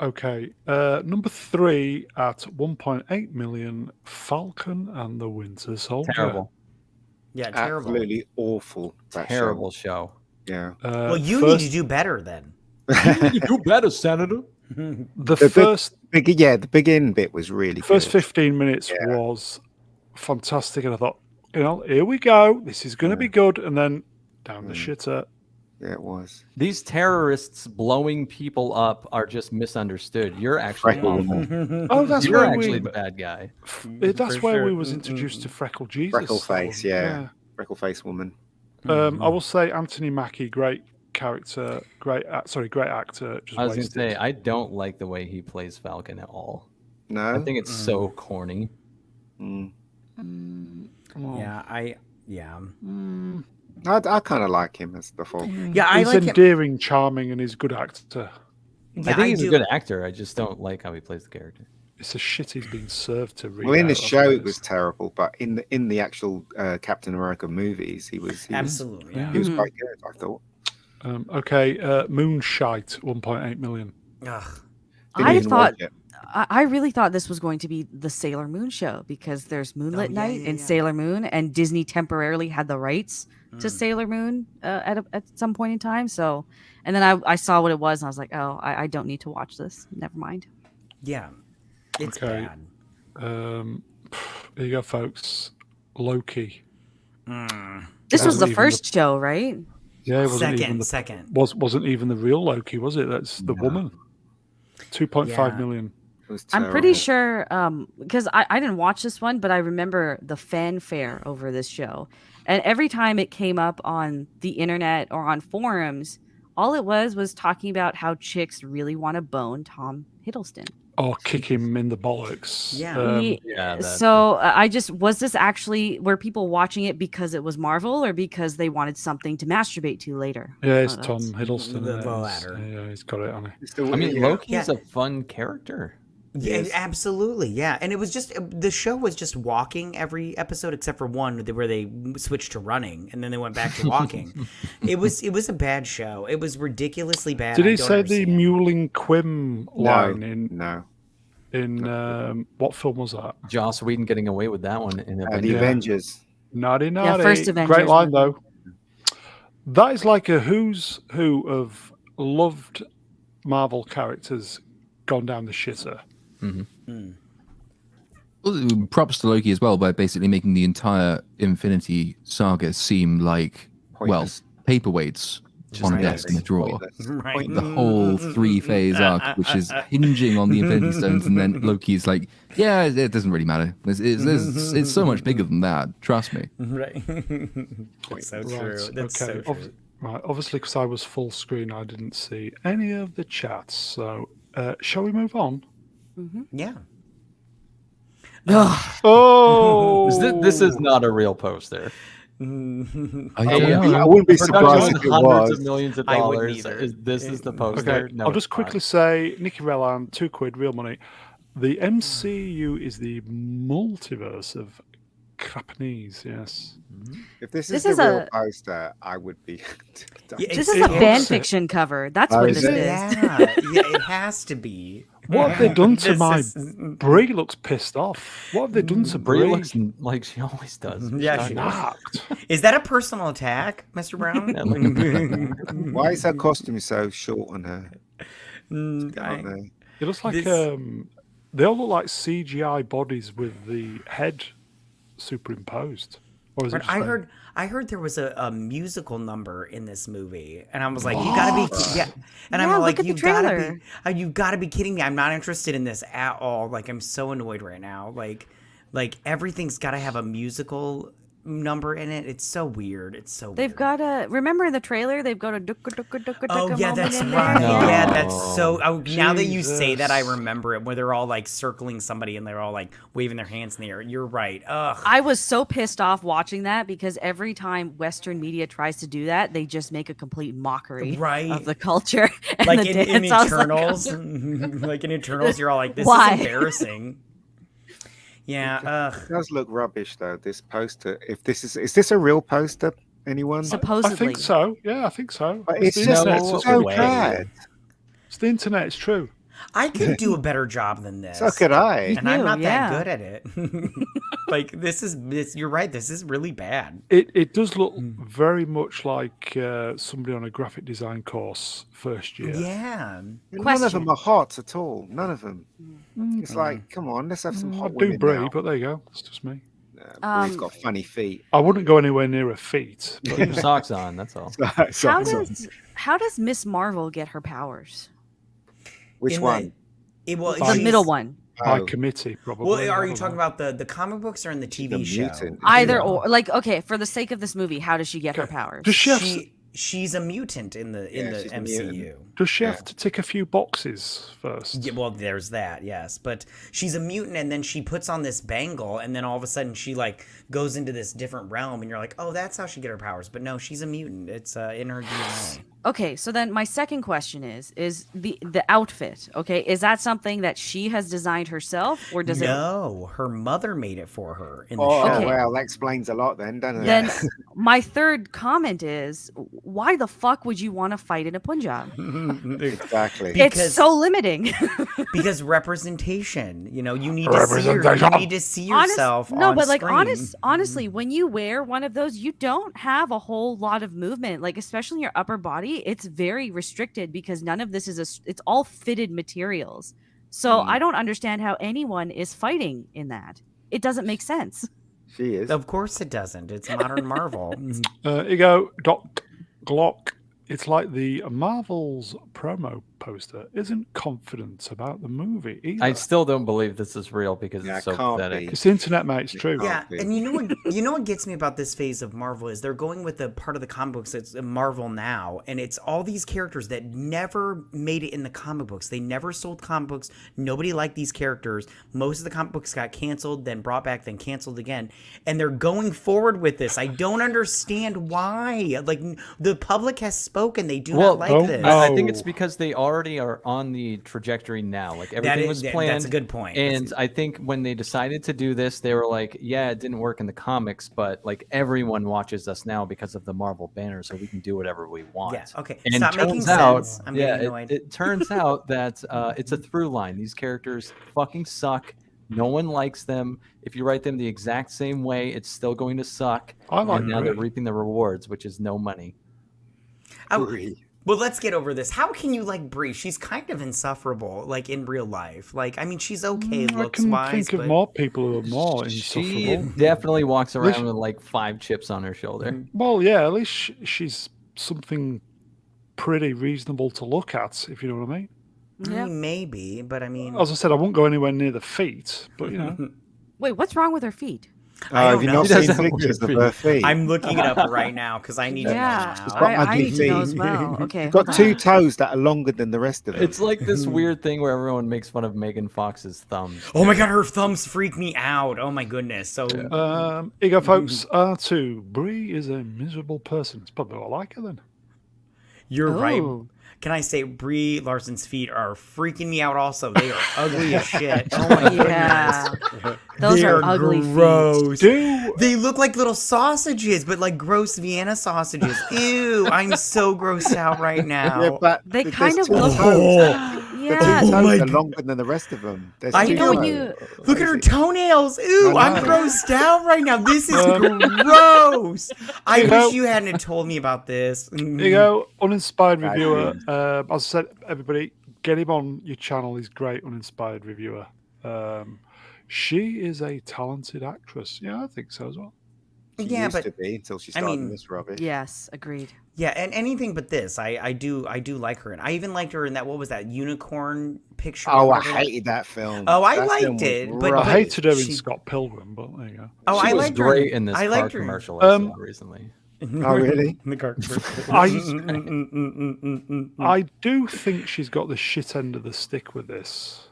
Okay. Number 3 at 1.8 million, Falcon and the Winter Soldier. Terrible. Yeah, terrible. Absolutely awful. Terrible show. Yeah. Well, you need to do better then. You need to do better, Senator. The beginning bit was really first good. 15 minutes was fantastic, and I thought, you know, here we go. This is going to be good, and then down the shitter. Yeah, it was. These terrorists blowing people up are just misunderstood. You're actually awful. Oh, that's You're where actually the bad guy. That's where we was introduced to Freckle Jesus. Freckle face, yeah. Freckle face woman. I will say Anthony Mackie, great character, great actor. Just I was wasted. going to say, I don't like the way he plays Falcon at all. No? I think it's so corny. Yeah, I kind of like him as before. Yeah, I he's like endearing, charming, and he's a good actor. Yeah, I think he's a good actor. I just don't like how he plays the character. It's a shit he's being served to read. Well, in the show it was terrible, but in the actual Captain America movies, he was absolutely. He was quite good, I thought. Okay, Moonshite, 1.8 million. Ugh. I really thought this was going to be the Sailor Moon show because there's Moonlit Night and Sailor Moon, and Disney temporarily had the rights to Sailor Moon at some point in time. So, and then I saw what it was, and I was like, oh, I don't need to watch this. Never mind. Yeah, it's bad. Here you go, folks. Loki. This was the first show, right? Yeah, it wasn't second. Wasn't even the real Loki, was it? That's the woman. 2.5 million. I'm pretty sure because I didn't watch this one, but I remember the fanfare over this show. And every time it came up on the internet or on forums, all it was talking about how chicks really want to bone Tom Hiddleston. Or kick him in the bollocks. Yeah. So I just, was this actually, were people watching it because it was Marvel or because they wanted something to masturbate to later? Yeah, it's Tom Hiddleston. The latter. Yeah, he's got it on it. I mean, Loki's a fun character. Yeah, absolutely. Yeah. And it was just, the show was just walking every episode except for one where they switched to running and then they went back to walking. It was a bad show. It was ridiculously bad. Did he say the Mewling Quim line in what film was that? Joss Whedon getting away with that one in the Avengers. Naughty. First Avengers. Great line though. That is like a who's who of loved Marvel characters gone down the shitter. Well, props to Loki as well by basically making the entire Infinity Saga seem like paperweights on a desk in a drawer. Right. The whole 3-phase arc, which is hinging on the Infinity Stones, and then Loki's like, "Yeah, it doesn't really matter. It's so much bigger than that. Trust me." Right. That's so true. That's so true. Right. Obviously, because I was full screen, I didn't see any of the chats. So Shall we move on? Yeah. Oh, This is not a real poster. I I don't know. wouldn't be Production surprised with if it hundreds was. of millions of I wouldn't dollars. either. This is the poster. Okay, No, I'll it's just quickly not. say, Nicky Rellan, £2, real money. The MCU is the multiverse of Japanese. Yes. If this This is is the real a- poster, I would be. Yeah, This it's- is a it fan looks it. fiction cover. That's Oh, what is this it? is. Yeah, it has to be. What have they done to This my is- Brie? Looks pissed off. What have they done to Brie Brie? looks like she always does. Yeah, She's she not- does. Knocked. Is that a personal attack, Mr. Brown? Why is her costume so short on her? I- It looks like This- they all look like CGI bodies with the head superimposed. Or is it But just I heard there was a musical number in this movie, and I was like, you gotta be, yeah. And I'm Yeah, like, look at the you gotta be kidding me! I'm not interested in this at all. Like, I'm so annoyed right now. Like everything's gotta have a musical number in it. It's so weird. It's so. They've weird. got a. Remember in the trailer? They've got a dukka dukka dukka Oh dukka yeah, moment that's in right. there. No. Yeah, that's so. Oh, now that you say that, I Jesus. remember it. Where they're all like circling somebody and they're all like waving their hands in the air. You're right. Ugh. I was so pissed off watching that because every time Western media tries to do that, they just make a complete mockery Right. of the culture and Like the in dance. I was like, Eternals, like in Eternals, you're all like, this Why? is embarrassing. Yeah. It does look rubbish though. This poster. If this is this a real poster? Anyone? supposedly. I think so. Yeah, I think so. But it's the just internet. no It's, so way. bad. it's the internet. It's true. I could do a better job than this. So could I. And I'm do, not yeah. that good at it. Like this. You're right. This is really bad. It does look very much like somebody on a graphic design course first year. Yeah. None of Question. them are hot at all. None of them. It's like, come on, let's have some I hot do women Brie, now. but there you go. It's just me. Brie's got funny feet. I wouldn't go anywhere near her feet. But, Keep your socks on. That's all. How does Miss Marvel get her powers? Which In one? The middle one. by Oh, committee, probably. Well, I are you don't talking know. about the comic books or in the she's TV a show? mutant. Either Yeah. or. Like, okay, for the sake of this movie, how does she get her Okay. powers? Does she have to, She's a mutant in the Yeah, she's a MCU. mutant. does she Yeah. have to tick a few boxes first? Yeah, well, there's that, yes. But she's a mutant, and then she puts on this bangle, and then all of a sudden she like goes into this different realm, and you're like, oh, that's how she get her powers. But no, she's a mutant. It's in her DNA. Okay, so then my second question is the outfit, okay? Is that something that she has designed herself, or does it? No, her mother made it for her in the Oh, show. Okay. well, that explains a lot then, doesn't it? Then my third comment is, why the fuck would you want to fight in a Punjab? Exactly. It's Because- so limiting. Because representation, you know, you need to see Representation. you need to see yourself. no, on but like screen. honestly, when you wear one of those, you don't have a whole lot of movement. Like especially in your upper body, it's very restricted because none of this is it's all fitted materials. So I don't understand how anyone is fighting in that. It doesn't make sense. She is. Of course it doesn't. It's modern Marvel. Here you go, Doc Glock. It's like the Marvel's promo poster isn't confident about the movie either. I still don't believe this is real because Yeah, it's so can't pathetic. be. It's the internet, mate. It's true. Yeah, Okay. and you know what gets me about this phase of Marvel is they're going with the part of the comic books that's Marvel now, and it's all these characters that never made it in the comic books. They never sold comic books. Nobody liked these characters. Most of the comic books got canceled, then brought back, then canceled again, and they're going forward with this. I don't understand why. Like the public has spoken. They do not like don't this. know. I think it's because they already are on the trajectory now. Like everything was planned. That's a good point. And I think when they decided to do this, they were like, yeah, it didn't work in the comics, but like everyone watches us now because of the Marvel banner, so we can do whatever we want. Yeah, okay. And Stop making turns out, sense. I'm yeah, getting annoyed. it turns out that it's a through line. These characters fucking suck. No one likes them. If you write them the exact same way, it's still going to suck. I like and now they're Brie. reaping the rewards, which is no money. Brie. Well, let's get over this. How can you like Brie? She's kind of insufferable, like in real life. Like, I mean, she's okay I looks can wise, think but of more people who are more She insufferable. definitely walks around Least- with like 5 chips on her shoulder. Well, yeah, at least she's something pretty reasonable to look at, if you know what I mean. Yeah. maybe. But I mean, As I said, I won't go anywhere near the feet, but you know, Wait, what's wrong with her feet? I don't have you know. not She does seen have pictures weird of her feet. feet? I'm looking it up right now because I need to know Yeah, She's now. got I ugly need to know as feet. well. Okay, She's hold got two on. toes that are longer than the rest of them. It's like this weird thing where everyone makes fun of Megan Fox's thumbs. Oh my god, her thumbs freak me out. Oh my goodness. So Here you go, folks. R2. Brie is a miserable person. It's probably what I like her then. you're right. Oh. Can I say Brie Larson's feet are freaking me out also? They are ugly as shit. Oh my Yeah. goodness. Those They are ugly feet. gross. Do They look like little sausages, but like gross Vienna sausages. Ew, I'm so grossed out right now. Yeah, but They there's kind of two look. toes. The Yeah. two Oh my toes are God. longer than the rest of them. There's I two You know when toes. you Look at her Crazy. toenails. Ew, I I'm know. grossed out right now. This is Um, gross. I you know- wish you hadn't have told me about this. There you go, uninspired Bad reviewer. news. As I said, everybody, get him on your channel. He's great, uninspired reviewer. She is a talented actress. Yeah, I think so as well. She Yeah, used but to be until she I started mean, this rubbish. Yes, agreed. yeah, and anything but this. I do like her, and I even liked her in that. What was that unicorn picture? Oh, I whatever that- hated that film. Oh, I That liked film was it, but- I but- rubbish. hated her in she- Scott Pilgrim, but there you go. Oh, She I was liked her. great in this I car liked her. commercial I saw recently. Oh, really? The car commercial. I do think she's got the shit end of the stick with this.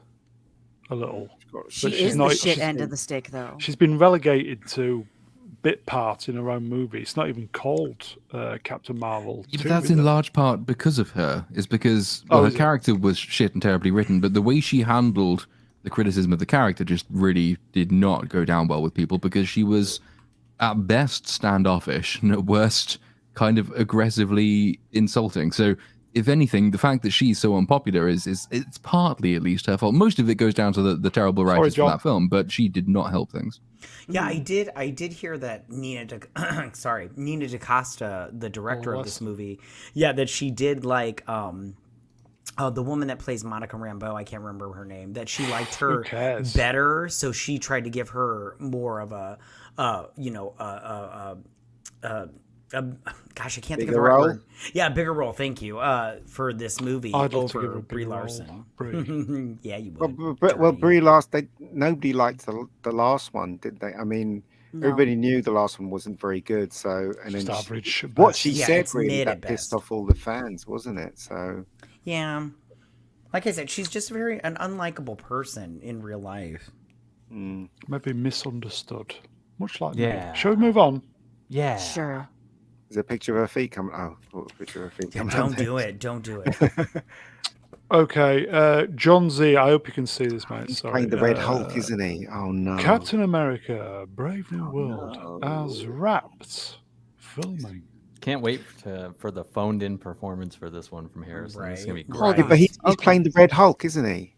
A little. She she's is not- the shit she's- end of the stick, though. She's been relegated to bit part in her own movie. It's not even called Captain Marvel. Yeah, 2, but that's is in it? large part because of her. Is because Oh, her is it? character was shit and terribly written, but the way she handled the criticism of the character just really did not go down well with people because she was at best standoffish and at worst kind of aggressively insulting. So if anything, the fact that she's so unpopular is it's partly at least her fault. Most of it goes down to the terrible Sorry, writers for John. that film, but she did not help things. Yeah, I did hear that Nina DaCosta, the director of this movie, that she did like the woman that plays Monica Rambeau, I can't remember her name, that she liked her cares? better, so she tried to give her more of a gosh, I can't think of the Bigger right role? word. Yeah, bigger role. Thank you for this movie I'd love to give her over a Brie bigger role, Larson. Brie. Yeah, you Well, would. Brie nobody liked the last one, did they? I mean, No. everybody knew the last one wasn't very good. So, and Just then average. at what best. she Yeah, said it's really mid that at pissed best. off all the fans, wasn't it? So, Yeah, like I said, she's just an unlikable person in real life. Maybe misunderstood. Much like Yeah. me. Shall we move on? Yeah. Sure. there's a picture of her feet coming. Oh, a picture of her feet Yeah, coming. don't do it. Don't do it. Okay, John Z. I hope you can see this, mate. He's Sorry. playing the Red Hulk, isn't he? Oh no! Captain America: Brave New World no. as wrapped filming. Can't wait for the phoned-in performance for this one from Harrison. It's gonna be Right. great. Hold Yeah, on. but he's Okay. playing the Red Hulk, isn't he?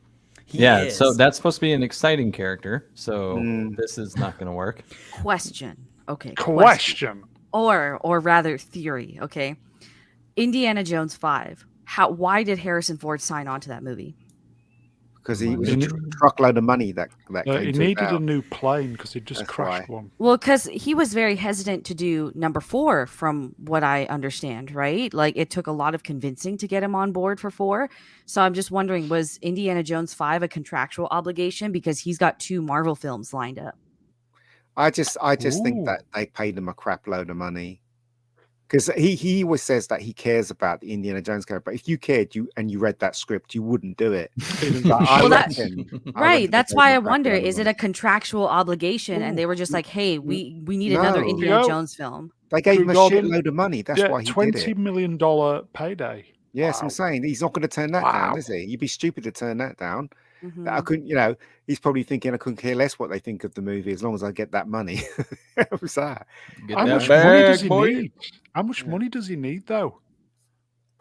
He Yeah, so is. that's supposed to be an exciting character. So Mm. this is not going to work. Question. Okay. Question. Or rather theory, okay? Indiana Jones 5. Why did Harrison Ford sign on to that movie? Because he was He a need- truckload of money that came He to needed about. a new plane because he just That's crashed why. one. Well, because he was very hesitant to do number 4, from what I understand, right? Like, it took a lot of convincing to get him on board for 4. So I'm just wondering, was Indiana Jones 5 a contractual obligation because he's got 2 Marvel films lined up? I just think Ooh. that they paid him a crap load of money. Because he always says that he cares about the Indiana Jones character, but if you cared, you read that script, you wouldn't do it. But I Well, that- reckon- I Right. reckon That's they why paid I him a crap wonder, load of is it money. a contractual obligation? And they were just like, hey, we need another No. Indiana Yo. Jones film. They gave him a True God. shitload of money. That's Yeah, why he did $20 it. million payday. Yes, Wow. I'm saying he's not going to turn that Wow. down, is he? You'd be stupid to turn that down. Mhm. I couldn't, he's probably thinking I couldn't care less what they think of the movie as long as I get that money. What was that? Get How that much money does bag, he boy. need? How much Yeah. money does he need, though?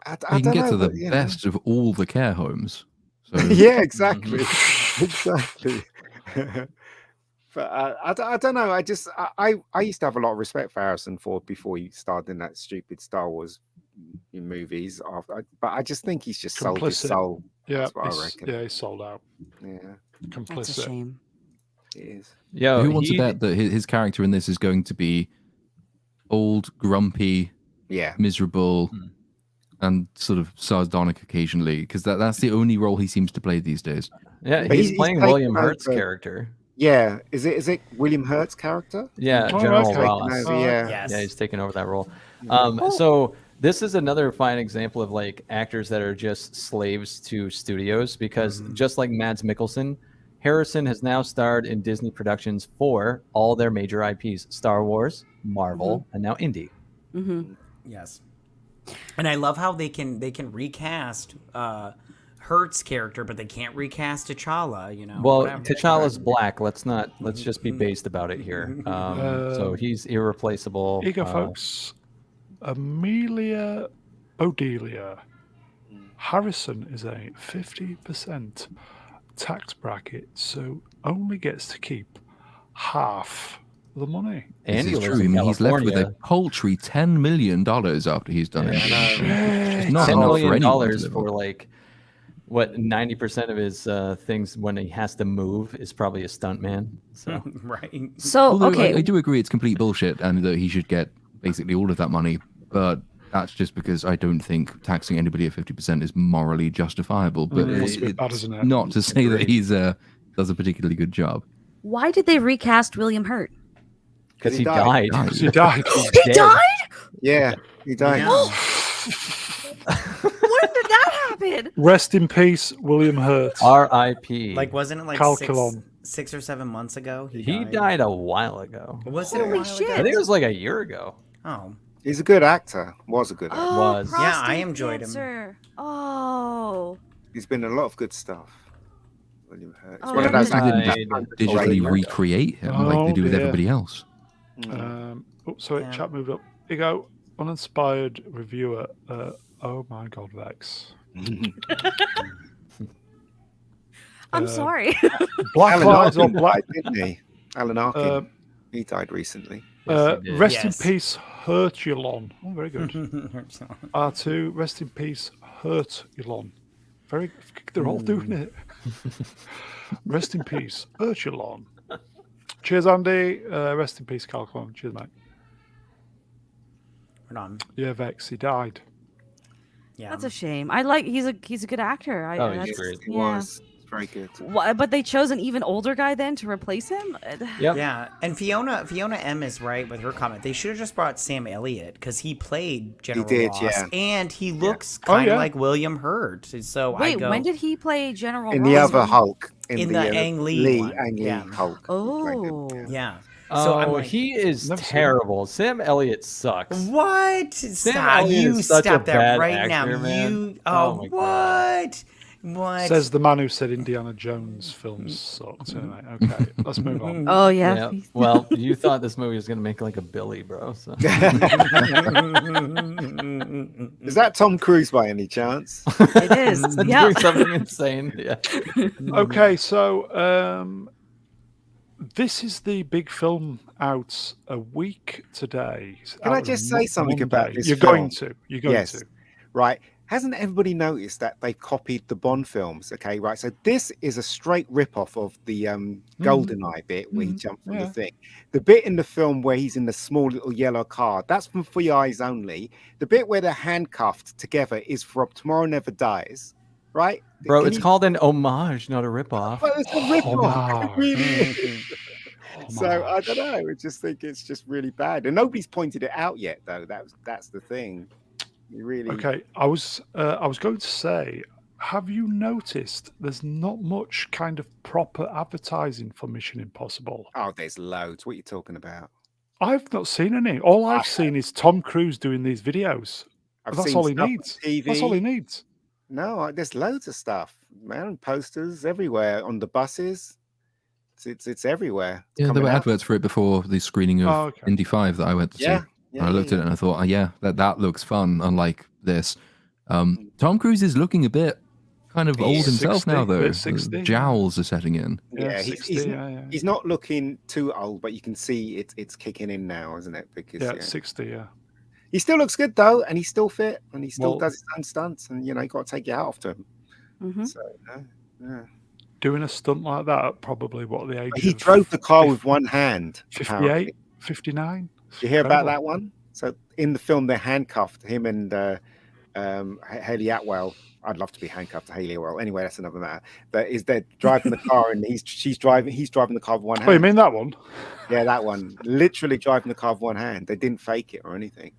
I You don't can get know, to the but, best of all the care homes. So Yeah, exactly. Exactly. But I don't know. I used to have a lot of respect for Harrison Ford before he starred in that stupid Star Wars movies. But I just think he's just sold his Complicit. soul. Yeah, That's what I reckon. he's sold out. Yeah, That's a Complicit. shame. it is. Yo, who wants to he- bet that his character in this is going to be old, grumpy, Yeah. miserable, Hmm. and sort of sardonic occasionally? Because that's the only role he seems to play these days. Yeah, But he's he's playing taken William Hurt's over- character. Yeah, is it William Hurt's character? Yeah, Oh, General okay. Ross. Yeah. Yes. Yeah, he's taking over that role. Oh. So this is another fine example of like actors that are just slaves to studios, because just like Mads Mikkelsen, Harrison has now starred in Disney productions for all their major IPs: Star Wars, Marvel, and now Indy. Yes. And I love how they can recast Hurt's character, but they can't recast T'Challa. You know. Well, whatever. T'Challa's black. Let's just be based about it here. So he's irreplaceable. Here you go, folks. Amelia Odelia. Harrison is a 50% tax bracket, so only gets to keep half the money. And This he is lives true. I in mean, he's left with a California. paltry $10 million after he's done it. It's not $10 enough for million anyone to live for on. like what 90% of his things when he has to move is probably a stunt man. So Right. So Although okay, I do agree it's complete bullshit and that he should get basically all of that money, but that's just because I don't think taxing anybody at 50% is morally justifiable. But It's a bit it's bad, isn't it? not to say that he's does a particularly good job. why did they recast William Hurt? because he he died. died. Because he died. He died? Yeah, he died. Yeah. When did that happen? Rest in peace, William Hurt. R.I.P. Like, wasn't it like Calculon. 6 or 7 months ago? he died a while ago. Was it a Holy while shit. I think it was like a year ago. Oh. He's a good actor. Was a good actor. Oh, Was. Yeah, I prostate enjoyed him. cancer. Oh. He's been in a lot of good stuff. William Hurt. It's Oh, one of yeah. those They didn't actors just that- digitally recreate him like they do with dear. everybody else. Sorry, Yeah. chat moved up. Here you go. Uninspired reviewer. Oh my God, Vex. I'm sorry. Black Alan Lives or Arkin Black. died, didn't he? Alan Arkin. He died recently. Yes, he did. Rest Yes. in peace, Hertulon. Oh, very good. R2, rest in peace, Hertulon. Very, they're all doing it. Rest in peace, Hertulon. Cheers, Andy. Rest in peace, Calculon. Cheers, mate. Hold on. Yeah, Vex, he died. Yeah. That's a shame. I like he's a good actor. Oh, he's that's- great. He yeah. was. Very good. But they chose an even older guy then to replace him. Yep. Yeah, and Fiona M is right with her comment. They should have just brought Sam Elliott because he played General did, Ross, yeah. and he looks Oh, kind of yeah. like William Hurt. So I Wait, go, when did he play General In Ross? the other Hulk. In the Ang Lee one, Ang Lee yeah. Hulk. he played it, Oh. Yeah. Oh, So I'm like, he is Never seen terrible. Sam Elliott sucks. what? Stop! Elliott You is such a stop that bad right now. actor, man. You. Oh Oh, my God. what? What? Says the man who said Indiana Jones films sucked. Anyway, okay, let's move on. Oh yeah. Yeah. Well, you thought this movie was gonna make like a Billy, bro. So Is that Tom Cruise by any chance? It is. Yeah. doing something insane. Yeah. Okay, so this is the big film out a week today. Can I Out just on say something about Monday. this You're film? going to. You're going Yes. to. Right. Hasn't everybody noticed that they copied the Bond films? Okay, right. So this is a straight rip-off of the GoldenEye bit where he jumped from Yeah. the thing. The bit in the film where he's in the small little yellow car, that's from For Your Eyes Only. The bit where they're handcuffed together is from Tomorrow Never Dies, right? Bro, Can it's you- called an homage, not a ripoff. Well, it's a rip-off. It Homage. really is. So I don't know. I just think it's just really bad, and nobody's pointed it out yet, though. That's the thing. You really Okay, I was going to say, have you noticed there's not much kind of proper advertising for Mission Impossible? Oh, there's loads. What are you talking about? I've not seen any. All I've seen is Tom Cruise doing these videos. I've That's seen all he stuff on needs. TV. That's all he needs. No, there's loads of stuff, man. Posters everywhere on the buses. It's everywhere. It's Yeah, there coming were out. adverts for it before the screening of Oh, okay. Indy 5 that I went to see. Yeah, And I looked at it and I thought, oh, yeah, that looks fun, unlike this. Tom Cruise is looking a bit kind of He old is himself 60, now, though. bit The 60. jowls are setting in. Yeah, he's, 60, he's, yeah. he's not looking too old, but you can see it's kicking in now, isn't it? Because Yeah, 60, yeah. he still looks good though, and he's still fit, and he still Well- does his own stunts, and you got to take it out after him. Mhm. So yeah. Doing a stunt like that at probably what the age He of drove the car with one hand. 58, apparently. 59? Did you hear about Incredible. that one? So in the film, they're handcuffed, him and Haley Atwell. I'd love to be handcuffed to Haley Atwell. Anyway, that's another matter. But is they're driving the car and he's driving the car with one hand. Oh, you mean that one? Yeah, that one. Literally driving the car with one hand. They didn't fake it or anything.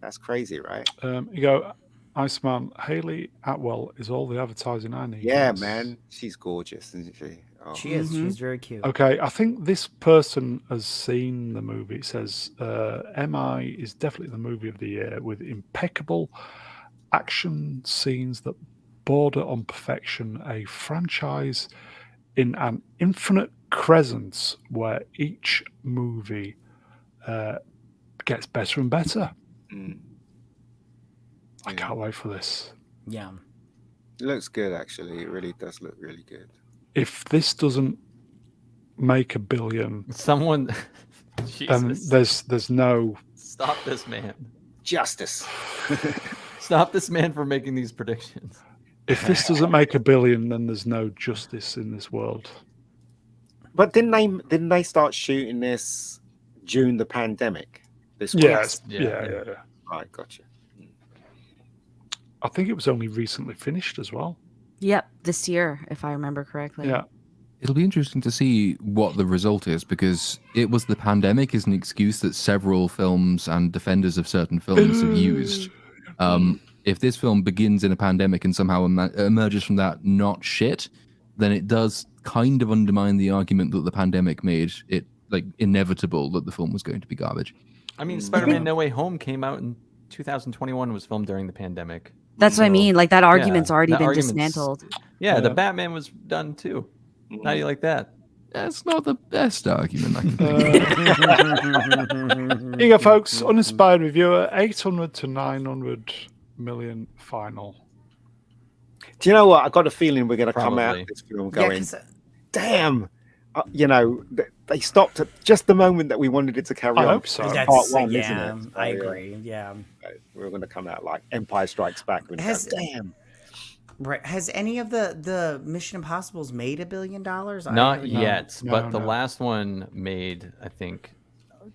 That's crazy, right? You go, Iceman, Haley Atwell is all the advertising I need. Yeah, guys. man. She's gorgeous, isn't she? Oh. She is. She's very cute. Okay, I think this person has seen the movie. It says MI is definitely the movie of the year with impeccable action scenes that border on perfection, a franchise in an infinite crescent where each movie gets better and better. I can't wait for this. Yeah. It looks good, actually. It really does look really good. If this doesn't make $1 billion, someone, then there's no stop this man. Justice. Stop this man from making these predictions. If this doesn't make $1 billion, then there's no justice in this world. But didn't they start shooting this during the pandemic? This Yes. week? Yeah. Right, gotcha. I think it was only recently finished as well. Yep, this year, if I remember correctly. Yeah. It'll be interesting to see what the result is, because it was the pandemic is an excuse that several films and defenders of certain films have used. If this film begins in a pandemic and somehow emerges from that not shit, then it does kind of undermine the argument that the pandemic made it like inevitable that the film was going to be garbage. I mean, Spider-Man No Way Home came out in 2021, was filmed during the pandemic. That's what I mean. Like that argument's already been dismantled. Yeah, the Batman was done too. How do you like that? That's not the best argument I can think. Here you go, folks. Uninspired reviewer, 800 to 900 million final. Do you know what? I got a feeling we're going to come out Probably. of this film going, damn. They stopped at just the moment that we wanted it to carry on. I hope so. That's, Part one, yeah, isn't it? So, I agree. Yeah. We're going to come out like Empire Strikes Back. Damn. Right. Has any of the Mission Impossibles made $1 billion? Not yet, No, but the no. last one made, I think,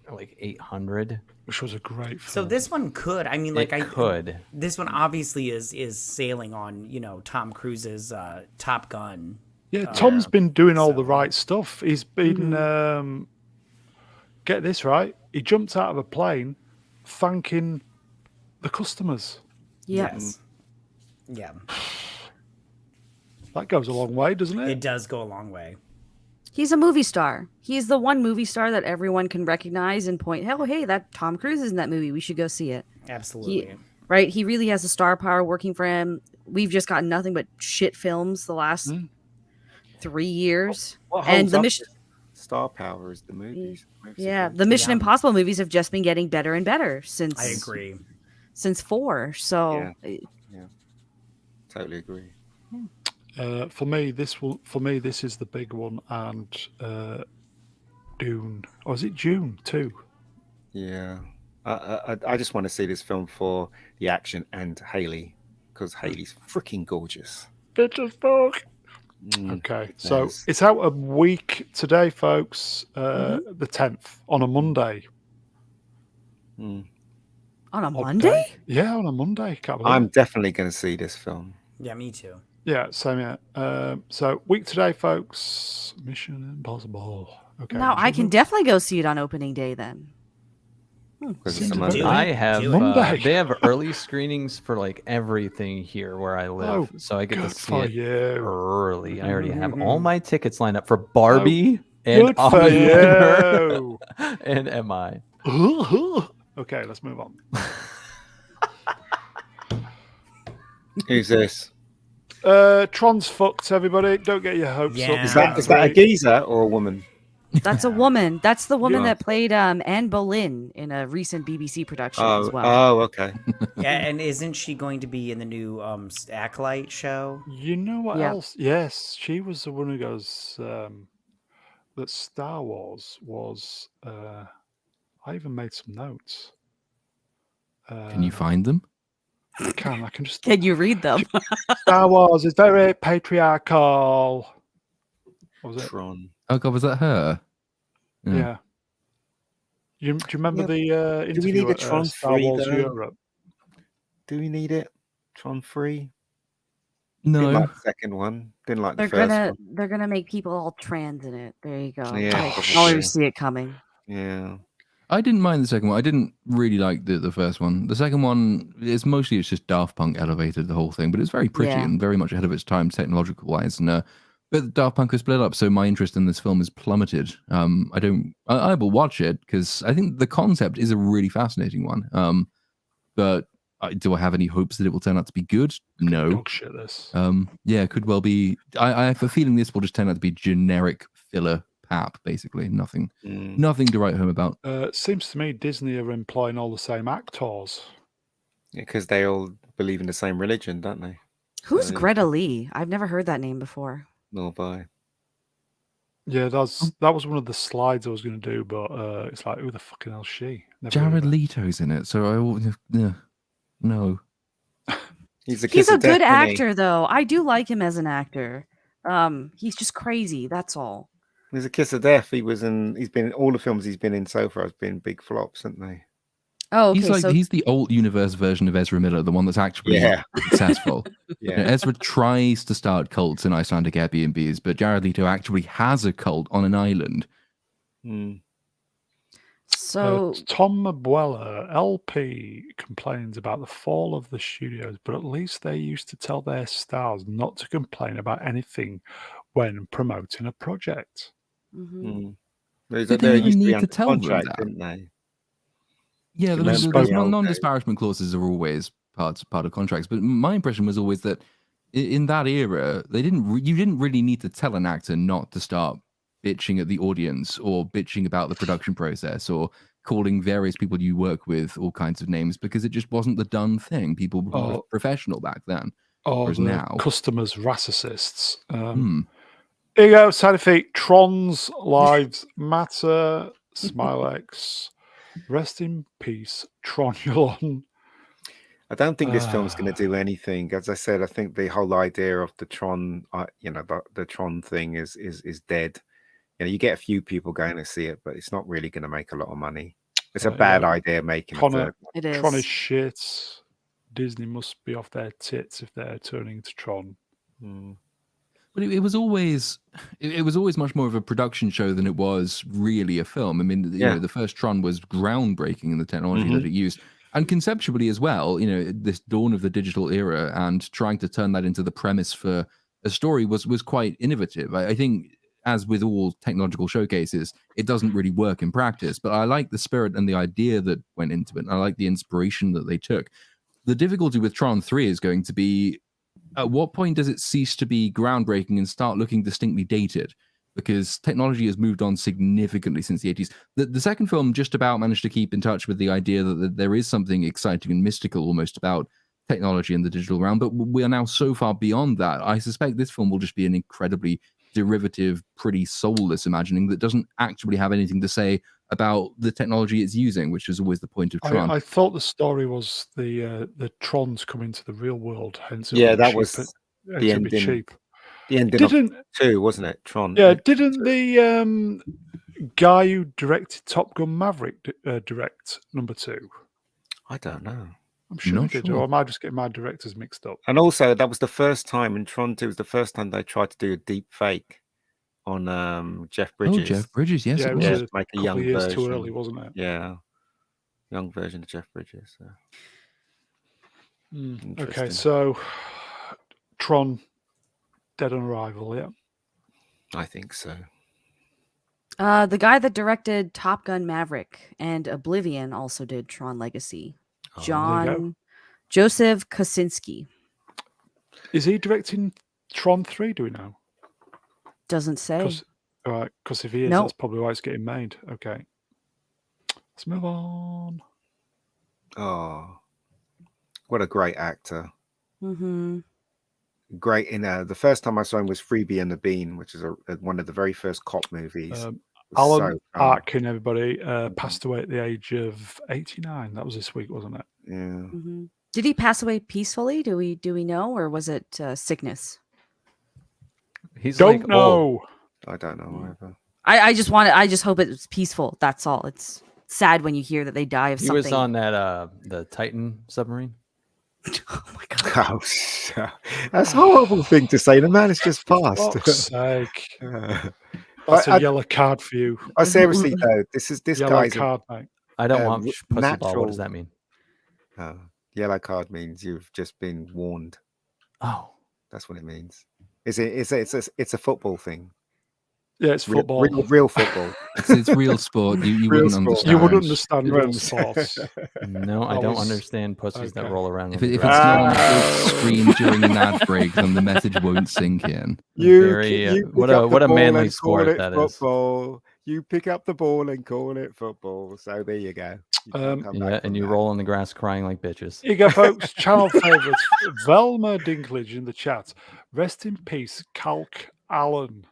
like 800. Which was a great film. So this one could. I mean, like It could. This one obviously is sailing on Tom Cruise's Top Gun. Yeah, Tom's been doing all the so- right stuff. He's been, get this right, he jumped out of a plane thanking the customers. Yep. Yes. Yeah. That goes a long way, doesn't it? It does go a long way. He's a movie star. He's the one movie star that everyone can recognize and point, oh, hey, that Tom Cruise is in that movie. We should go see it. Absolutely. Right? He really has a star power working for him. We've just gotten nothing but shit films the last 3 years. What And holds the up mission, star power is the movies. yeah, the Mission Impossible movies have just been getting better and better since I agree. since 4. So Totally agree. For me, this is the big one, and Dune. Or is it June too? Yeah. I just want to see this film for the action and Haley, because Haley's freaking gorgeous. Bitch as fuck. Okay, so it's out a week today, folks. The 10th on a Monday. on a Monday? Yeah, on a Monday. Can't believe I'm it. definitely going to see this film. Yeah, me too. Yeah, same here. So week today, folks. Mission Impossible. Okay. No, I can definitely go see it on opening day then. Because Seems it's a very- Monday. I have Do it. Monday. they have early screenings for like everything here where I live, Oh, so I get to Good see for it you. early. I already have all my tickets lined up for Barbie Good and for Oppenheimer you. and MI. Okay, let's move on. Who's this? Tron's fucked, everybody. Don't get your hopes Yeah. up. Is that a geezer or a woman? That's a woman. That's the woman Yeah. that played Anne Boleyn in a recent BBC production as well. Oh, okay. Yeah, and isn't she going to be in the new Acolyte show? You know what Yeah. else? Yes, she was the one who goes that Star Wars was. I even made some notes. Can you find them? I can just. Can you read them? Star Wars is very patriarchal. What was it? Tron. Oh God, was that her? Yeah. Do you remember Yeah. the Do we interview need a at Tron Star 3 Wars though? Europe? Do we need it? Tron 3. No. Didn't like the second one. Didn't like the first one. They're gonna make people all trans in it. There you go. Yeah, I probably. always see it coming. Yeah. I didn't mind the second one. I didn't really like the first one. The second one is mostly it's just Daft Punk elevated the whole thing, but it's very pretty Yeah. and very much ahead of its time technological wise. And but Daft Punk was split up, so my interest in this film is plummeted. I will watch it because I think the concept is a really fascinating one. But do I have any hopes that it will turn out to be good? No. Dog shit this. Yeah, it could well be. I have a feeling this will just turn out to be generic filler pap, basically. Nothing to write home about. Seems to me Disney are employing all the same actors. Because they all believe in the same religion, don't they? Who's Greta Lee? I've never heard that name before. Nor by. Yeah, that was one of the slides I was going to do, but it's like, who the fucking hell's she? Never heard Jared of her. Leto's in it, so no. He's a good actor, though. I do like him as an actor. He's just crazy. That's all. There's a kiss of death. He's been in all the films he's been in so far has been big flops, haven't they? Oh, okay. He's the old universe version of Ezra Miller, the one that's actually successful. Yeah. Ezra tries to start cults in Icelandic Airbnbs, but Jared Leto actually has a cult on an island. So Tom Abuela, LP, complains about the fall of the studios, but at least they used to tell their stars not to complain about anything when promoting a project. They didn't used to need be to under tell them contract, that. didn't they? Yeah, Do you there's remember? Yeah, non-disparagement clauses are always part of contracts, but my impression was always that in that era, you didn't really need to tell an actor not to start bitching at the audience or bitching about the production process or calling various people you work with all kinds of names because it just wasn't the done thing. People were professional back then. Or the now customers racists. Here you go, side effect. Tron's lives matter. Smilex. Rest in peace, Tronulon. I don't think this film's going to do anything. As I said, I think the whole idea of the Tron, the Tron thing is dead. You get a few people going to see it, but it's not really going to make a lot of money. It's a bad idea making a third. It is. Tron is shit. Disney must be off their tits if they're turning to Tron. But it was always much more of a production show than it was really a film. I mean, you know, the first Tron was groundbreaking in the technology that it used, and conceptually as well. You know, this dawn of the digital era and trying to turn that into the premise for a story was quite innovative. I think, as with all technological showcases, it doesn't really work in practice. But I like the spirit and the idea that went into it. And I like the inspiration that they took. The difficulty with Tron 3 is going to be, at what point does it cease to be groundbreaking and start looking distinctly dated? Because technology has moved on significantly since the 80s. The second film just about managed to keep in touch with the idea that there is something exciting and mystical almost about technology in the digital realm, but we are now so far beyond that. I suspect this film will just be an incredibly derivative, pretty soulless imagining that doesn't actually have anything to say about the technology it's using, which is always the point of Tron. I thought the story was the Trons come into the real world, hence that was the ending. Cheap. The ending of 2, wasn't it? Tron. Yeah, didn't the guy who directed Top Gun Maverick direct number 2? I don't know. I'm sure he did, or am I just getting my directors mixed up? And also, that was the first time in Tron 2 was the first time they tried to do a deep fake on Jeff Bridges. Oh, Jeff Bridges, yes, it was. Yeah, like a couple young of years version. too early, wasn't it? Yeah, young version of Jeff Bridges. So. Okay, so Tron, dead on arrival, yeah. I think so. The guy that directed Top Gun Maverick and Oblivion also did Tron Legacy. Joseph Kosinski. Is he directing Tron 3, do we know? Doesn't say. Because if he is, that's probably why it's getting made. Okay. Let's move on. Oh, what a great actor. Mm-hmm. Great. The first time I saw him was Freebie and the Bean, which is one of the very first cop movies. Alan Arkin, everybody, passed away at the age of 89. That was this week, wasn't it? Yeah. Mm-hmm. Did he pass away peacefully? Do we know, or was it sickness? He's don't know. I don't know either. I just hope it's peaceful. That's all. It's sad when you hear that they die of something. He was on that the Titan submarine. Oh my god. Oh, that's a horrible thing to say. The man has just passed. Fuck's sake. But That's a yellow card for you. seriously though, this Yellow guy's card, mate. I don't want pussy natural. ball. What does that mean? Yellow card means you've just been warned. Oh, that's what it means. It's a football thing. Yeah, it's football. Real football. It's real sport. You wouldn't understand. You wouldn't understand real sports. No, I don't understand pussies that roll around. If it's not on the big screen during an ad break, then the message won't sink in. What a manly sport that is. You pick up the ball and call it football. So there you go. And you roll on the grass crying like bitches. Here you go, folks. Channel favorites. Velma Dinklage in the chat. Rest in peace, Calc Allen.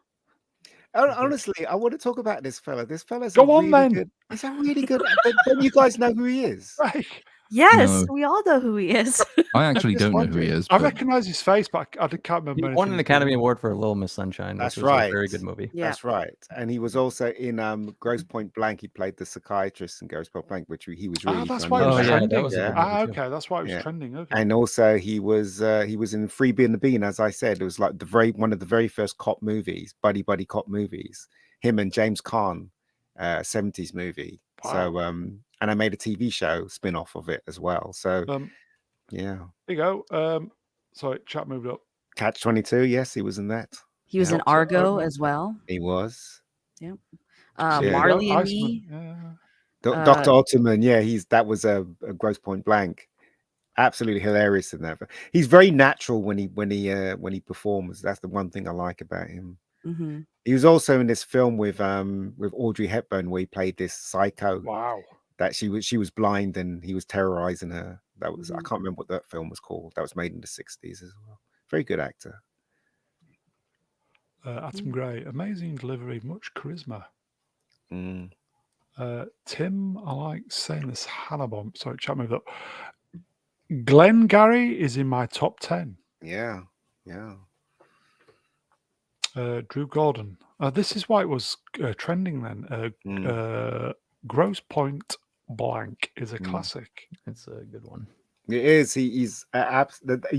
Honestly, I want to talk about this fella. This fella's go on, then. Good. He's a really good. Don't you guys know who he is? Right. Yes, No. we all know who he is. I actually don't know who he is. I recognise his face, but I can't remember. He won an Academy Award for Little Miss Sunshine. That's which was right. A very good movie. Yeah. That's right. And he was also in Grosse Pointe Blank. He played the psychiatrist in Grosse Pointe Blank, which he was really. That's funny. why it was trending. Okay, that's why it was trending. Okay. And also he was in Freebie and the Bean, as I said. It was like one of the very first cop movies, buddy cop movies. Him and James Caan, 70s movie. Wow. So and I made a TV show spin-off of it as well. So yeah. There you go. Sorry, chat moved up. Catch 22, yes, he was in that. He was in Argo as well. He was. Yep. Marley and Me. Dr. Ottoman, that was a Grosse Pointe Blank. Absolutely hilarious in that. He's very natural when he performs. That's the one thing I like about him. Mm-hmm. He was also in this film with Audrey Hepburn where he played this psycho. Wow. That she was blind and he was terrorizing her. That was I can't remember what that film was called. That was made in the 60s as well. Very good actor. Atom Gray, amazing delivery, much charisma. Mm. Tim, I like saying this. Hannah-Bomb. Sorry, chat moved up. Glenn Gary is in my top 10. Yeah. Drew Gordon. This is why it was trending then. Grosse Pointe Blank is a classic. It's a good one. It is. He's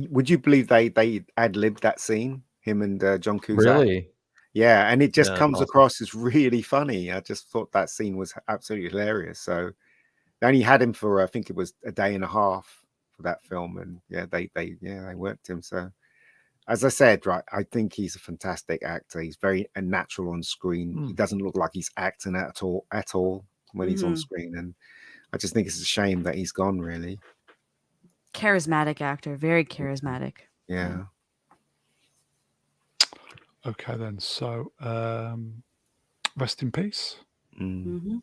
would you believe they ad-libbed that scene? Him and John Cusack. Really? Yeah, and it just comes across as really funny. I just thought that scene was absolutely hilarious. So they only had him for I think it was a day and a half for that film, and they worked him. So as I said, right, I think he's a fantastic actor. He's very natural on screen. He doesn't look like he's acting at all when he's on screen, and I just think it's a shame that he's gone. Really charismatic actor, very charismatic. Yeah. Okay, then. So, rest in peace. Mm-hmm.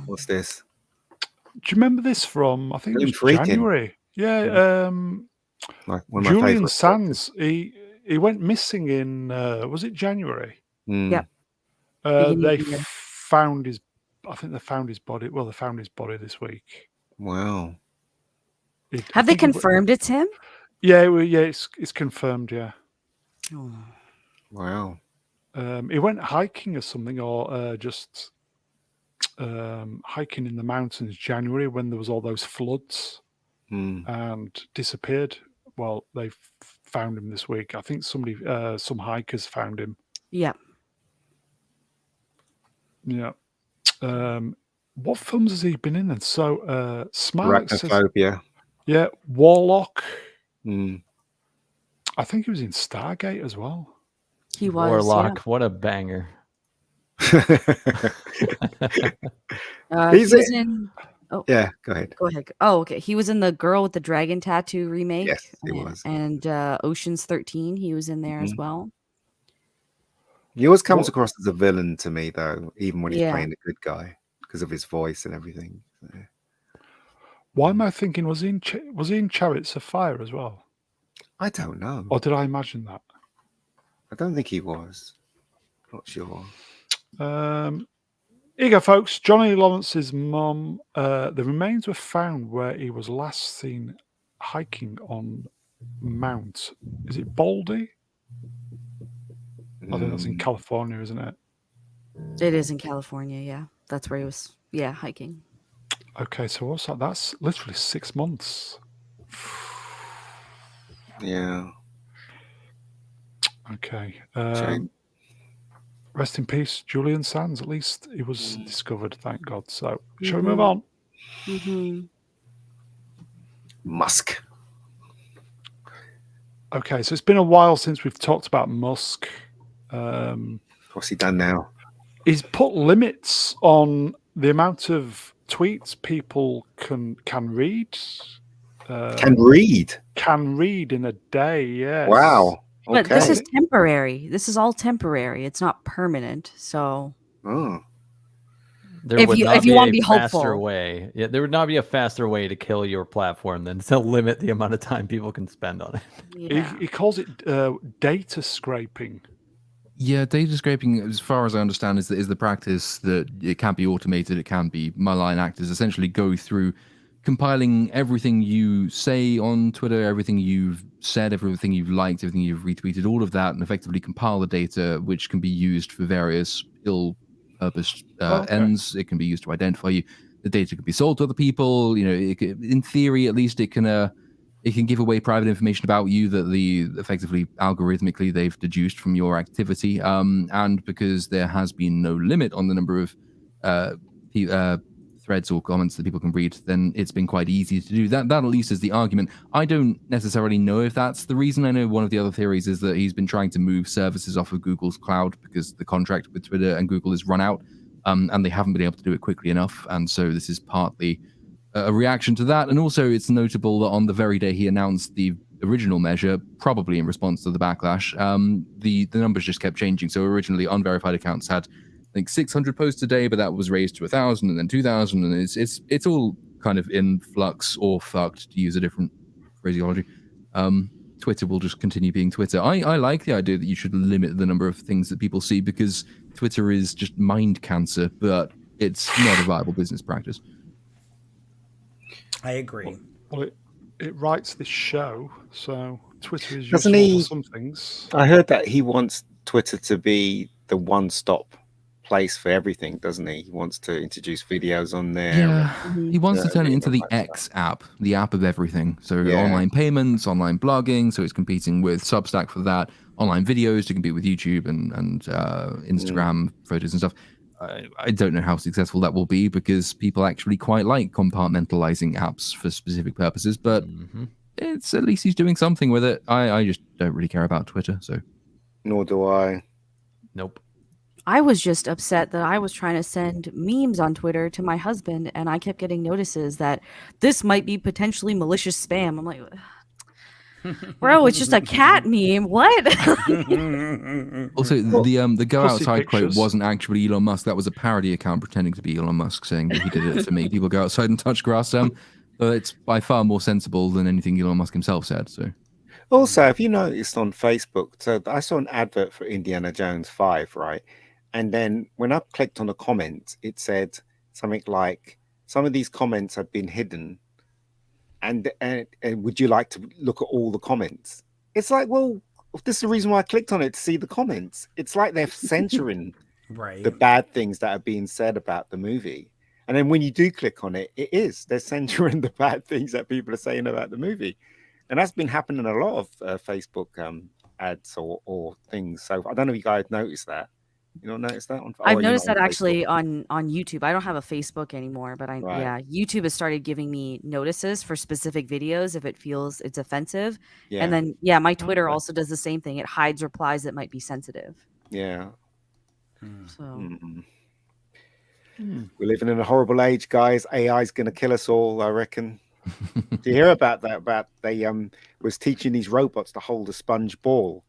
What's this? Do you remember this from? I think it was January. Yeah. Julian Sands. He went missing in. Was it January? Yep. They found his. I think they found his body. Well, they found his body this week. Wow. Have they confirmed it's him? Yeah, it's confirmed. Yeah. Oh. Wow. He went hiking or something, or just hiking in the mountains January when there was all those floods, and disappeared. Well, they found him this week. I think some hikers found him. Yeah. Yeah. What films has he been in then? So, Smart Arachnophobia. Yeah, Warlock. Mm. I think he was in Stargate as well. He was. Warlock, what a banger. He's in. Oh, yeah, go ahead. Go ahead. Oh, okay. He was in the Girl with the Dragon Tattoo remake. Yes, he was. And Ocean's 13, he was in there as well. He always comes across as a villain to me, though, even when he's playing the good guy, because of his voice and everything. So. Why am I thinking, was he in Chariots of Fire as well? I don't know. Or did I imagine that? I don't think he was. Not sure. Here you go, folks. Johnny Lawrence's mum. The remains were found where he was last seen hiking on Mount. Is it Baldy? I think that's in California, isn't it? It is in California, yeah. That's where he was, hiking. Okay, so what's that? That's literally 6 months. Yeah. Okay. Shame. Rest in peace, Julian Sands. At least he was discovered, thank God. So, shall we move on? Musk. Okay, so it's been a while since we've talked about Musk. What's he done now? He's put limits on the amount of tweets people can read. Can read. Can read in a day, yes. Wow. Okay. But this is temporary. This is all temporary. It's not permanent. So There would not be want to a be faster hopeful. way. Yeah, there would not be a faster way to kill your platform than to limit the amount of time people can spend on it. Yeah. He calls it data scraping. Yeah, data scraping, as far as I understand, is the practice that it can be automated. It can be malign actors essentially go through compiling everything you say on Twitter, everything you've said, everything you've liked, everything you've retweeted, all of that, and effectively compile the data, which can be used for various ill-purposed ends. It can be used to identify you. The data can be sold to other people. You know, in theory, at least, it can give away private information about you that effectively algorithmically they've deduced from your activity. And because there has been no limit on the number of threads or comments that people can read, then it's been quite easy to do that. That at least is the argument. I don't necessarily know if that's the reason. I know one of the other theories is that he's been trying to move services off of Google's cloud because the contract with Twitter and Google is run out, and they haven't been able to do it quickly enough. And so this is partly a reaction to that. And also it's notable that on the very day he announced the original measure, probably in response to the backlash, the numbers just kept changing. So originally unverified accounts had I think 600 posts a day, but that was raised to 1,000 and then 2,000, and it's all kind of in flux or fucked, to use a different phraseology. Twitter will just continue being Twitter. I like the idea that you should limit the number of things that people see because Twitter is just mind cancer, but it's not a viable business practice. I agree. Well, it writes this show, so Twitter is Doesn't useful he? for some things. I heard that he wants Twitter to be the one-stop place for everything, doesn't he? He wants to introduce videos on there. Yeah, he wants to turn it into the X app, the app of everything. So online payments, online blogging. So it's competing with Substack for that. Online videos to compete with YouTube and Instagram photos and stuff. I don't know how successful that will be because people actually quite like compartmentalizing apps for specific purposes. But it's at least he's doing something with it. I just don't really care about Twitter. So nor do I. Nope. I was just upset that I was trying to send memes on Twitter to my husband, and I kept getting notices that this might be potentially malicious spam. I'm like, bro, it's just a cat meme. What? Also, the go outside quote wasn't actually Elon Musk. That was a parody account pretending to be Elon Musk saying that he did it for me. People go outside and touch grass. It's by far more sensible than anything Elon Musk himself said. So. Also, if you noticed on Facebook, so I saw an advert for Indiana Jones 5, right? And then when I clicked on the comments, it said something like, some of these comments have been hidden. And would you like to look at all the comments? It's like, well, this is the reason why I clicked on it, to see the comments. It's like they're censoring the bad things that are being said about the movie. And then when you do click on it, they're censoring the bad things that people are saying about the movie. And that's been happening a lot of Facebook ads or things. So I don't know if you guys noticed that. You don't notice that? I've noticed that actually on YouTube. I don't have a Facebook anymore, but YouTube has started giving me notices for specific videos if it feels it's offensive. Yeah. And then my Twitter also does the same thing. It hides replies that might be sensitive. Yeah. So we're living in a horrible age, guys. AI is going to kill us all, I reckon. Do you hear about that? About they was teaching these robots to hold a sponge ball.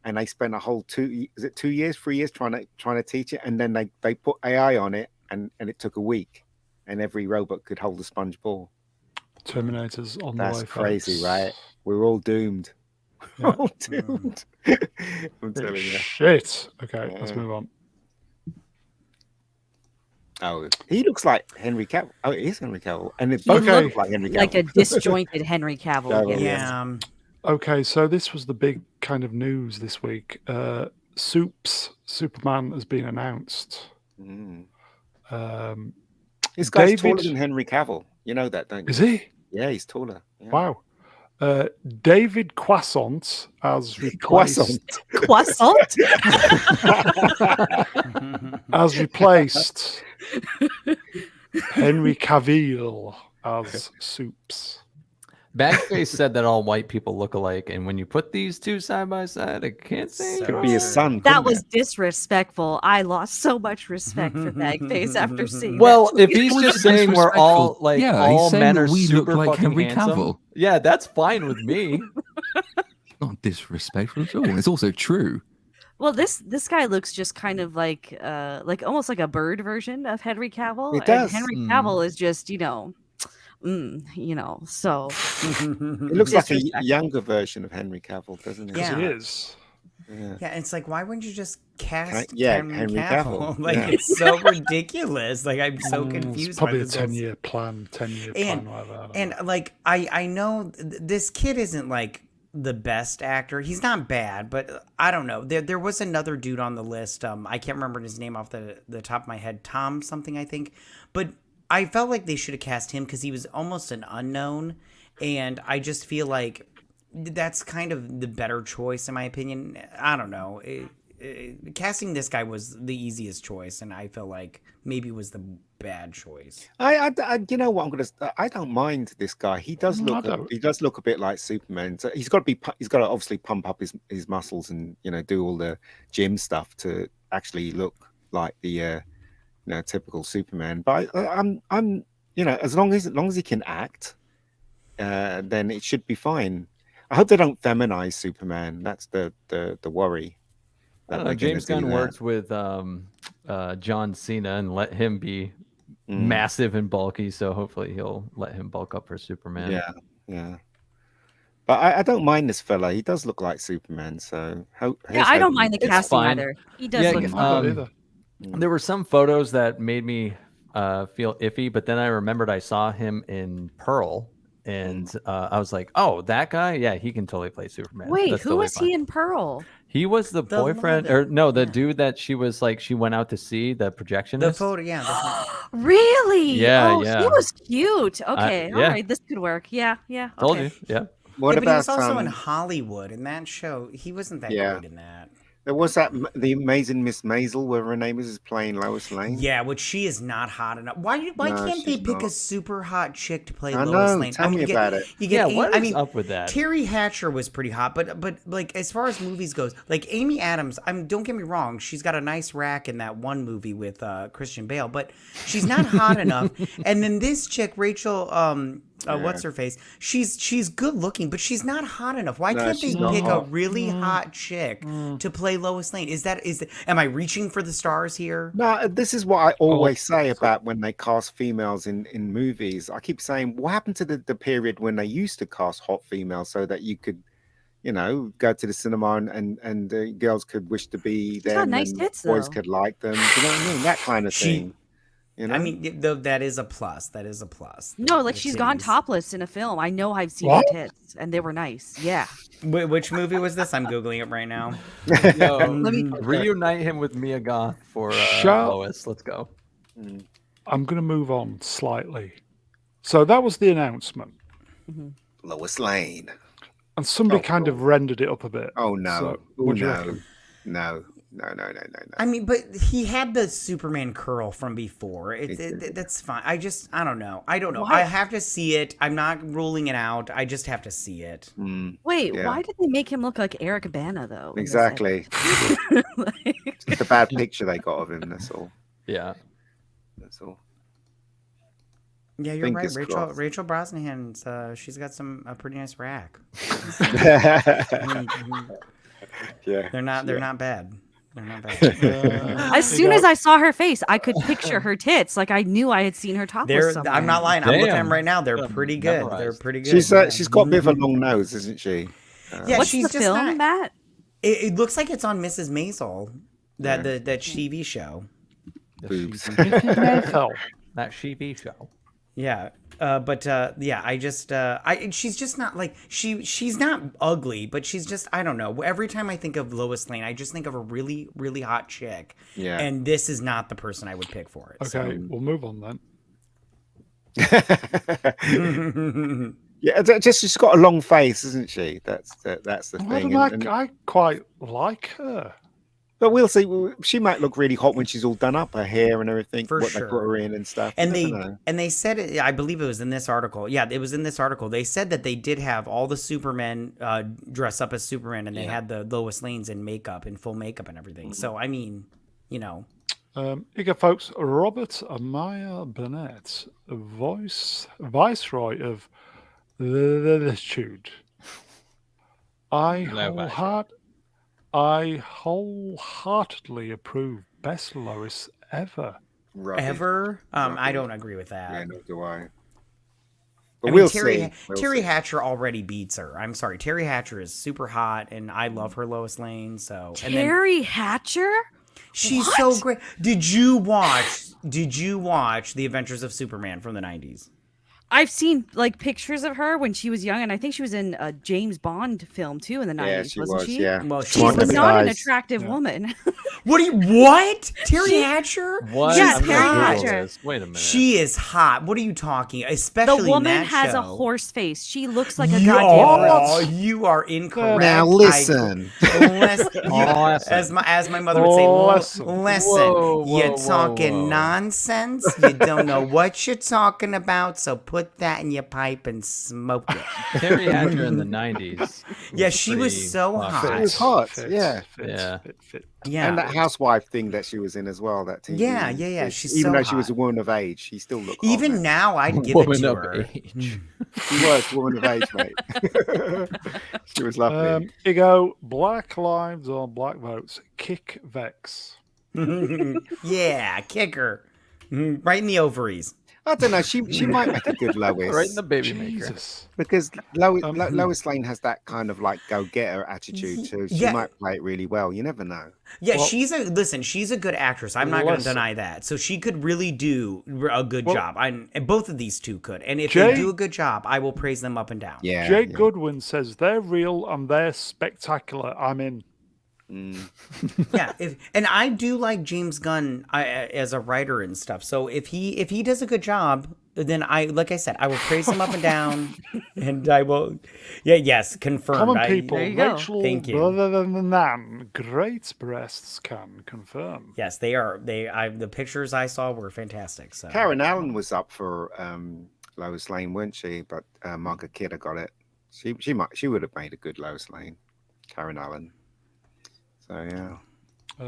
And they spent a whole 3 years trying to teach it, and then they put AI on it, and it took a week, and every robot could hold a sponge ball. Terminators on the way. That's crazy, right? We're all doomed. Yeah. We're all doomed. I'm telling you. Shit. Okay, let's move on. Oh, he looks like Henry Cavill. Oh, it is Henry Cavill, and it both look like Henry Cavill, like a disjointed Henry Cavill. Yeah. Okay, so this was the big kind of news this week. Superman has been announced. This guy's David- taller than Henry Cavill. You know that, don't you? Is he? Yeah, he's taller. Yeah. Wow. David Croissant has Croissant. replaced Croissant? has replaced Henry Cavill as Soups. Bagface said that all white people look alike, and when you put these two side by side, I can't say. So Could be his son. That couldn't was it? disrespectful. I lost so much respect for Bagface after seeing Well, that. if he's was just saying we're all disrespectful. like Yeah, he's all saying men that are we look super like fucking Henry handsome, Cavill. yeah, that's fine with me. Not disrespectful at all. It's also true. Well, this guy looks just kind of like almost like a bird version of Henry Cavill. It does. And Henry Mm. Cavill is just, so It looks like a disrespectful. younger version of Henry Cavill, doesn't it? Yeah. He is. Yeah. Yeah, it's like, why wouldn't you just cast Henry Henry Cavill. Cavill? Like, Yeah. it's so ridiculous. Like, I'm so It's confused. probably by a this whole 10-year plan. 10-year And- plan. Whatever, I don't And know. like I know this kid isn't like the best actor. He's not bad, but I don't know. There was another dude on the list. I can't remember his name off the top of my head. Tom something, I think. But I felt like they should have cast him because he was almost an unknown, and I just feel like that's kind of the better choice in my opinion. I don't know. Casting this guy was the easiest choice, and I feel like maybe it was the bad choice. I you know what I'm gonna. I don't mind this guy. He does I look. don't. He does look a bit like Superman. So he's got to be. He's got to obviously pump up his muscles and do all the gym stuff to actually look like the typical Superman. But I'm as long as he can act, then it should be fine. I hope they don't feminize Superman. That's the worry. I don't know. James Gunn worked with John Cena and let him be massive and bulky, so hopefully he'll let him bulk up for Superman. Yeah. But I don't mind this fella. He does look like Superman. So I don't mind the It's casting fine. either. He does Yeah, look I fine. don't either. There were some photos that made me feel iffy, but then I remembered I saw him in Pearl, and I was like, "Oh, that guy? Yeah, he can totally play Superman." Wait, That's who totally was fine. he in Pearl? He was the The boyfriend, mother. or no, the Yeah. dude that she was like, she went out to see, the projectionist. The photo, yeah. the Really? Yeah, oh, yeah. He was cute. Okay, all yeah. right, this could work. Yeah. Told okay. you, yeah. What yeah, but he about was also in Hollywood in that show. He wasn't that Yeah. great in that. there was the Amazing Miss Maisel, whatever her name is playing Lois Lane. Yeah, which she is not hot enough. Why No, can't they she's pick a not. super hot chick to play I Lois know, Lane? tell me you get, about it. You get Yeah, what is I mean, up with that? Terry Hatcher was pretty hot, but like as far as movies goes, like Amy Adams, don't get me wrong, she's got a nice rack in that one movie with Christian Bale, but she's not hot enough. And then this chick, Rachel, what's her face? She's good looking, but she's not hot enough. Why No, can't they she's not pick a hot. really hot chick to play Lois Lane? Am I reaching for the stars here? No, this is what I always say about when they cast females in movies. I keep saying, what happened to the period when they used to cast hot females so that you could, go to the cinema and girls could wish to be got them nice and tits, boys though. could like them. Do you know what I mean? That kind of thing. I mean, though that is a plus. That is a plus. No, like The she's gone titties. topless in a film. I know I've seen What? her tits, and they were nice. Yeah. Which movie was this? I'm googling it right now. Yo, Let me- reunite him with Mia Goth for Shut- Lois. Let's go. I'm going to move on slightly. So that was the announcement, Lois Lane. and somebody Oh, kind of rendered it up a bit. Oh no! So, Oh, what do you no. reckon? No! I mean, but he had the Superman curl from before. That's fine. I don't know. I don't know. Why? I have to see it. I'm not ruling it out. I just have to see it. Wait, Yeah. why did they make him look like Eric Bana though? in this Exactly. edit? Like- It's just a bad picture they got of him. That's all. Yeah. That's all. Yeah, you're Fingers right. crossed. Rachel Brosnahan's she's got a pretty nice rack. Yeah. They're not bad. They're not bad. as soon as I saw her face, I could picture her tits. Like I knew I had seen her topless somewhere. I'm not lying. I'm looking at them Damn. right now. They're pretty good. They're Memorized. pretty good. She's got a bit of a long nose, isn't she? Yeah, What's she's the just film, not- Matt? It looks like it's on Mrs. Maisel, that TV show. Boobs. Hell. That TV show. Yeah. I just she's just not like she's not ugly, but she's just, I don't know. Every time I think of Lois Lane, I just think of a really, really hot chick. Yeah. And this is not the person I would pick for it. Okay, we'll move on then. Yeah, just she's got a long face, isn't she? That's the I thing. don't know, I quite like her. But we'll see. She might look really hot when she's all done up, her hair and everything. For what they put her sure. in and stuff. And You never know. they said it, I believe it was in this article. Yeah, it was in this article. They said that they did have all the Supermen dress up as Superman, and they had the Lois Lanes in makeup, in full makeup and everything. So I mean, you know. Here you go, folks. Robert Amaya Burnett, Viceroy of Latitude. I wholeheartedly approve. Best Lois ever. Rubbish. Ever? I Rubbish. don't agree with that. Yeah, nor do I. I But mean, we'll Terry see. Terry Hatcher already beats her. I'm sorry. Terry Hatcher is super hot, and I love her Lois Lane. So Terry Hatcher? She's What? so great. Did you watch The Adventures of Superman from the 90s? I've seen like pictures of her when she was young, and I think she was in a James Bond film too in the 90s, Yeah, she wasn't was. she? Yeah. Well, She was not an attractive woman. What? Terry Hatcher? What? Yes, I'm gonna Terry Google Hatcher. this. Wait a minute. She is hot. What are you talking? The Especially in woman that has a show. horse face. She looks like a You goddamn Brute. you are incorrect. Now listen. As my mother would say, listen. Whoa, You're whoa, talking whoa. nonsense. You don't know what you're talking about. So put that in your pipe and smoke it. Terry Hatcher in the 90s. Yeah, she was so hot. It was hot. Yeah. Yeah. And that housewife thing that she was in as well. That TV. Yeah. She's even so though she was a hot. woman of age, she still looked. Even hot, now, I'd give Woman it to of her. age. she was a woman of age, mate. She was lovely. Here you go. Black lives or black votes. Kick Vex. Yeah, kick her. Right in the ovaries. I don't know. She might make a good Lois. Right in the baby maker. Jesus. Because Lois Lane has that kind of like go-getter attitude too. She Yeah. might play it really well. You never know. Yeah, Well- she's a good actress. I'm not going to Listen. deny that. So she could really do a good job. And both of these two could. And if Jay- they do a good job, I will praise them up and down. Yeah. Jay yeah. Goodwin says they're real and they're spectacular. I'm in. Yeah, and I do like James Gunn as a writer and stuff. So if he does a good job, then like I said, I will praise him up and down, and I will. Yeah, yes, confirmed. Common people. There you go. Rachel, Thank you. other than the Nan, great breasts can confirm. Yes, they are. The pictures I saw were fantastic. So Karen Allen was up for Lois Lane, weren't she? But Margaret Kidder got it. She would have made a good Lois Lane, Karen Allen. So yeah.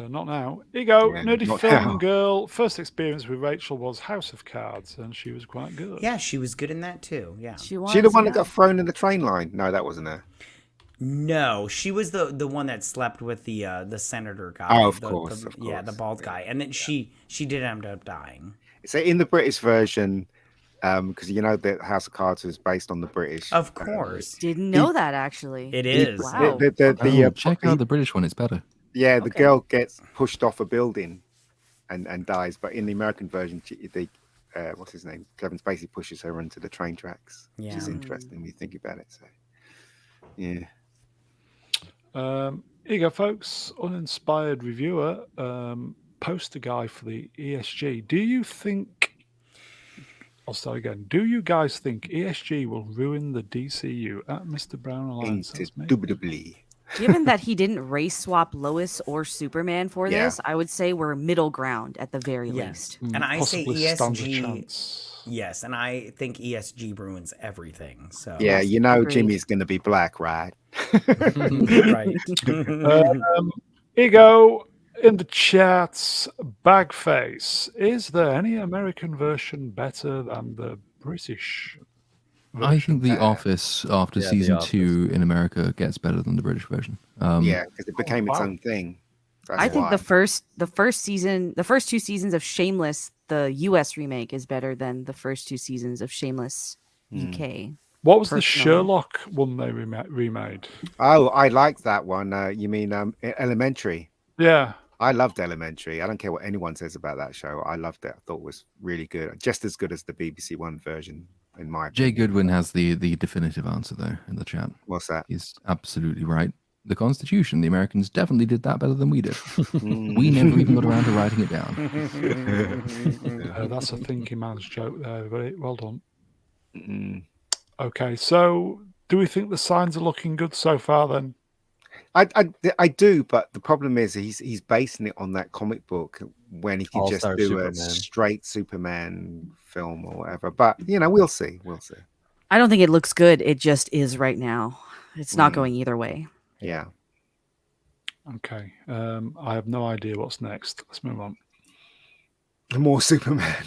Not now. Here you go. Yeah, Nerdy not film now. girl. First experience with Rachel was House of Cards, and she was quite good. yeah, she was good in that too. Yeah. She was She the one that got thrown in the train line? No, that wasn't her. No, she was the one that slept with the senator guy. Oh, of the, course, the- of Yeah, the course. bald guy, and then she did end up dying. So in the British version, because you know that House of Cards was based on the British. Of course, Didn't know that actually. it is. Wow. Check out the British one; it's better. Yeah, the Okay. girl gets pushed off a building and dies. But in the American version, what's his name? Kevin Spacey pushes her into the train tracks, which is Yeah. interesting when you think about it. So, yeah. Here you go, folks. Uninspired reviewer, poster guy for the ESG. Do you think? I'll start again. Do you guys think ESG will ruin the DCU? At Mr. Brown Alliance. That's me. Indubitably. Given that he didn't race swap Lois or Superman for Yeah. this, I would say we're middle ground at the very Yes, least. and I say Possibly stands a ESG. chance. Yes, and I think ESG ruins everything. So Yeah, Yes, you know agreed. Jimmy's going to be black, right? right. Here you go. In the chats, Bagface. Is there any American version better than the British version? I think The Office after Yeah, The season Office. 2 in America gets better than the British version. Yeah, because it became its wow. own thing. That's I think why. the first season, the first two seasons of Shameless, the US remake is better than the first two seasons of Shameless UK. What was the Personally. Sherlock one they remade? Oh, I liked that one. You mean Elementary? Yeah. I loved Elementary. I don't care what anyone says about that show. I loved it. I thought it was really good. Just as good as the BBC One version, in my Jay opinion. Goodwin has the definitive answer though in the chat. What's that? He's absolutely right. The Constitution. The Americans definitely did that better than we did. We never even got around to writing it down. That's a thinking man's joke there, everybody. Well done. Mm. Okay, so do we think the signs are looking good so far then? I do, but the problem is he's basing it on that comic book when he can just All-Star do Superman. a straight Superman film or whatever. But we'll see. I don't think it looks good. It just is right now. It's not going either way. Yeah. Okay. I have no idea what's next. Let's move on. More Superman.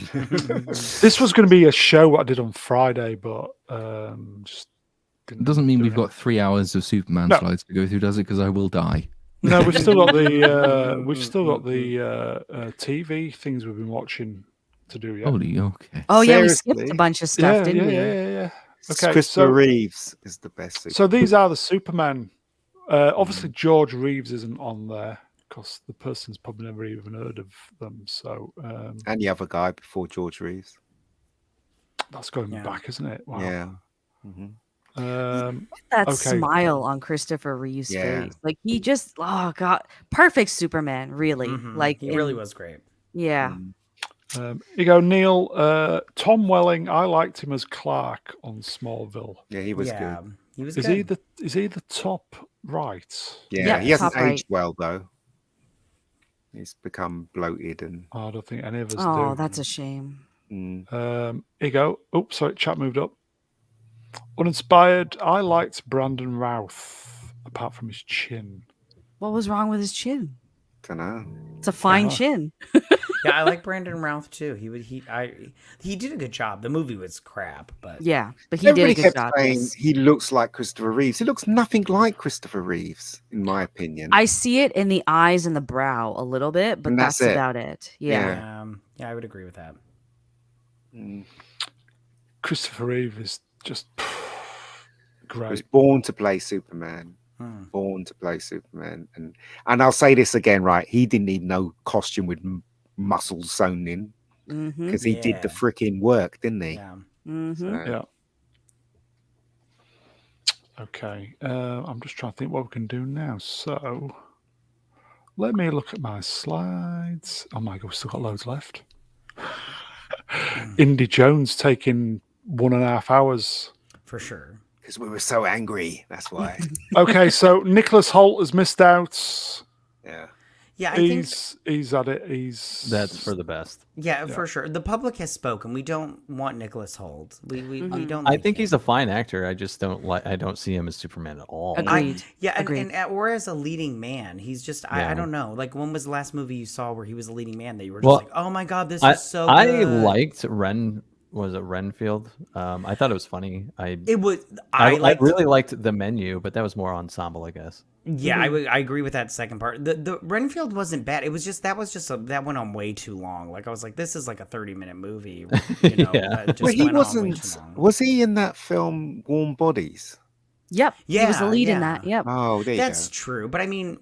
This was going to be a show I did on Friday, but just It doesn't mean we've got 3 hours of Superman slides to go through, does it? Because I will die. No, we've still got the TV things we've been watching to do. Yeah. Holy, okay. Oh yeah, we Seriously? skipped a bunch of stuff, didn't we? Yeah. Okay, Christopher Reeves is the best Superman. So these are the Superman. Obviously, George Reeves isn't on there because the person's probably never even heard of them. So and the other guy before George Reeves. That's going back, isn't it? Wow. Yeah. Mm-hmm. That smile on Christopher Reeve's face, like he just perfect Superman, really. Like he really was great. Yeah. You go, Neil. Tom Welling. I liked him as Clark on Smallville. Yeah, he was good. He was Is good. he the top right? Yeah, he hasn't top right. aged well though. He's become bloated and. I don't think any of us do. Oh, that's a shame. Here you go. Oops, sorry, chat moved up. Uninspired. I liked Brandon Routh, apart from his chin. What was wrong with his chin? Don't know. It's a fine chin. Yeah, I like Brandon Routh too. He did a good job. The movie was crap, but yeah, but he Everybody did a good kept job. saying Yes. he looks like Christopher Reeves. He looks nothing like Christopher Reeves, in my opinion. I see it in the eyes and the brow a little bit, but And that's that's it. about it. Yeah. yeah, I would agree with that. Christopher Reeve is just He great. was born to play Superman. Born to play Superman. And I'll say this again, right? He didn't need no costume with muscles sewn in because he did the freaking work, didn't he? Yeah. Yeah. Okay. I'm just trying to think what we can do now. So let me look at my slides. Oh my God, we've still got loads left. Indy Jones taking 1.5 hours. For sure. Because we were so angry. That's why. Okay, so Nicholas Hoult has missed out. Yeah. Yeah, I think he's at it. That's for the best. Yeah, for sure. The public has spoken. We don't want Nicholas Hoult. We don't. I think he's a fine actor. I just don't like. I don't see him as Superman at all. Agreed. And or as a leading man, he's just. I don't know. Like, when was the last movie you saw where he was a leading man that you were just like, oh my God, this is so good. I liked Ren. Was it Renfield? I thought it was funny. I really liked The Menu, but that was more ensemble, I guess. Yeah, I agree with that second part. The Renfield wasn't bad. It was just that went on way too long. Like, I was like, this is like a 30-minute movie. You know, that just he went wasn't. on way too long. Was he in that film Warm Bodies? Yep. Yeah, he was the lead in that. Yep. Oh, there you go. That's true. But I mean,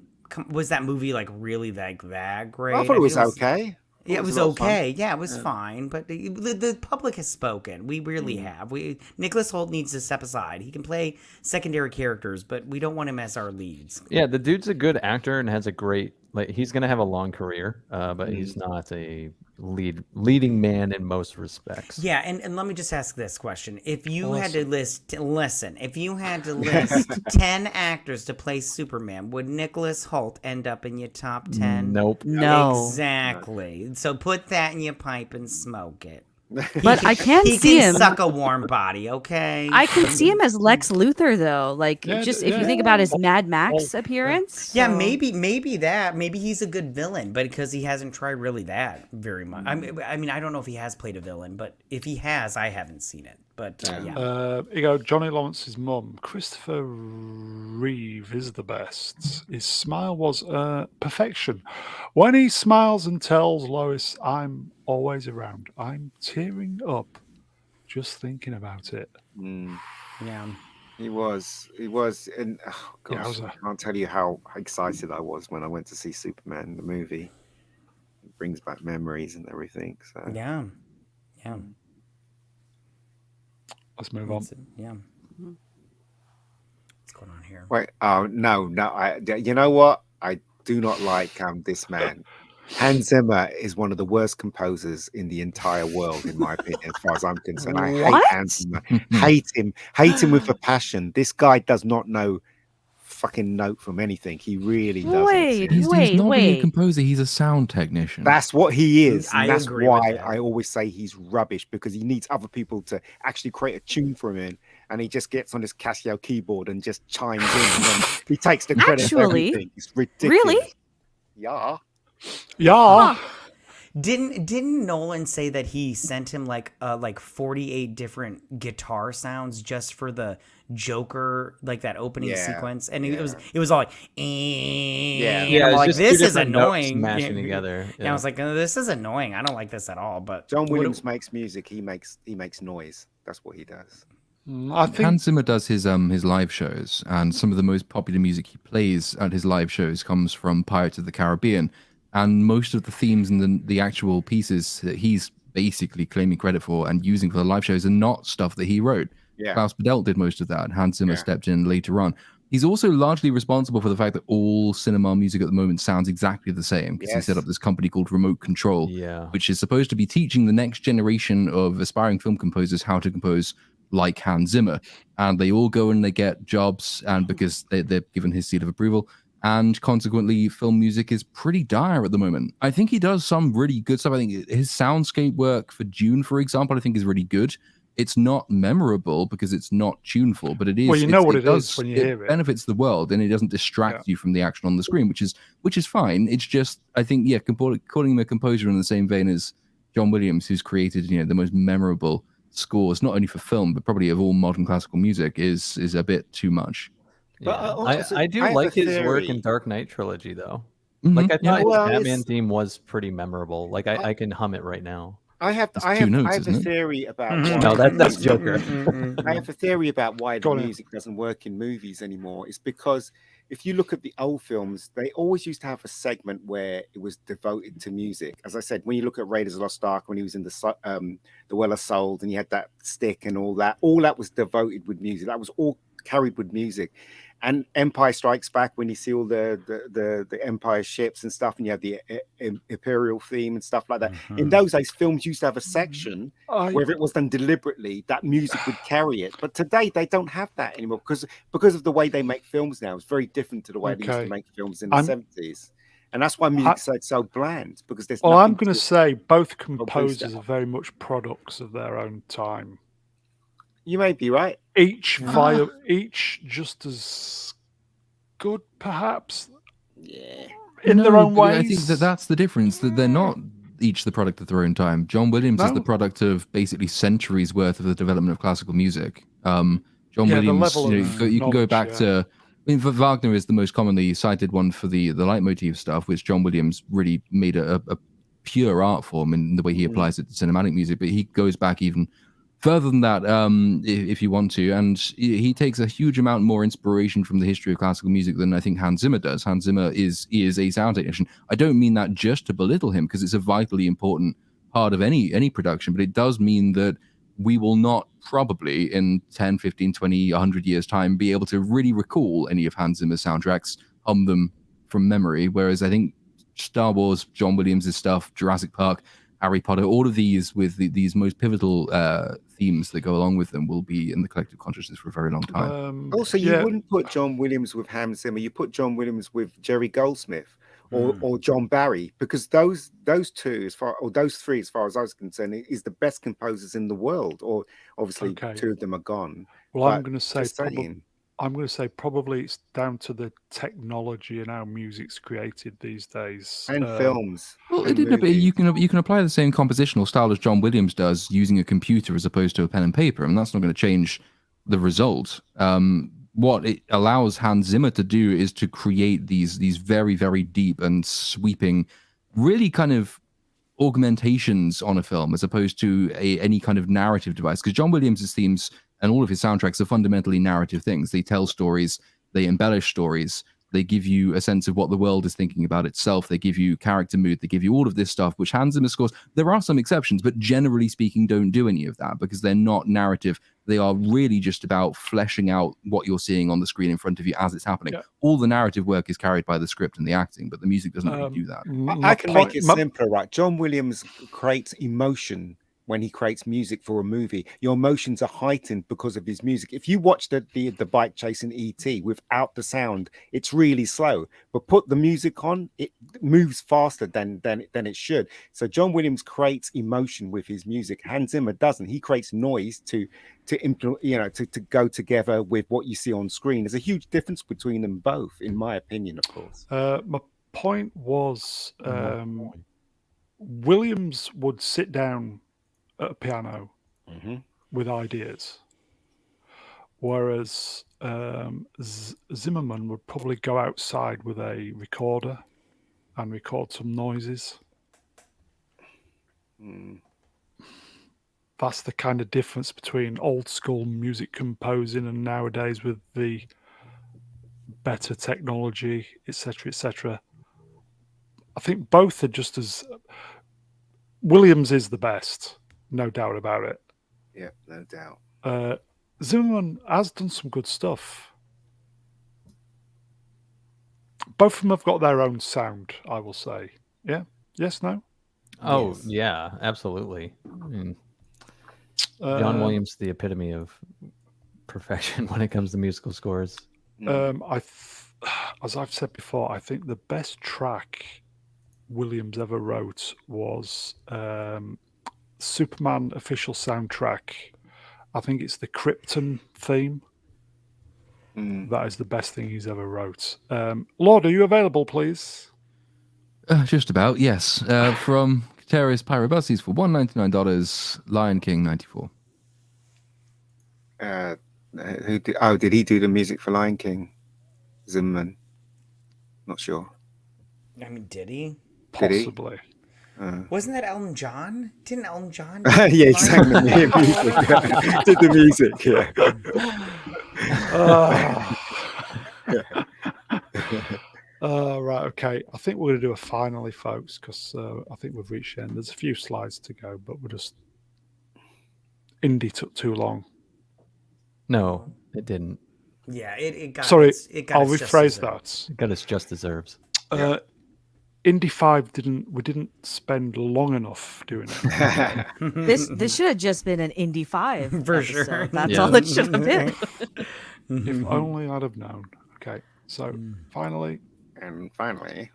was that movie like really like that great? I thought it was okay. Yeah, it was okay. Yeah, it was fine. But the public has spoken. We really have. Nicholas Hoult needs to step aside. He can play secondary characters, but we don't want him as our leads. Yeah, the dude's a good actor and has a great. Like, he's gonna have a long career, but he's not a leading man in most respects. Yeah, and let me just ask this question: if you had to list 10 actors to play Superman, would Nicholas Hoult end up in your top 10? Nope. No. Exactly. So put that in your pipe and smoke it. But I can He see can him. suck a warm body, okay? I can see him as Lex Luthor, though. Like, if you think about his Mad Max appearance. Yeah, maybe that. Maybe he's a good villain, but because he hasn't tried really that very much. I mean, I don't know if he has played a villain, but if he has, I haven't seen it. But You go, Johnny Lawrence's mum. Christopher Reeve is the best. His smile was perfection. When he smiles and tells Lois, "I'm always around," I'm tearing up just thinking about it. yeah. He was, and oh gosh, I can't tell you how excited I was when I went to see Superman the movie. It brings back memories and everything. So Yeah. Let's move on. Yeah. What's going on here? Wait, oh no, you know what? I do not like this man. Hans Zimmer is one of the worst composers in the entire world, in my opinion, as far as I'm concerned. I hate Hans Zimmer. Hate him with a passion. This guy does not know fucking note from anything. He really doesn't. He's not really a composer. He's a sound technician. That's what he is. And that's agree why with that. I always say he's rubbish, because he needs other people to actually create a tune for him, and he just gets on his Casio keyboard and just chimes in, and then he takes the credit for everything. It's ridiculous. Really? Yeah. Yeah. Didn't Nolan say that he sent him like 48 different guitar sounds just for the Joker, like that opening sequence, and it was all like, and I'm like, this is annoying, smashing together. Yeah. I was like, this is annoying. I don't like this at all. But John Williams makes music. He makes noise. That's what he does. I think Hans Zimmer does his live shows, and some of the most popular music he plays at his live shows comes from Pirates of the Caribbean, and most of the themes and the actual pieces that he's basically claiming credit for and using for the live shows are not stuff that he wrote. Yeah. Klaus Badelt did most of that. Hans Zimmer stepped in later on. He's also largely responsible for the fact that all cinema music at the moment sounds exactly the same, because he set up this company called Remote Control, which is supposed to be teaching the next generation of aspiring film composers how to compose like Hans Zimmer. And they all go and they get jobs, and because they're given his seal of approval, and consequently film music is pretty dire at the moment. I think he does some really good stuff. I think his soundscape work for Dune, for example, I think is really good. It's not memorable because it's not tuneful, but it is. Well, you know what it is when you hear it. Benefits the world, and it doesn't distract you from the action on the screen, which is fine. It's just, I think, calling him a composer in the same vein as John Williams, who's created the most memorable scores, not only for film but probably of all modern classical music, is a bit too much. Yeah. I do like his work in Dark Knight trilogy, though. Mm-hmm. Like, I thought his Batman theme was pretty memorable. Like, I can hum it right now. I have a theory about why no, that's Joker. I have a theory about why the music doesn't work in movies anymore. It's because if you look at the old films, they always used to have a segment where it was devoted to music. As I said, when you look at Raiders of the Lost Ark, when he was in the Well of Souls, and you had that stick and all that was devoted with music. That was all carried with music. And Empire Strikes Back, when you see all the Empire ships and stuff, and you have the Imperial theme and stuff like that. In those days, films used to have a section where if it was done deliberately, that music would carry it. But today, they don't have that anymore because of the way they make films now. It's very different to the way they used to make films in the 70s. And that's why music's so bland, because there's Well, I'm going to say both composers are very much products of their own time. You may be right. Each just as good, perhaps. Yeah. In their own ways. I think that's the difference. That they're not each the product of their own time. John Williams is the product of basically centuries worth of the development of classical music. John Williams, you can go back to. I mean, Wagner is the most commonly cited one for the leitmotif stuff, which John Williams really made a pure art form in the way he applies it to cinematic music. But he goes back even further than that, if you want to, and he takes a huge amount more inspiration from the history of classical music than I think Hans Zimmer does. Hans Zimmer is a sound technician. I don't mean that just to belittle him, because it's a vitally important part of any production, but it does mean that we will not probably in 10, 15, 20, 100 years' time be able to really recall any of Hans Zimmer's soundtracks, hum them from memory, whereas I think Star Wars, John Williams' stuff, Jurassic Park, Harry Potter, all of these with these most pivotal themes that go along with them will be in the collective consciousness for a very long time. Also, you wouldn't put John Williams with Hans Zimmer. You put John Williams with Jerry Goldsmith or John Barry, because those three, as far as I was concerned, is the best composers in the world. Or obviously, two of them are gone. Well, I'm going to say probably it's down to the technology and how music's created these days. And films. Well, you can apply the same compositional style as John Williams does using a computer as opposed to a pen and paper, and that's not going to change the result. What it allows Hans Zimmer to do is to create these very, very deep and sweeping, really kind of augmentations on a film as opposed to any kind of narrative device. Because John Williams' themes and all of his soundtracks are fundamentally narrative things. They tell stories, they embellish stories, They give you a sense of what the world is thinking about itself. They give you character mood. They give you all of this stuff, which Hans Zimmer scores. There are some exceptions, but generally speaking, don't do any of that because they're not narrative. They are really just about fleshing out what you're seeing on the screen in front of you as it's happening. Yeah. All the narrative work is carried by the script and the acting, but the music doesn't really do that. I can make it simpler, right? John Williams creates emotion when he creates music for a movie. Your emotions are heightened because of his music. If you watch the bike chase in E.T. without the sound, it's really slow. But put the music on, it moves faster than it should. So John Williams creates emotion with his music. Hans Zimmer doesn't. He creates noise to go together with what you see on screen. There's a huge difference between them both, in my opinion, of course. My point was Williams would sit down at a piano with ideas, whereas Zimmerman would probably go outside with a recorder and record some noises. That's the kind of difference between old school music composing and nowadays with the better technology, etc., etc. I think both are just as... Williams is the best, no doubt about it. Yeah, no doubt. Zimmerman has done some good stuff. Both of them have got their own sound, I will say. Yeah? Yes, no? Oh, Yes. yeah, absolutely. I mean, John Williams, the epitome of perfection when it comes to musical scores. As I've said before, I think the best track Williams ever wrote was Superman official soundtrack. I think it's the Krypton theme. That is the best thing he's ever wrote. Lord, are you available, please? Just about, yes. From Katerius Pyrobuses for $199, Lion King 94. Did he do the music for Lion King? Zimmerman? Not sure. I mean, did he? Possibly. Wasn't that Elton John? Didn't Elton John? Yeah, he sang the music. Did the music, yeah. Right, okay. I think we're going to do a finally, folks, because I think we've reached the end. There's a few slides to go, but we're just... Indy took too long. No, it didn't. Yeah, it got. Sorry, it got I'll rephrase that. It got its just deserves. Indy 5 didn't spend long enough doing it. This should have just been an Indy 5 For episode. sure. That's Yeah. all it should have been. If only I'd have known. Okay, so finally... And finally...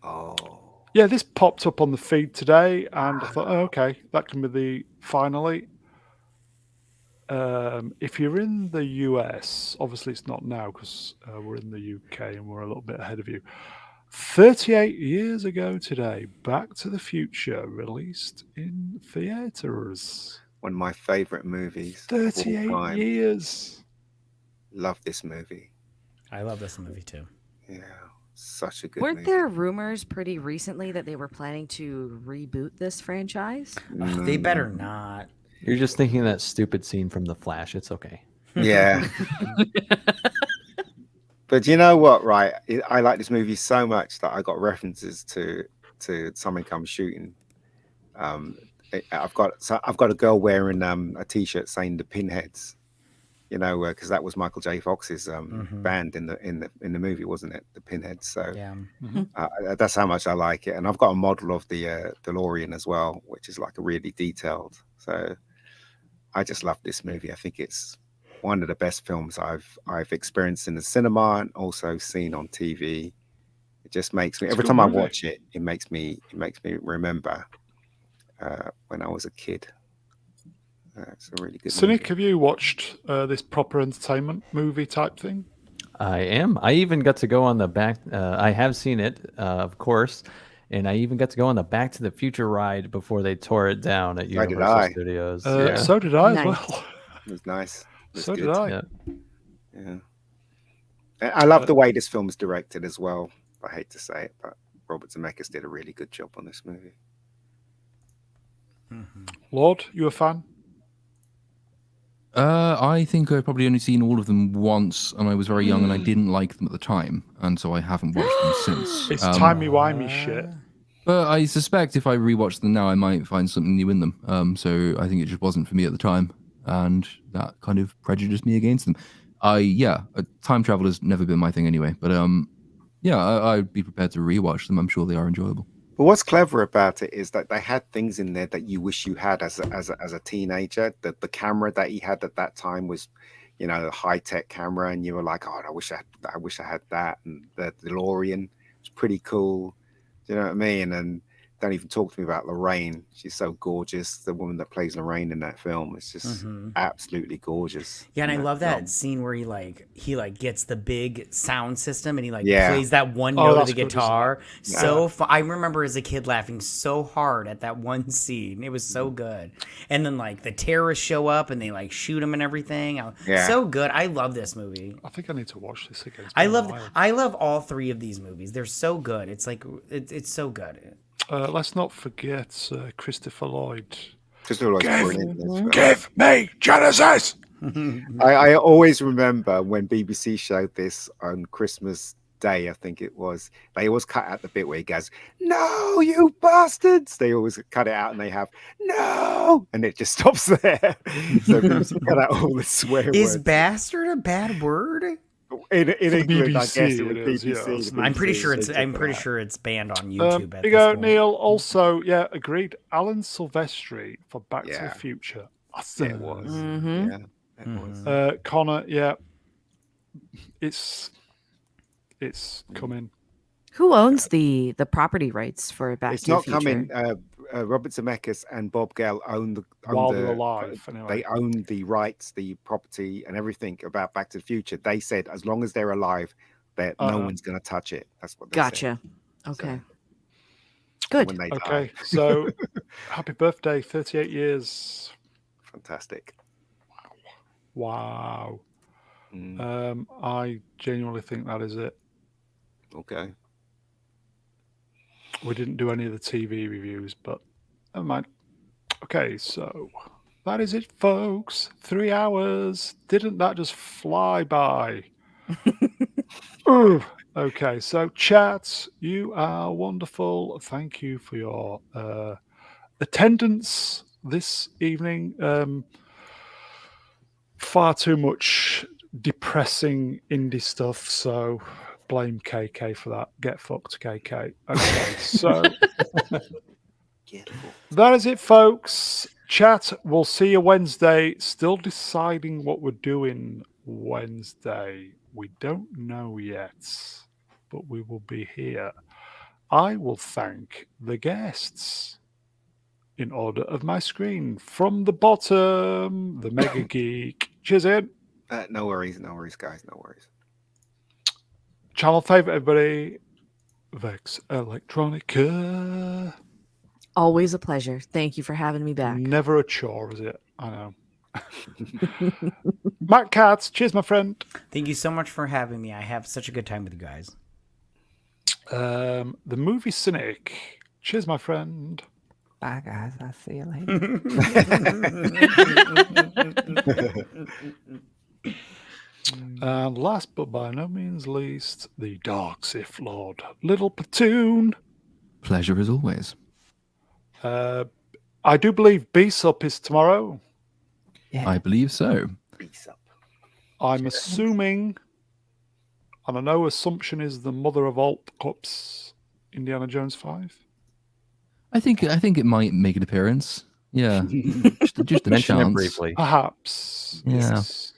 Oh... Yeah, this popped up on the feed today, and I thought, oh, okay, that can be the finally. If you're in the US, obviously it's not now because we're in the UK and we're a little bit ahead of you. 38 years ago today, Back to the Future released in theaters. One of my favorite movies. 38 years. Love this movie. I love this movie too. Yeah, such a good Weren't movie. there rumors pretty recently that they were planning to reboot this franchise? They better not. You're just thinking of that stupid scene from The Flash. It's okay. Yeah. But you know what, right? I like this movie so much that I got references to Something Comes Shooting. I've got a girl wearing a t-shirt saying the Pinheads, you know, because that was Michael J. Fox's band in the movie, wasn't it? The Pinheads. So Yeah. that's how much I like it. And I've got a model of the DeLorean as well, which is like a really detailed. So I just love this movie. I think it's one of the best films I've experienced in the cinema and also seen on TV. It just makes me, every time I watch it, it makes me remember when I was a kid. It's a really good Cynic, movie. have you watched this proper entertainment movie type thing? I am. I even got to go on the back. I have seen it, of course, and I even got to go on the Back to the Future ride before they tore it down at So did Universal I. Studios. So did I Nice. as well. It was nice. It was So good. did I. Yeah. Yeah. And I love the way this film is directed as well. I hate to say it, but Robert Zemeckis did a really good job on this movie. Lord, you a fan? I think I've probably only seen all of them once, and I was very young, and I didn't like them at the time, and so I haven't watched them since. It's timey-wimey shit. But I suspect if I rewatch them now, I might find something new in them. So I think it just wasn't for me at the time, and that kind of prejudiced me against them. Time travel has never been my thing anyway. But I'd be prepared to rewatch them. I'm sure they are enjoyable. But what's clever about it is that they had things in there that you wish you had as a teenager. The camera that he had at that time was, a high-tech camera, and you were like, oh, I wish I had that. And the DeLorean was pretty cool. Do you know what I mean? And don't even talk to me about Lorraine. She's so gorgeous. The woman that plays Lorraine in that film is just absolutely gorgeous. Yeah, and I love that scene where he gets the big sound system and he plays that one note of the guitar. I remember as a kid laughing so hard at that one scene. It was so good. And then the terrorists show up and they shoot him and everything. So good. I love this movie. I think I need to watch this again. I love all three of these movies. They're so good. It's it's so good. Let's not forget Christopher Lloyd. Give me Genesis! I always remember when BBC showed this on Christmas Day, I think it was. They always cut out the bit where he goes, "No, you bastards!" They always cut it out, and they have "No," and it just stops there. So BBC cut out all the swear words. Is bastard a bad word? In England, BBC, I guess it would be BBC. I'm pretty sure it's banned on YouTube. There you go, Neil. Also, agreed. Alan Silvestri for Back to the Future. It was. Mm-hmm. Yeah, it was. Connor, it's coming. Who owns the property rights for Back to the Future? It's not coming. Robert Zemeckis and Bob Gale own while they're alive. Anyway. They own the rights, the property, and everything about Back to the Future. They said as long as they're alive, that no one's going to touch it. That's what they said. Okay. Good. When they die. Okay. So, happy birthday! 38 years. Fantastic. Wow. I genuinely think that is it. Okay. We didn't do any of the TV reviews, but never mind. Okay, so that is it, folks. 3 hours. Didn't that just fly by? Okay, so chat, you are wonderful. Thank you for your attendance this evening. Far too much depressing indie stuff, so blame KK for that. Get fucked, KK. Okay, so that is it, folks. Chat, we'll see you Wednesday. Still deciding what we're doing Wednesday. We don't know yet, but we will be here. I will thank the guests in order of my screen. From the bottom, the Mega Geek. Cheers, Ian. No worries, guys. No worries. Channel favorite, everybody. Vex Electronica. Always a pleasure. Thank you for having me back. Never a chore, is it? I know. Matt Katz, cheers, my friend. Thank you so much for having me. I have such a good time with you guys. The movie Cynic. Cheers, my friend. Bye, guys. I'll see you later. And last but by no means least, the Dark Sith Lord, Little Platoon. Pleasure as always. I do believe B-Sup is tomorrow. Yeah. I believe so. B-Sup. I'm assuming, and I know assumption is the mother of all cups, Indiana Jones 5. I think it might make an appearance. Yeah, just a mention chance. it briefly. Perhaps. Yeah. Yes.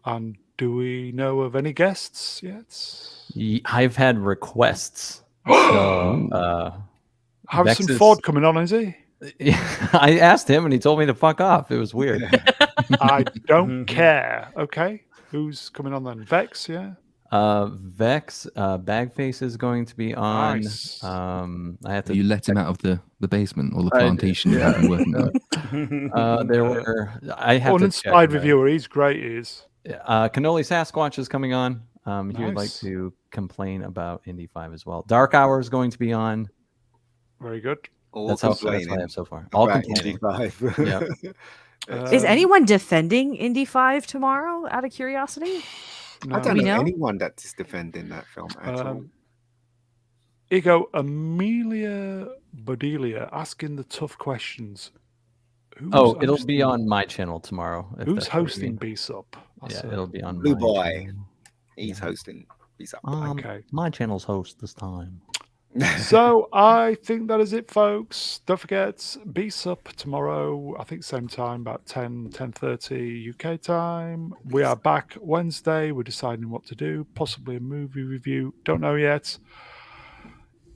And do we know of any guests yet? I've had requests. So, Harrison Ford coming on, is he? I asked him and he told me to fuck off. It was weird. I don't care. Okay. Who's coming on then? Vex, yeah? Vex, Bagface is going to be on. Nice. I have to. You let him out of the basement or the plantation you've been working on. There were. I have uninspired reviewer. He's great. He is. Cannoli Sasquatch is coming on. He would like to complain about Indy 5 as well. Dark Hour is going to be on. Very good. That's what I have so far. All complaining. Indy 5. Yeah. Is anyone defending Indy 5 tomorrow? Out of curiosity, I No. don't we know know? anyone that is defending that film at all. Ego Amelia Bodelia asking the tough questions. Who's it'll be hosting- on my channel tomorrow. if Who's that's what you hosting mean. B-Sup? Yeah, it'll be on Blue my Boy. channel. He's hosting. He's up. Okay. My channel's host this time. So I think that is it, folks. Don't forget, B-Sup tomorrow, I think same time, about 10:30 UK time. We are back Wednesday. We're deciding what to do, possibly a movie review. Don't know yet.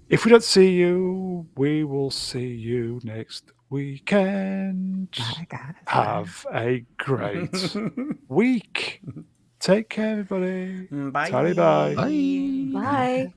If we don't see you, we will see you next weekend. Bye, guys. Have a great week. Take care, everybody. Bye. Tally bye. Bye. Bye.